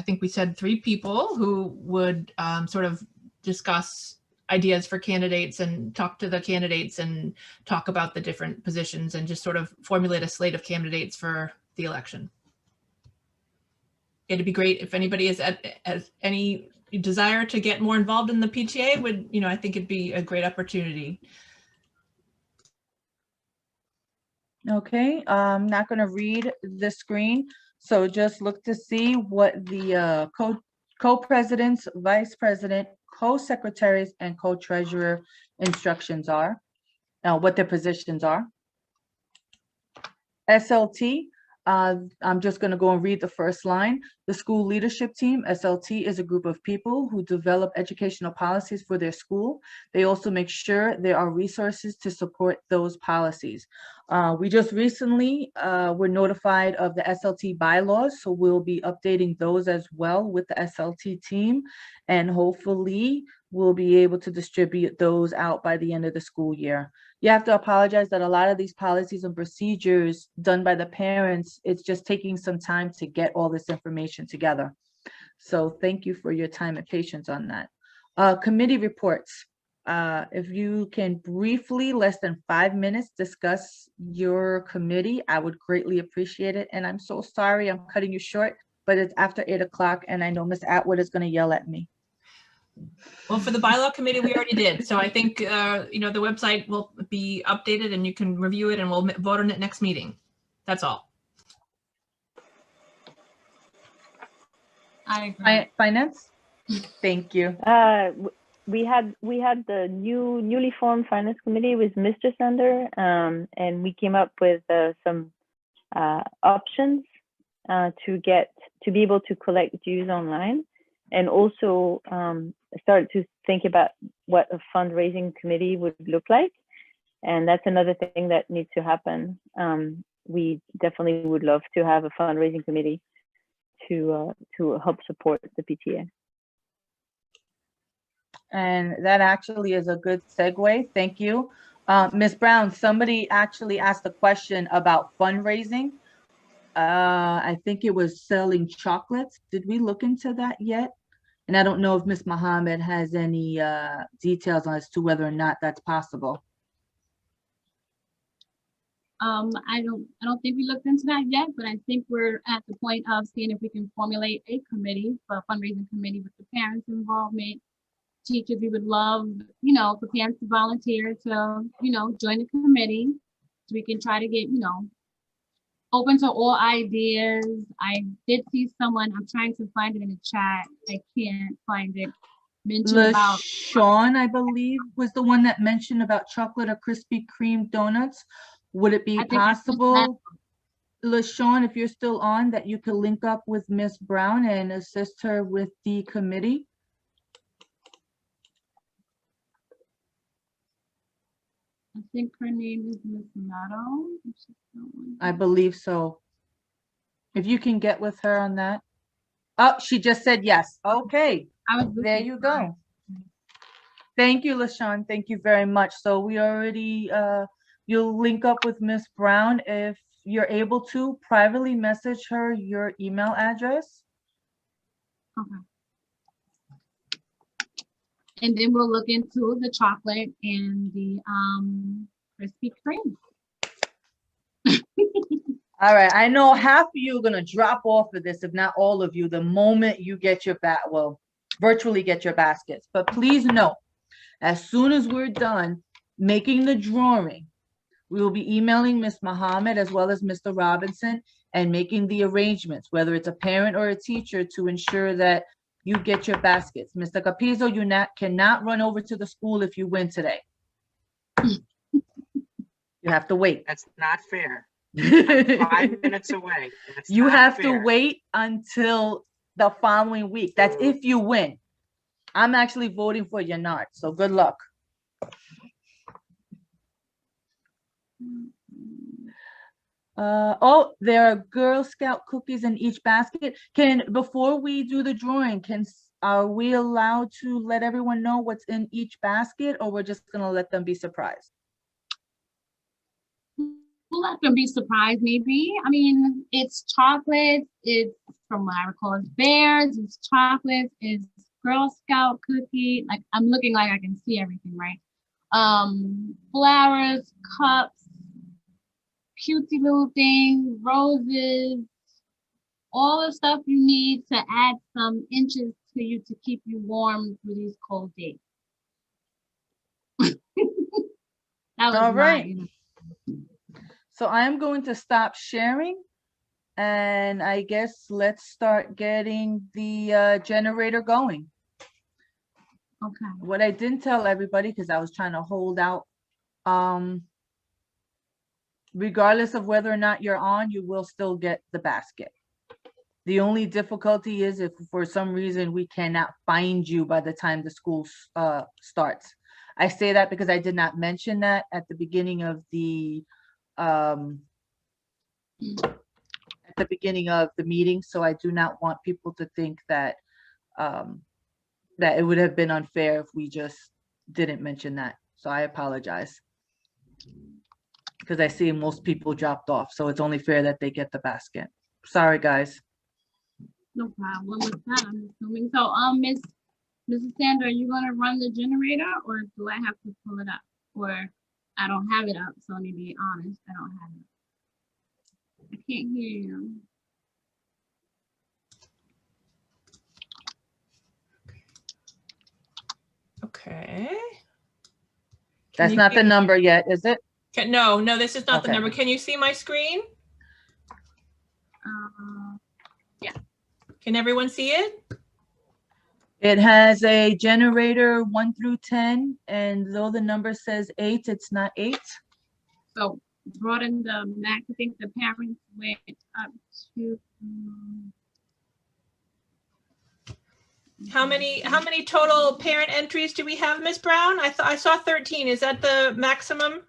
think we said 3 people who would sort of discuss ideas for candidates and talk to the candidates and talk about the different positions and just sort of formulate a slate of candidates for the election. It'd be great if anybody has any desire to get more involved in the PTA would, you know, I think it'd be a great opportunity. Okay, I'm not going to read the screen. So just look to see what the co-presidents, vice president, co-secretaries, and co-treasurer instructions are, what their positions are. SLT, I'm just going to go and read the first line. The school leadership team, SLT, is a group of people who develop educational policies for their school. They also make sure there are resources to support those policies. We just recently were notified of the SLT bylaws, so we'll be updating those as well with the SLT team, and hopefully we'll be able to distribute those out by the end of the school year. You have to apologize that a lot of these policies and procedures done by the parents, it's just taking some time to get all this information together. So thank you for your time and patience on that. Committee reports. If you can briefly, less than 5 minutes, discuss your committee, I would greatly appreciate it. And I'm so sorry I'm cutting you short, but it's after 8 o'clock and I know Ms. Attwood is going to yell at me. Well, for the bylaw committee, we already did. So I think, you know, the website will be updated and you can review it and we'll vote on it next meeting. That's all. I agree. Finance? Thank you. We had the newly formed finance committee with Mr. Sandor, and we came up with some options to be able to collect dues online, and also started to think about what a fundraising committee would look like. And that's another thing that needs to happen. We definitely would love to have a fundraising committee to help support the PTA. And that actually is a good segue. Thank you. Ms. Brown, somebody actually asked a question about fundraising. I think it was selling chocolates. Did we look into that yet? And I don't know if Ms. Mohamed has any details as to whether or not that's possible. I don't think we looked into that yet, but I think we're at the point of seeing if we can formulate a committee, a fundraising committee with the parents' involvement. Teachers, we would love, you know, for parents to volunteer to, you know, join the committee so we can try to get, you know, open to all ideas. I did see someone, I'm trying to find it in the chat. I can't find it. Mentioned about Lashone, I believe, was the one that mentioned about chocolate or Krispy Kreme donuts. Would it be possible? Lashone, if you're still on, that you could link up with Miss Brown and assist her with the committee? I think her name is Miss Meadows. I believe so. If you can get with her on that. Oh, she just said yes. Okay, there you go. Thank you, Lashone. Thank you very much. So we already, you'll link up with Miss Brown. If you're able to, privately message her your email address. Okay. And then we'll look into the chocolate and the Krispy Kreme. All right, I know half of you are gonna drop off of this, if not all of you, the moment you get your virtually get your baskets. But please know, as soon as we're done making the drawing, we will be emailing Miss Mohamed as well as Mr. Robinson and making the arrangements, whether it's a parent or a teacher, to ensure that you get your baskets. Mr. Capizzo, you cannot run over to the school if you win today. You have to wait. That's not fair. I'm 5 minutes away. That's You not have fair. to wait until the following week. That's if you win. I'm actually voting for Yanar, so good luck. Oh, there are Girl Scout cookies in each basket. Before we do the drawing, are we allowed to let everyone know what's in each basket, or we're just gonna let them be surprised? We'll let them be surprised, maybe. I mean, it's chocolate. It's, from what I recall, it's bears. It's chocolate. It's Girl Scout cookie. Like, I'm looking like I can see everything, right? Flowers, cups, cutesy little things, roses, all the stuff you need to add some inches to you to keep you warm through these cold days. That was all right. mine. So I am going to stop sharing, and I guess let's start getting the generator going. Okay. What I didn't tell everybody, because I was trying to hold out, regardless of whether or not you're on, you will still get the basket. The only difficulty is if for some reason we cannot find you by the time the school starts. I say that because I did not mention that at the beginning of the meeting, so I do not want people to think that that it would have been unfair if we just didn't mention that. So I apologize, because I see most people dropped off, so it's only fair that they get the basket. Sorry, guys. No problem with that, I'm assuming. So, Mrs. Sandor, are you gonna run the generator, or do I have to pull it up? Or I don't have it up, so let me be honest, I don't have it. I can't hear you. Okay. That's not the number yet, is it? No, this is not the Okay. number. Can you see my screen? Yeah. Can everyone see it? It has a generator 1 through 10, and though the number says 8, it's not 8. So broaden the max. I think the parents went up to. How many total parent entries do we have, Ms. Brown? I saw 13. Is that the maximum?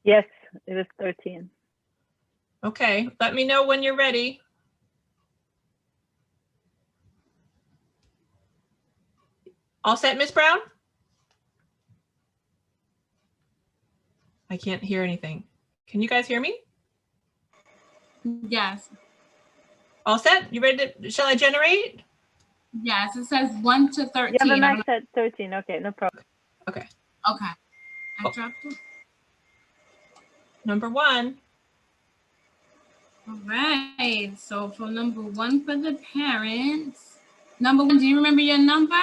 Yes, it was 13. Okay, let me know when you're ready. All set, Ms. Brown? I can't hear anything. Can you guys hear me? Yes. Oh. All set? You ready to, shall I generate? Yes, it says 1 to 13. Yeah, the max at 13. Okay, no problem. Okay. Okay. I dropped it. Number 1. All right. So for number 1 for the parents. Number 1, do you remember your number?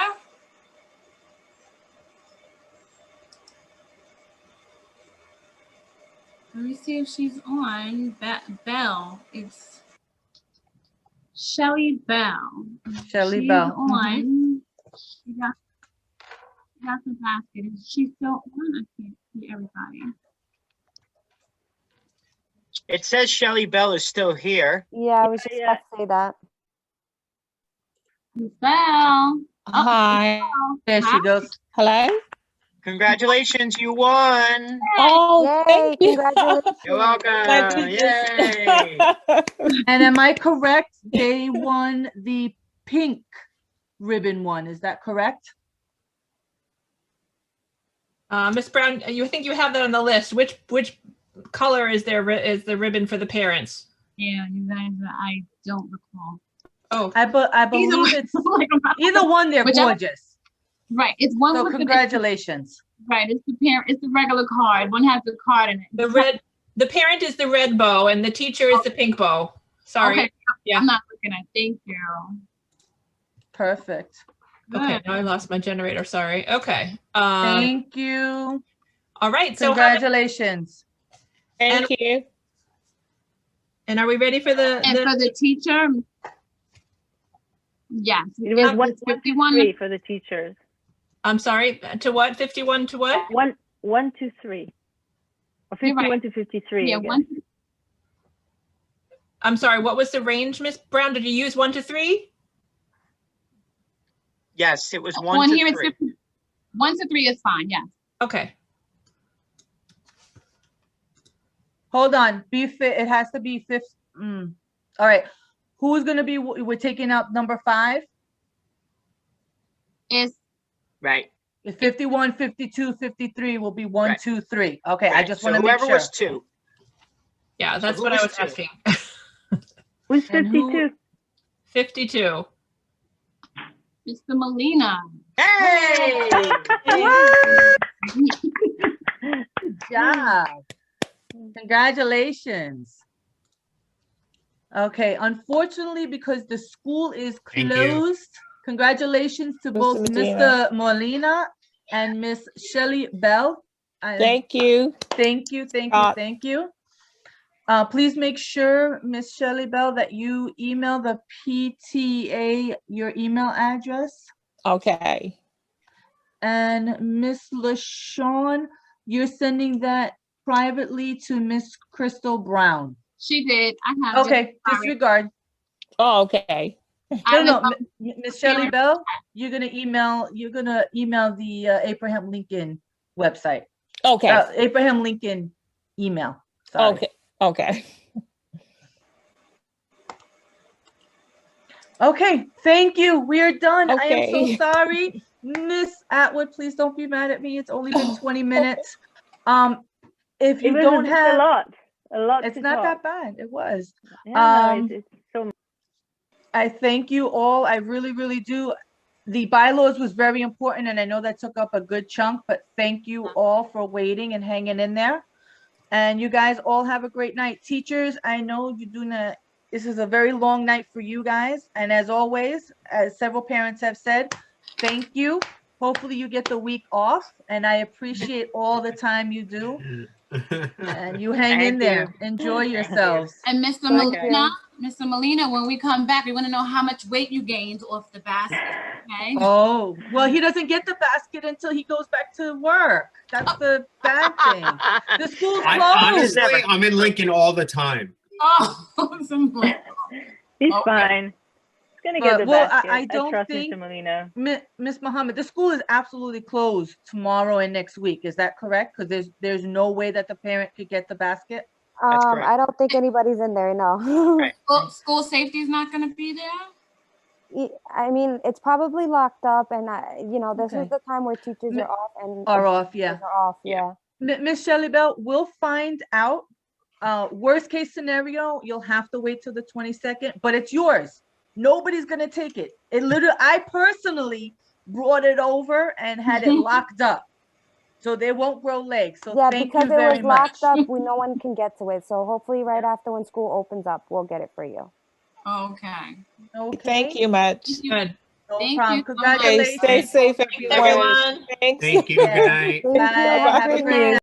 Let me see if she's on. Belle. It's Shelley Belle. Shelley She's Belle. on. She got the basket. Is she still on? I can't see everybody. It says Shelley Belle is still here. Yeah, I was just about to say that. Belle. Hi. There she goes. Hello. Congratulations, you won. Oh, Yay, thank you. congratulations. You're welcome. Yay. And am I correct? They won the pink ribbon one. Is that correct? Miss Brown, you think you have that on the list. Which color is the ribbon for the parents? Yeah, you guys, I don't recall. Oh, I believe it's either one. They're Whichever- gorgeous. Right, it's one So with congratulations. right, it's the parent, it's the regular card. One has the card in it. The parent is the red bow and the teacher is the pink bow. Sorry. Okay, Yeah. I'm not looking at. Thank you. Perfect. Okay, now I lost my generator. Sorry. Okay. Thank you. All right. So congratulations. Thank you. And are we ready for the for the teacher? Yes. It was 51 for the teachers. I'm sorry, to what? 51 to what? 1 to 3. Or 51 to 53. Yeah, I guess. I'm sorry, what was the range, Miss Brown? Did you use 1 to 3? Yes, it was On 1 here to it's 3. 1 to 3 is fine, yes. Okay. Hold on. It has to be fifth. All right. Who's going to be, we're taking out number 5? Is right. 51, 52, 53 will be 1, Right. 2, 3. Okay, I Right. just So want to make whoever sure. was 2. Yeah, So that's who what I was was 2? asking. Who's And 52? 52. Mr. Molina. Hey! Good job. Congratulations. Okay, unfortunately, because the school is Thank you. closed, congratulations to both Mr. Molina and Miss Shelley Belle. Thank you. Thank you, thank you, God. thank you. Please make sure, Miss Shelley Belle, that you email the PTA your email address. Okay. And Miss Lashone, you're sending that privately to Miss Crystal Brown. She did. I have Okay, it. Sorry. disregard. Oh, okay. No, Miss Shelley Belle, you're gonna email the Abraham Lincoln website. Okay. Abraham Lincoln email. Sorry. Okay. Okay. Okay, thank you. We are done. I am so Okay. sorry. Miss Attwood, please don't be mad at me. It's only been 20 minutes. If you don't have a lot. it's to not talk. that bad. It was. Yeah, no, it's so. I thank you all. I really, really do. The bylaws was very important, and I know that took up a good chunk, but thank you all for waiting and hanging in there. And you guys all have a great night. Teachers, I know you're doing this is a very long night for you guys. And as always, as several parents have said, thank you. Hopefully you get the week off, and I appreciate all the time you do. And you hang in there. Enjoy yourselves. And Mr. Molina, when we come back, we want to know how much weight you gained off the basket. Okay. Oh, well, he doesn't get the basket until he goes back to work. That's the bad thing. The school's closed. Honestly, I'm in Lincoln all the time. Oh, He's fine. He's gonna get the basket. I don't trust think, Mr. Molina. Miss Mohamed, the school is absolutely closed tomorrow and next week. Is that correct? Because there's no way that the parent could get the basket. I don't think anybody's in there, no. School safety is not going to be there? I mean, it's probably locked up, and this Okay. is the time where teachers are off and Are off, yeah. are off, yeah. Miss Shelley Belle, we'll find out. Worst case scenario, you'll have to wait till the 22nd, but it's yours. Nobody's gonna take it. I personally brought it over and had it locked up, so they won't grow legs. So Yeah, thank because you it very was much. locked up, no one can get to it. So hopefully right after when school opens up, we'll get it for you. Okay. Okay. Thank you much. Good. No Thank problem. you so much. Congratulations. Stay safe, everyone. Everyone. Thanks. Thank you. Good night. Thank you. Bye. Have a great night.